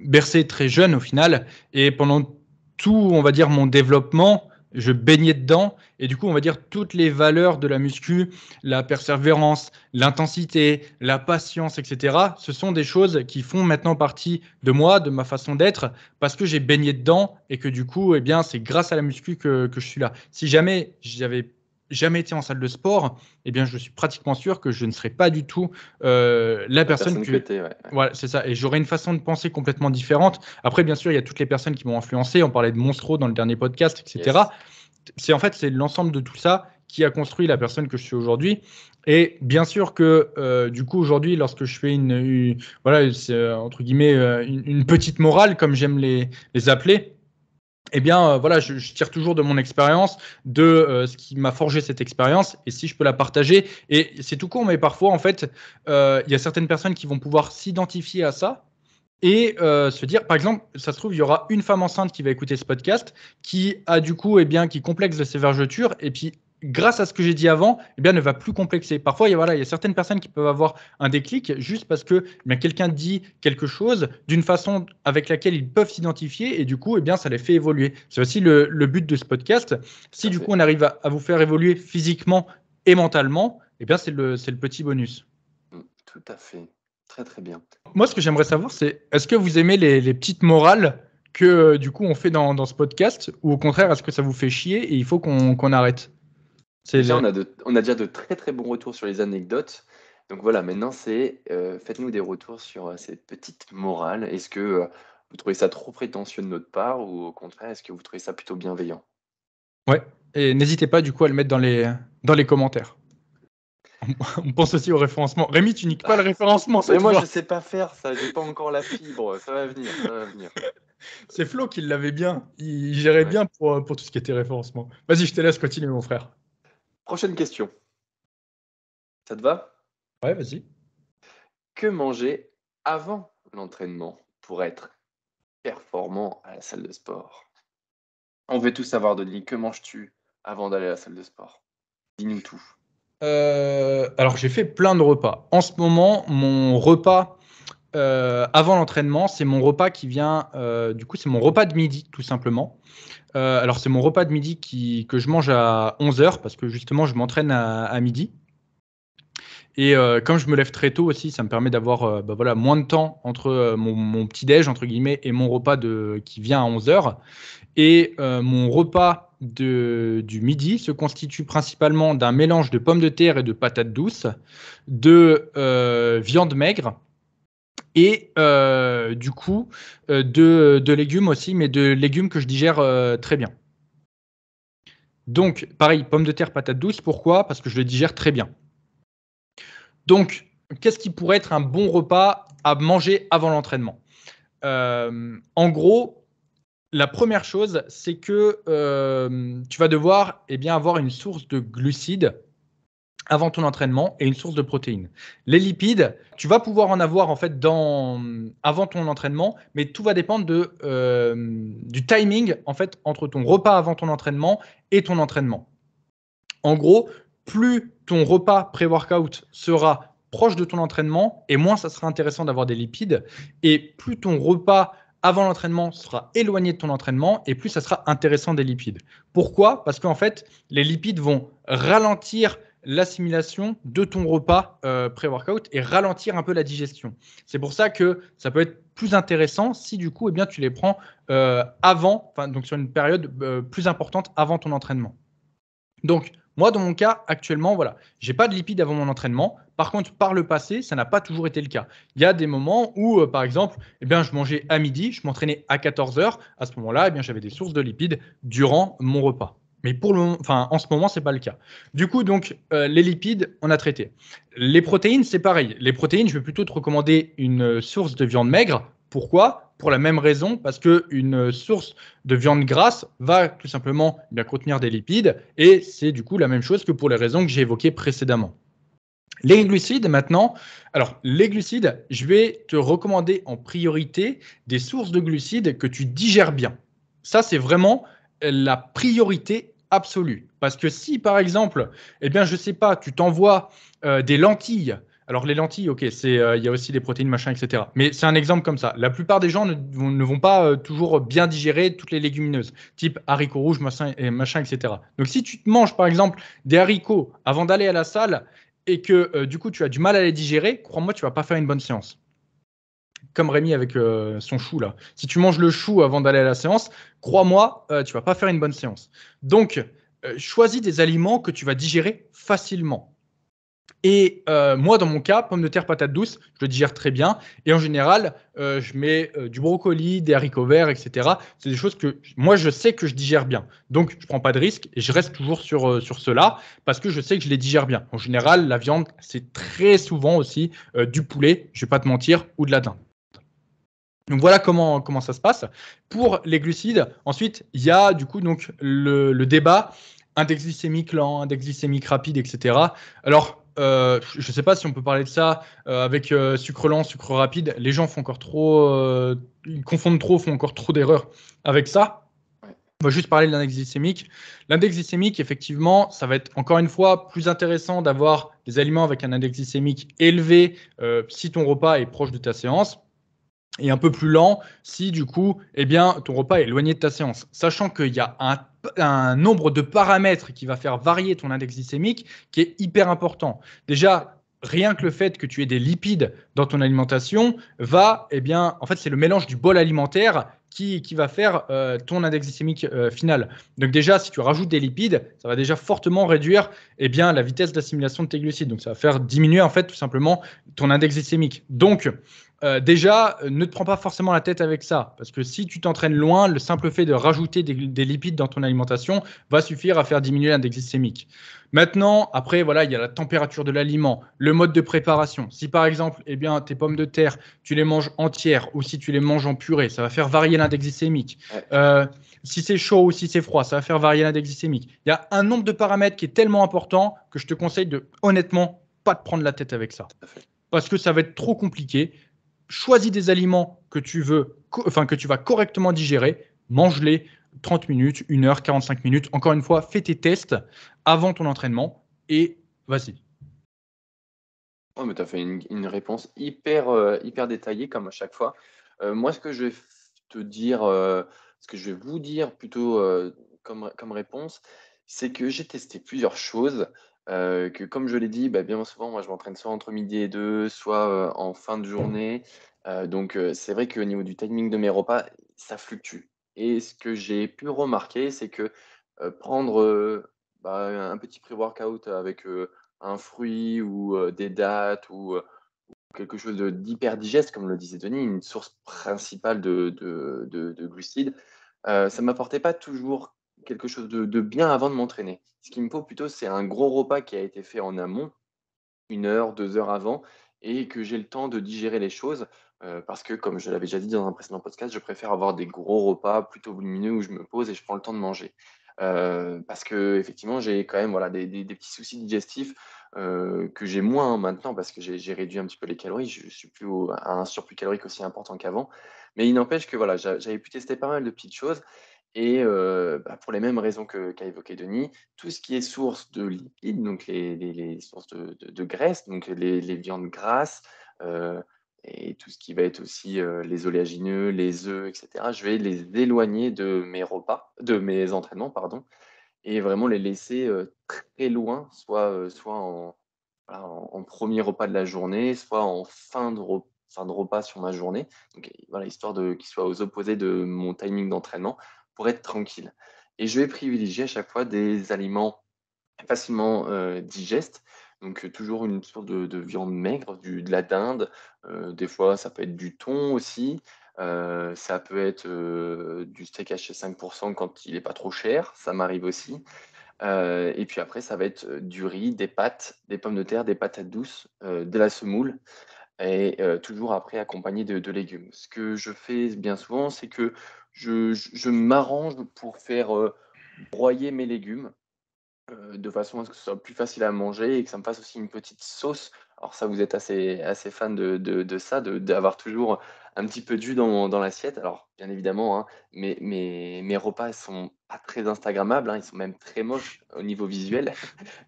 bercé très jeune au final. Et pendant tout, on va dire, mon développement, je baignais dedans. Et du coup, on va dire toutes les valeurs de la muscu, la persévérance, l'intensité, la patience, etc., ce sont des choses qui font maintenant partie de moi, de ma façon d'être, parce que j'ai baigné dedans et que du coup, c'est grâce à la muscu que je suis là. Si jamais j'avais jamais été en salle de sport, je suis pratiquement sûr que je ne serais pas du tout la La personne personne que que. tu es, ouais, ouais. Voilà, c'est ça. Et j'aurais une façon de penser complètement différente. Après, bien sûr, il y a toutes les personnes qui m'ont influencé. On parlait de Monstro dans le dernier podcast, etc. Yes. C'est l'ensemble de tout ça qui a construit la personne que je suis aujourd'hui. Et bien sûr que du coup aujourd'hui, lorsque je fais voilà, c'est, entre guillemets une petite morale, comme j'aime les appeler, voilà, je tire toujours de mon expérience, de ce qui m'a forgé cette expérience, et si je peux la partager. Et c'est tout con, mais parfois, en fait, il y a certaines personnes qui vont pouvoir s'identifier à ça et se dire, par exemple, ça se trouve, il y aura une femme enceinte qui va écouter ce podcast, qui a du coup, qui complexe de ses vergetures, et puis grâce à ce que j'ai dit avant, ne va plus complexer. Parfois, il y a certaines personnes qui peuvent avoir un déclic juste parce que quelqu'un dit quelque chose d'une façon avec laquelle ils peuvent s'identifier, et du coup, ça les fait évoluer. C'est aussi le but de ce podcast. Tout Si à du coup, fait. on arrive à vous faire évoluer physiquement et mentalement, c'est le petit bonus. Tout à fait. Très, très bien. Moi, ce que j'aimerais savoir, c'est est-ce que vous aimez les petites morales que du coup on fait dans ce podcast, ou au contraire, est-ce que ça vous fait chier et il faut qu'on arrête? C'est Déjà, le- on a déjà de très, très bons retours sur les anecdotes. Donc voilà, maintenant c'est, faites-nous des retours sur, ces petites morales. Est-ce que, vous trouvez ça trop prétentieux de notre part ou au contraire, est-ce que vous trouvez ça plutôt bienveillant? Ouais. Et n'hésitez pas du coup à le mettre dans les commentaires. On pense aussi au référencement. Rémi, tu niques pas le référencement Mais cette moi, je fois. sais pas faire ça, j'ai pas encore la fibre, ça va venir, ça va venir. C'est Flo qui l'avait bien. Il gérait Ouais. bien pour tout ce qui était référencement. Vas-y, je te laisse continuer, mon frère. Prochaine question, ça te va? Ouais, vas-y. Que manger avant l'entraînement pour être performant à la salle de sport? On veut tout savoir, Denis, que manges-tu avant d'aller à la salle de sport? Dis-nous tout. Alors, j'ai fait plein de repas. En ce moment, mon repas avant l'entraînement, c'est mon repas qui vient, du coup, c'est mon repas de midi, tout simplement. Alors, c'est mon repas de midi que je mange à 11 heures parce que justement, je m'entraîne à midi. Et comme je me lève très tôt aussi, ça me permet d'avoir voilà, moins de temps entre mon petit-déj, entre guillemets, et mon repas qui vient à 11h. Et mon repas du midi se constitue principalement d'un mélange de pommes de terre et de patates douces, de viande maigre et du coup de légumes aussi, mais de légumes que je digère très bien. Donc, pareil, pommes de terre, patates douces. Pourquoi? Parce que je les digère très bien. Donc, qu'est-ce qui pourrait être un bon repas à manger avant l'entraînement? En gros, la première chose, c'est que tu vas devoir avoir une source de glucides avant ton entraînement et une source de protéines. Les lipides, tu vas pouvoir en avoir en fait avant ton entraînement, mais tout va dépendre du timing en fait entre ton repas avant ton entraînement et ton entraînement. En gros, plus ton repas pré-workout sera proche de ton entraînement et moins ça sera intéressant d'avoir des lipides, et plus ton repas avant l'entraînement sera éloigné de ton entraînement et plus ça sera intéressant des lipides. Pourquoi? Parce qu'en fait, les lipides vont ralentir l'assimilation de ton repas pré-workout et ralentir un peu la digestion. C'est pour ça que ça peut être plus intéressant si du coup tu les prends donc sur une période plus importante avant ton entraînement. Donc, moi, dans mon cas, actuellement, voilà, j'ai pas de lipides avant mon entraînement. Par contre, par le passé, ça n'a pas toujours été le cas. Il y a des moments où, par exemple, je mangeais à midi, je m'entraînais à 14h. À ce moment-là, j'avais des sources de lipides durant mon repas. Mais en ce moment, c'est pas le cas. Du coup, donc, les lipides, on a traité. Les protéines, c'est pareil. Les protéines, je vais plutôt te recommander une source de viande maigre. Pourquoi? Pour la même raison, parce qu'une source de viande grasse va tout simplement contenir des lipides et c'est du coup la même chose que pour les raisons que j'ai évoquées précédemment. Les glucides maintenant, alors les glucides, je vais te recommander en priorité des sources de glucides que tu digères bien. Ça, c'est vraiment la priorité absolue. Parce que si par exemple, je sais pas, tu t'envoies des lentilles. Alors les lentilles, ok, il y a aussi des protéines, machin, etc. Mais c'est un exemple comme ça. La plupart des gens ne vont pas toujours bien digérer toutes les légumineuses, type haricots rouges, machin, etc. Donc si tu te manges par exemple des haricots avant d'aller à la salle et que du coup tu as du mal à les digérer, crois-moi, tu vas pas faire une bonne séance. Comme Rémi avec son chou là. Si tu manges le chou avant d'aller à la séance, crois-moi, tu vas pas faire une bonne séance. Donc, choisis des aliments que tu vas digérer facilement. Et moi, dans mon cas, pommes de terre, patates douces, je le digère très bien. Et en général, je mets du brocoli, des haricots verts, etc. C'est des choses que moi, je sais que je digère bien. Donc, je ne prends pas de risque et je reste toujours sur cela parce que je sais que je les digère bien. En général, la viande, c'est très souvent aussi du poulet, je ne vais pas te mentir, ou de la dinde. Donc voilà comment ça se passe. Pour les glucides, ensuite, il y a du coup donc le débat index glycémique lent, index glycémique rapide, etc. Alors, je ne sais pas si on peut parler de ça avec sucre lent, sucre rapide. Les gens font encore trop, ils confondent trop, font encore trop d'erreurs avec ça. On va juste parler de l'index glycémique. L'index glycémique, effectivement, ça va être encore une fois plus intéressant d'avoir des aliments avec un index glycémique élevé si ton repas est proche de ta séance et un peu plus lent si du coup ton repas est éloigné de ta séance. Sachant qu'il y a un nombre de paramètres qui va faire varier ton index glycémique qui est hyper important. Déjà, rien que le fait que tu aies des lipides dans ton alimentation va, en fait, c'est le mélange du bol alimentaire qui va faire ton index glycémique final. Donc déjà, si tu rajoutes des lipides, ça va déjà fortement réduire la vitesse d'assimilation de tes glucides. Donc ça va faire diminuer en fait tout simplement ton index glycémique. Donc déjà, ne te prends pas forcément la tête avec ça, parce que si tu t'entraînes loin, le simple fait de rajouter des lipides dans ton alimentation va suffire à faire diminuer l'index glycémique. Maintenant, après, voilà, il y a la température de l'aliment, le mode de préparation. Si par exemple, tes pommes de terre, tu les manges entières ou si tu les manges en purée, ça va faire varier l'index glycémique. Si c'est chaud ou si c'est froid, ça va faire varier l'index glycémique. Il y a un nombre de paramètres qui est tellement important que je te conseille de, honnêtement, pas te prendre la tête avec ça. Parce que ça va être trop compliqué. Choisis des aliments que tu vas correctement digérer, mange-les 30 minutes, 1 heure, 45 minutes. Encore une fois, fais tes tests avant ton entraînement et vas-y. Oh, mais tu as fait une réponse hyper, hyper détaillée, comme à chaque fois. Moi, ce que je vais te dire, ce que je vais vous dire plutôt comme réponse, c'est que j'ai testé plusieurs choses. que comme je l'ai dit, bien souvent, moi, je m'entraîne soit entre midi et 2, soit en fin de journée. Donc, c'est vrai qu'au niveau du timing de mes repas, ça fluctue. Et ce que j'ai pu remarquer, c'est que prendre un petit pré-workout avec un fruit ou des dattes ou quelque chose d'hyper digeste, comme le disait Denis, une source principale de glucides, ça ne m'apportait pas toujours quelque chose de bien avant de m'entraîner. Ce qu'il me faut plutôt, c'est un gros repas qui a été fait en amont, 1 heure, 2 heures avant, et que j'ai le temps de digérer les choses. Parce que, comme je l'avais déjà dit dans un précédent podcast, je préfère avoir des gros repas plutôt volumineux où je me pose et je prends le temps de manger. Parce que effectivement, j'ai quand même voilà, des petits soucis digestifs que j'ai moins maintenant parce que j'ai réduit un petit peu les calories. Je suis plus à un surplus calorique aussi important qu'avant. Mais il n'empêche que voilà, j'avais pu tester pas mal de petites choses et pour les mêmes raisons qu'a évoqué Denis, tout ce qui est source de lipides, donc les sources de graisse, donc les viandes grasses, heu et tout ce qui va être aussi, les oléagineux, les œufs et cetera, je vais les éloigner de mes entraînements, pardon, et vraiment les laisser, très loin, soit en 1er repas de la journée, soit en fin de repas sur ma journée. Donc voilà, histoire qu'ils soient aux opposés de mon timing d'entraînement pour être tranquille. Et je vais privilégier à chaque fois des aliments facilement digestes, donc toujours une sorte de viande maigre, de la dinde, des fois ça peut être du thon aussi, ça peut être, du steak haché 5 quand il est pas trop cher, ça m'arrive aussi. Et puis après, ça va être, du riz, des pâtes, des pommes de terre, des patates douces, de la semoule et toujours après accompagné de légumes. Ce que je fais bien souvent, c'est que je m'arrange pour faire, broyer mes légumes de façon à ce que ce soit plus facile à manger et que ça me fasse aussi une petite sauce. Alors ça, vous êtes assez fan de ça, d'avoir toujours un petit peu de jus dans l'assiette. Alors bien évidemment, hein, mes repas sont pas très instagrammables, hein, ils sont même très moches au niveau visuel.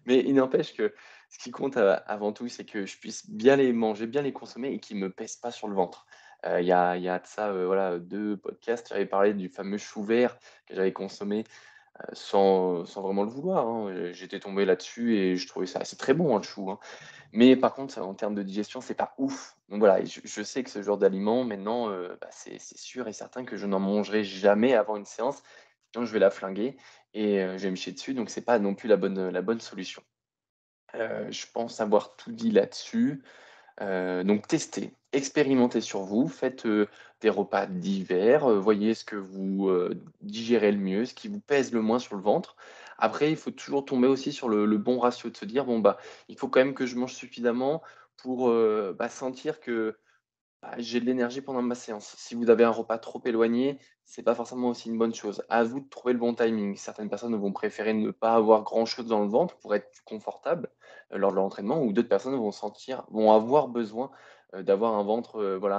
Mais il n'empêche que ce qui compte, avant tout, c'est que je puisse bien les manger, bien les consommer et qu'ils me pèsent pas sur le ventre. Il y a de ça, voilà, 2 podcasts, j'avais parlé du fameux chou vert que j'avais consommé sans vraiment le vouloir, hein, j'étais tombé là-dessus et je trouvais ça c'est très bon, hein, le chou, hein. Mais par contre, en termes de digestion, c'est pas ouf. Donc voilà, et je sais que ce genre d'aliment maintenant, c'est sûr et certain que je n'en mangerai jamais avant une séance, sinon je vais la flinguer et je vais me chier dessus, donc c'est pas non plus la bonne solution. Je pense avoir tout dit là-dessus. Donc testez, expérimentez sur vous, faites, des repas divers, voyez ce que vous, digérez le mieux, ce qui vous pèse le moins sur le ventre. Après, il faut toujours tomber aussi sur le bon ratio de se dire: «Bon, il faut quand même que je mange suffisamment pour, sentir que j'ai de l'énergie pendant ma séance. Si vous avez un repas trop éloigné, c'est pas forcément aussi une bonne chose. À vous de trouver le bon timing. Certaines personnes vont préférer ne pas avoir grand-chose dans le ventre pour être plus confortable, lors de leur entraînement ou d'autres personnes vont avoir besoin, d'avoir un ventre, voilà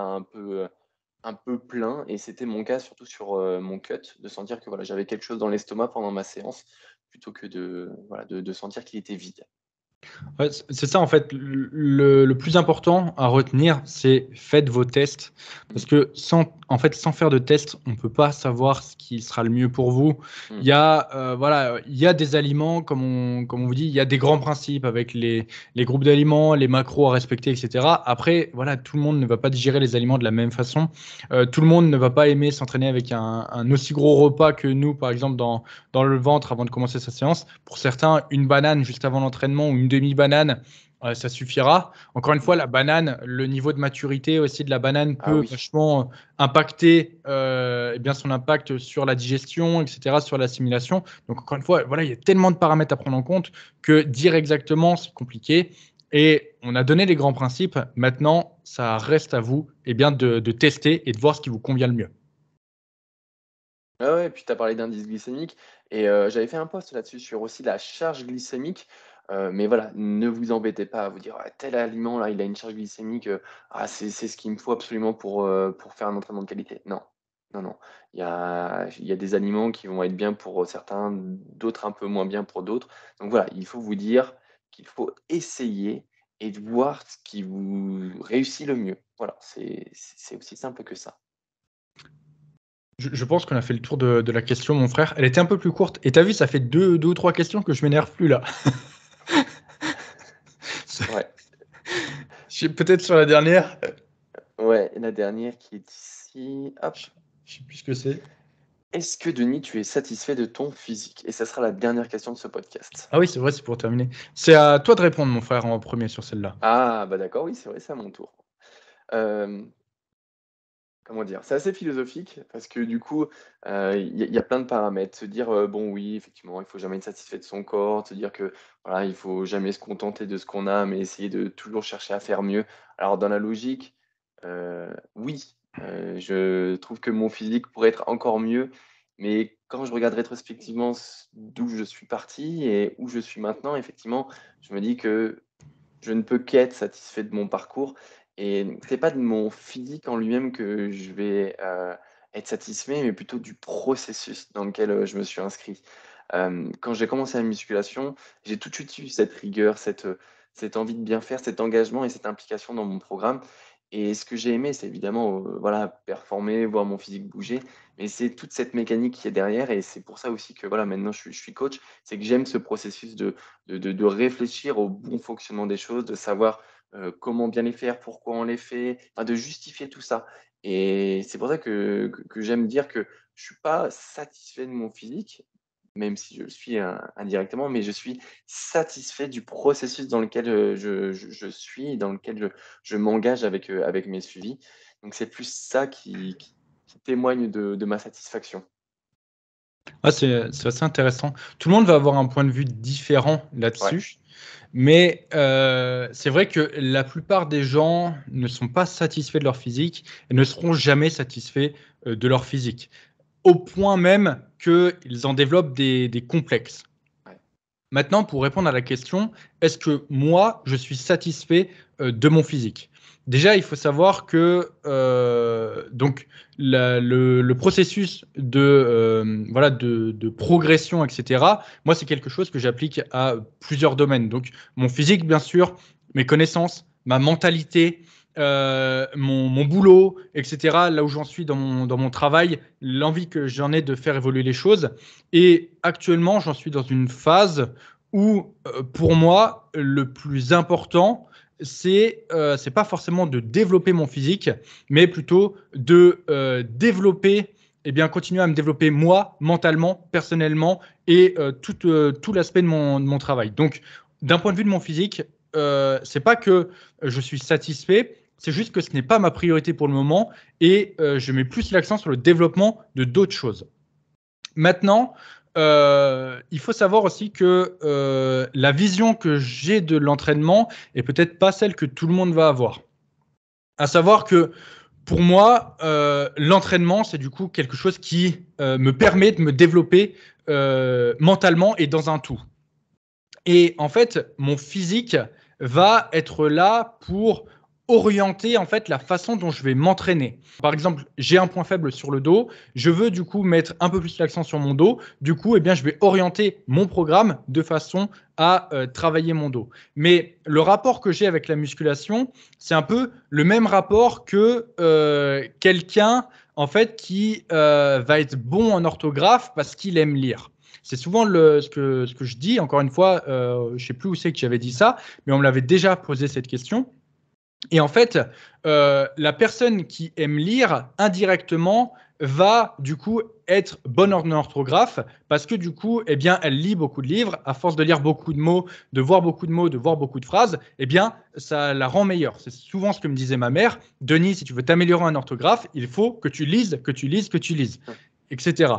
un peu plein et c'était mon cas surtout sur, mon cut, de sentir que voilà, j'avais quelque chose dans l'estomac pendant ma séance plutôt que de sentir qu'il était vide. Ouais, c'est ça en fait, le plus important à retenir, c'est faites vos tests. Parce Mmh. que sans faire de tests, on ne peut pas savoir ce qui sera le mieux pour vous. Mmh. Il y a des aliments, comme on vous dit, il y a des grands principes avec les groupes d'aliments, les macros à respecter, etc. Après, voilà, tout le monde ne va pas digérer les aliments de la même façon. Tout le monde ne va pas aimer s'entraîner avec un aussi gros repas que nous, par exemple, dans le ventre avant de commencer sa séance. Pour certains, une banane juste avant l'entraînement ou une demi-banane, ça suffira. Encore une Mmh. fois, la banane, le niveau de maturité aussi de la banane Ah peut oui. vachement impacter son impact sur la digestion, etc., sur l'assimilation. Donc, encore une fois, voilà, il y a tellement de paramètres à prendre en compte que dire exactement, c'est compliqué. Et on a donné les grands principes. Maintenant, ça reste à vous de tester et de voir ce qui vous convient le mieux. Ouais, ouais, puis tu as parlé d'indice glycémique et j'avais fait un post là-dessus sur aussi la charge glycémique, mais voilà, ne vous embêtez pas à vous dire: «Ah tel aliment là, il a une charge glycémique, c'est ce qu'il me faut absolument pour faire un entraînement de qualité». Non, non, non. Il y a des aliments qui vont être bien pour, certains, d'autres un peu moins bien pour d'autres. Donc voilà, il faut vous dire qu'il faut essayer et de voir ce qui vous réussit le mieux. Voilà, c'est aussi simple que ça. Je pense qu'on a fait le tour de la question, mon frère. Elle était un peu plus courte. Et t'as vu, ça fait deux ou trois questions que je m'énerve plus là. Peut-être sur la dernière. Ouais, la dernière qui est ici. Hop. Je sais plus ce que c'est. Est-ce que Denis, tu es satisfait de ton physique? Et ça sera la dernière question de ce podcast. Ah oui, c'est vrai, c'est pour terminer. C'est à toi de répondre, mon frère, en premier sur celle-là. Ah, bah d'accord, oui, c'est vrai, c'est à mon tour. Euh, Comment dire? C'est assez philosophique parce que du coup, il y a plein de paramètres. Se dire, bon oui, effectivement, il faut jamais être satisfait de son corps, se dire que, voilà, il faut jamais se contenter de ce qu'on a, mais essayer de toujours chercher à faire mieux. Alors dans la logique, oui, je trouve que mon physique pourrait être encore mieux, mais quand je regarde rétrospectivement d'où je suis parti et où je suis maintenant, effectivement, je me dis que je ne peux qu'être satisfait de mon parcours et c'est pas de mon physique en lui-même que je vais, être satisfait, mais plutôt du processus dans lequel, je me suis inscrit. Quand j'ai commencé la musculation, j'ai tout de suite eu cette rigueur, cette envie de bien faire, cet engagement et cette implication dans mon programme et ce que j'ai aimé, c'est évidemment, voilà, performer, voir mon physique bouger, mais c'est toute cette mécanique qui est derrière et c'est pour ça aussi que, voilà, maintenant je suis coach. C'est que j'aime ce processus de réfléchir au bon fonctionnement des choses, de savoir, comment bien les faire, pourquoi on les fait, enfin de justifier tout ça et c'est pour ça que j'aime dire que je suis pas satisfait de mon physique, même si je le suis indirectement, mais je suis satisfait du processus dans lequel, je suis, dans lequel je m'engage avec mes suivis. Donc c'est plus ça qui témoigne de ma satisfaction. Ah, c'est assez intéressant. Tout le monde va avoir un point de vue différent Ouais, là-dessus, mais c'est vrai que la plupart des gens ne sont pas satisfaits de leur physique et ne seront jamais satisfaits de leur physique, au point même qu'ils en développent des complexes. ouais, Maintenant, pour répondre à la question, est-ce que moi, je suis satisfait de mon physique? Déjà, il faut savoir que donc le processus voilà, de progression, etc., moi, c'est quelque chose que j'applique à plusieurs domaines. Donc, mon physique, bien sûr, mes connaissances, ma mentalité, mon boulot, etc., là où j'en suis dans mon travail, l'envie que j'en ai de faire évoluer les choses. Et actuellement, j'en suis dans une phase où, pour moi, le plus important, c'est pas forcément de développer mon physique, mais plutôt de développer, eh bien, continuer à me développer moi, mentalement, personnellement, et tout l'aspect de mon travail. Donc, d'un point de vue de mon physique, c'est pas que je suis satisfait, c'est juste que ce n'est pas ma priorité pour le moment, et je mets plus l'accent sur le développement de d'autres choses. Maintenant, il faut savoir aussi que la vision que j'ai de l'entraînement est peut-être pas celle que tout le monde va avoir. À savoir que pour moi, l'entraînement, c'est du coup quelque chose qui me permet de me développer mentalement et dans un tout. Et en fait, mon physique va être là pour orienter en fait la façon dont je vais m'entraîner. Par exemple, j'ai un point faible sur le dos, je veux du coup mettre un peu plus l'accent sur mon dos. Du coup, eh bien, je vais orienter mon programme de façon à travailler mon dos. Mais le rapport que j'ai avec la musculation, c'est un peu le même rapport que quelqu'un en fait qui va être bon en orthographe parce qu'il aime lire. C'est souvent ce que je dis. Encore une fois, je ne sais plus où c'est que j'avais dit ça, mais on me l'avait déjà posé cette question. Et en fait, la personne qui aime lire indirectement va du coup être bonne en orthographe parce que du coup, eh bien, elle lit beaucoup de livres. À force de lire beaucoup de mots, de voir beaucoup de mots, de voir beaucoup de phrases, eh bien, ça la rend meilleure. C'est souvent ce que me disait ma mère. Denis, si tu veux t'améliorer en orthographe, il faut que tu lises, que tu lises, que tu lises, etc.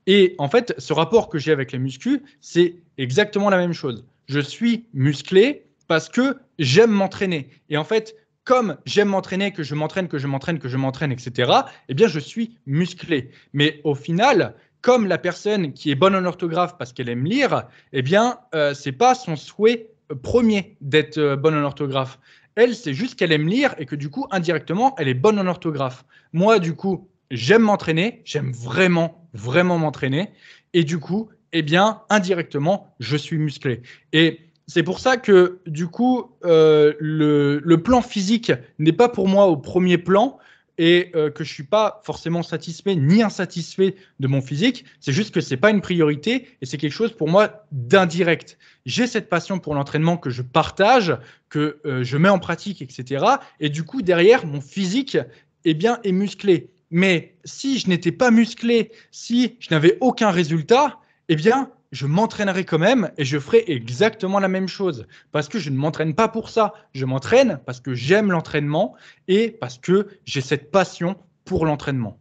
Et en fait, ce rapport que j'ai avec les muscles, c'est exactement la même chose. Je suis musclé parce que j'aime m'entraîner. Et en fait, comme j'aime m'entraîner, que je m'entraîne, que je m'entraîne, que je m'entraîne, etc., eh bien, je suis musclé. Mais au final, comme la personne qui est bonne en orthographe parce qu'elle aime lire, eh bien, c'est pas son souhait premier d'être bonne en orthographe. Elle, c'est juste qu'elle aime lire et que du coup, indirectement, elle est bonne en orthographe. Moi, du coup, j'aime m'entraîner, j'aime vraiment, vraiment m'entraîner. Et du coup, eh bien, indirectement, je suis musclé. Et c'est pour ça que, du coup, le plan physique n'est pas pour moi au premier plan. et que je ne suis pas forcément satisfait ni insatisfait de mon physique. C'est juste que ce n'est pas une priorité et c'est quelque chose pour moi d'indirect. J'ai cette passion pour l'entraînement que je partage, que je mets en pratique, etc. Et du coup, derrière, mon physique est musclé. Mais si je n'étais pas musclé, si je n'avais aucun résultat, eh bien, je m'entraînerai quand même et je ferai exactement la même chose. Parce que je ne m'entraîne pas pour ça. Je m'entraîne parce que j'aime l'entraînement et parce que j'ai cette passion pour l'entraînement.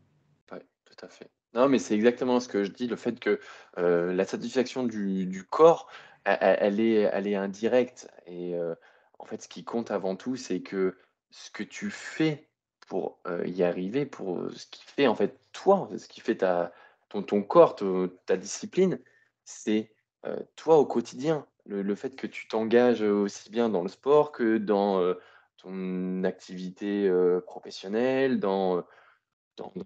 Ouais, tout à fait. Non, mais c'est exactement ce que je dis, le fait que la satisfaction du corps, elle est indirecte. Et en fait, ce qui compte avant tout, c'est que ce que tu fais pour y arriver, pour ce qui fait en fait toi, ce qui fait ton corps, ta discipline, c'est toi au quotidien. Le fait que tu t'engages aussi bien dans le sport que dans ton activité professionnelle, dans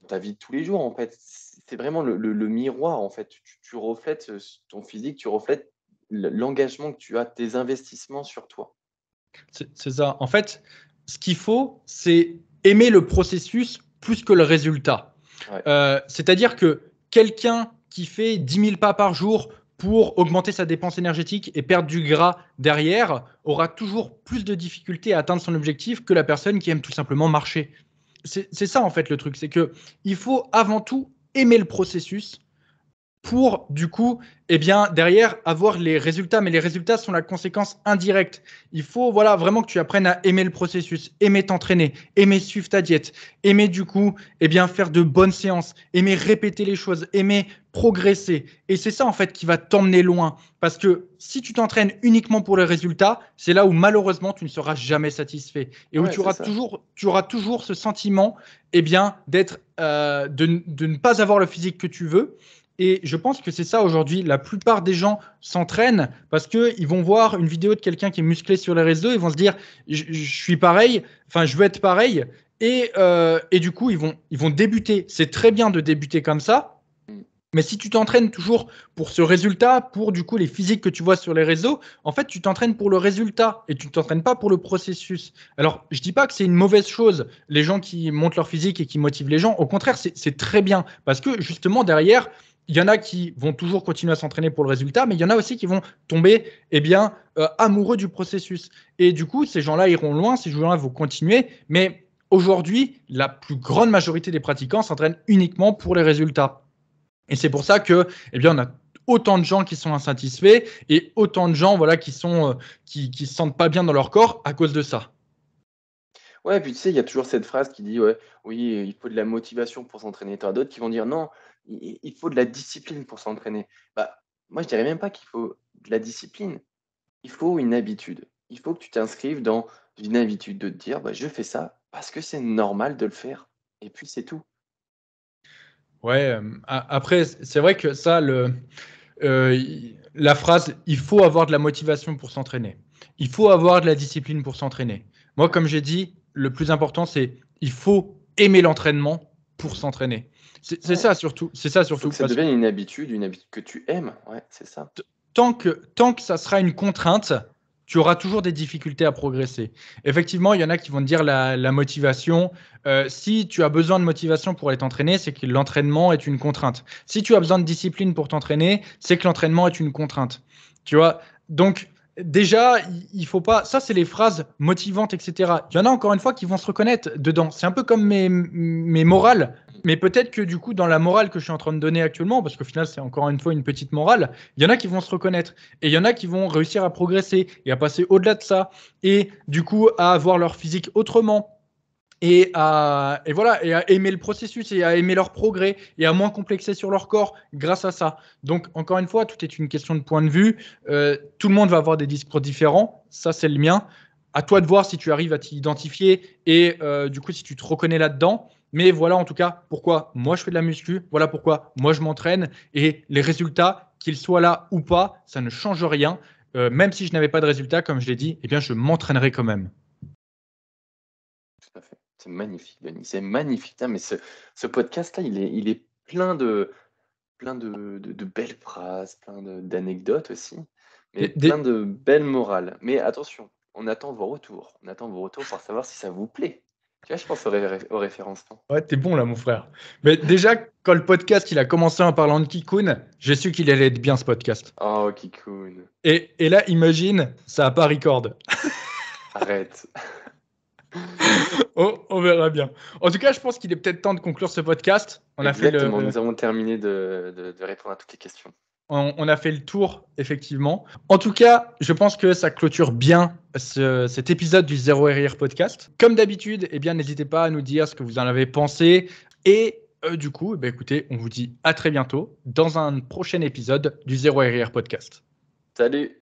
ta vie de tous les jours, en fait. C'est vraiment le miroir, en fait. Tu reflètes, ton physique, tu reflètes l'engagement que tu as, tes investissements sur toi. C'est ça. En fait, ce qu'il faut, c'est aimer le processus plus que le résultat. Ouais, C'est-à-dire que quelqu'un qui fait 10 000 pas par jour pour augmenter sa dépense énergétique et perdre du gras derrière aura toujours plus de difficultés à atteindre son objectif que la personne qui aime tout simplement marcher. C'est ça en fait le truc, c'est que il faut avant tout aimer le processus pour, du coup, eh bien, derrière, avoir les résultats. Mais les résultats sont la conséquence indirecte. Il faut voilà, vraiment que tu apprennes à aimer le processus, aimer t'entraîner, aimer suivre ta diète, aimer, du coup, eh bien, faire de bonnes séances, aimer répéter les choses, aimer progresser. Et c'est ça, en fait, qui va t'emmener loin. Parce que si tu t'entraînes uniquement pour les résultats, c'est là où, malheureusement, tu ne seras jamais satisfait. Et où ouais, c'est ça. tu auras toujours ce sentiment, eh bien, de ne pas avoir le physique que tu veux. Et je pense que c'est ça aujourd'hui. La plupart des gens s'entraînent parce qu'ils vont voir une vidéo de quelqu'un qui est musclé sur les réseaux, ils vont se dire je suis pareil, enfin je veux être pareil. Et du coup, ils vont débuter. C'est très bien de débuter comme ça. Mm. Mais si tu t'entraînes toujours pour ce résultat, pour du coup les physiques que tu vois sur les réseaux, en fait, tu t'entraînes pour le résultat et tu ne t'entraînes pas pour le processus. Alors, je dis pas que c'est une mauvaise chose, les gens qui montent leur physique et qui motivent les gens. Au contraire, c'est très bien parce que justement, derrière, il y en a qui vont toujours continuer à s'entraîner pour le résultat, mais il y en a aussi qui vont tomber amoureux du processus. Et du coup, ces gens-là iront loin, ces gens-là vont continuer. Mais aujourd'hui, la plus grande majorité des pratiquants s'entraînent uniquement pour les résultats. Et c'est pour ça que, eh bien, on a autant de gens qui sont insatisfaits et autant de gens voilà, qui se sentent pas bien dans leur corps à cause de ça. Ouais, puis tu sais, il y a toujours cette phrase qui dit, ouais, oui, il faut de la motivation pour s'entraîner. Tu as d'autres qui vont dire, non, il faut de la discipline pour s'entraîner. Bah, moi, je dirais même pas qu'il faut de la discipline. Il faut une habitude. Il faut que tu t'inscrives dans une habitude de te dire, bah, je fais ça parce que c'est normal de le faire. Et puis, c'est tout. Ouais, après, c'est vrai que ça, la phrase il faut avoir de la motivation pour s'entraîner. Il faut avoir de la discipline pour s'entraîner. Moi, Ouais. comme j'ai dit, le plus important, c'est il faut aimer l'entraînement pour s'entraîner. C'est Ouais. ça surtout. C'est ça Il faut surtout. que ça Parce que devienne une habitude que tu aimes. Ouais, c'est ça. tant que ça sera une contrainte, tu auras toujours des difficultés à progresser. Effectivement, il y en a qui vont te dire la motivation. Si tu as besoin de motivation pour aller t'entraîner, c'est que l'entraînement est une contrainte. Si tu as besoin de discipline pour t'entraîner, c'est que l'entraînement est une contrainte. Tu vois? Donc, déjà, il faut pas. Ça, c'est les phrases motivantes, etc. Il y en a encore une fois qui vont se reconnaître dedans. C'est un peu comme mes morales. Mais peut-être que du coup, dans la morale que je suis en train de donner actuellement, parce qu'au final, c'est encore une fois une petite morale, il y en a qui vont se reconnaître et il y en a qui vont réussir à progresser et à passer au-delà de ça et du coup à avoir leur physique autrement et voilà et à aimer le processus et à aimer leur progrès et à moins complexer sur leur corps grâce à ça. Donc encore une fois, tout est une question de point de vue. Tout le monde va avoir des discours différents. Ça, c'est le mien. À toi de voir si tu arrives à t'identifier et du coup si tu te reconnais là-dedans. Mais voilà en tout cas pourquoi moi je fais de la muscu, voilà pourquoi moi je m'entraîne et les résultats, qu'ils soient là ou pas, ça ne change rien. Même si je n'avais pas de résultats, comme je l'ai dit, eh bien je m'entraînerai quand même. Tout à fait. C'est magnifique, Denis. C'est magnifique. Putain, mais ce podcast-là, il est plein de belles phrases, d'anecdotes aussi, mais Des, plein des, de belles morales. Mais attention, on attend vos retours. On attend vos retours pour savoir si ça vous plaît. Tu vois, je pense au référencement. Ouais, t'es bon là, mon frère. Mais déjà, quand le podcast il a commencé en parlant de Kikun, j'ai su qu'il allait être bien ce podcast. Oh, Kikoun. Et là, imagine, ça a pas record. Arrête. On verra bien. En tout cas, je pense qu'il est peut-être temps de conclure ce podcast. Exactement, nous avons terminé de répondre à toutes les questions. On a fait le tour, effectivement. En tout cas, je pense que ça clôture bien cet épisode du Zéro RR podcast. Comme d'habitude, eh bien, n'hésitez pas à nous dire ce que vous en avez pensé. Et du coup, écoutez, on vous dit à très bientôt dans un prochain épisode du Zéro RR podcast. Salut!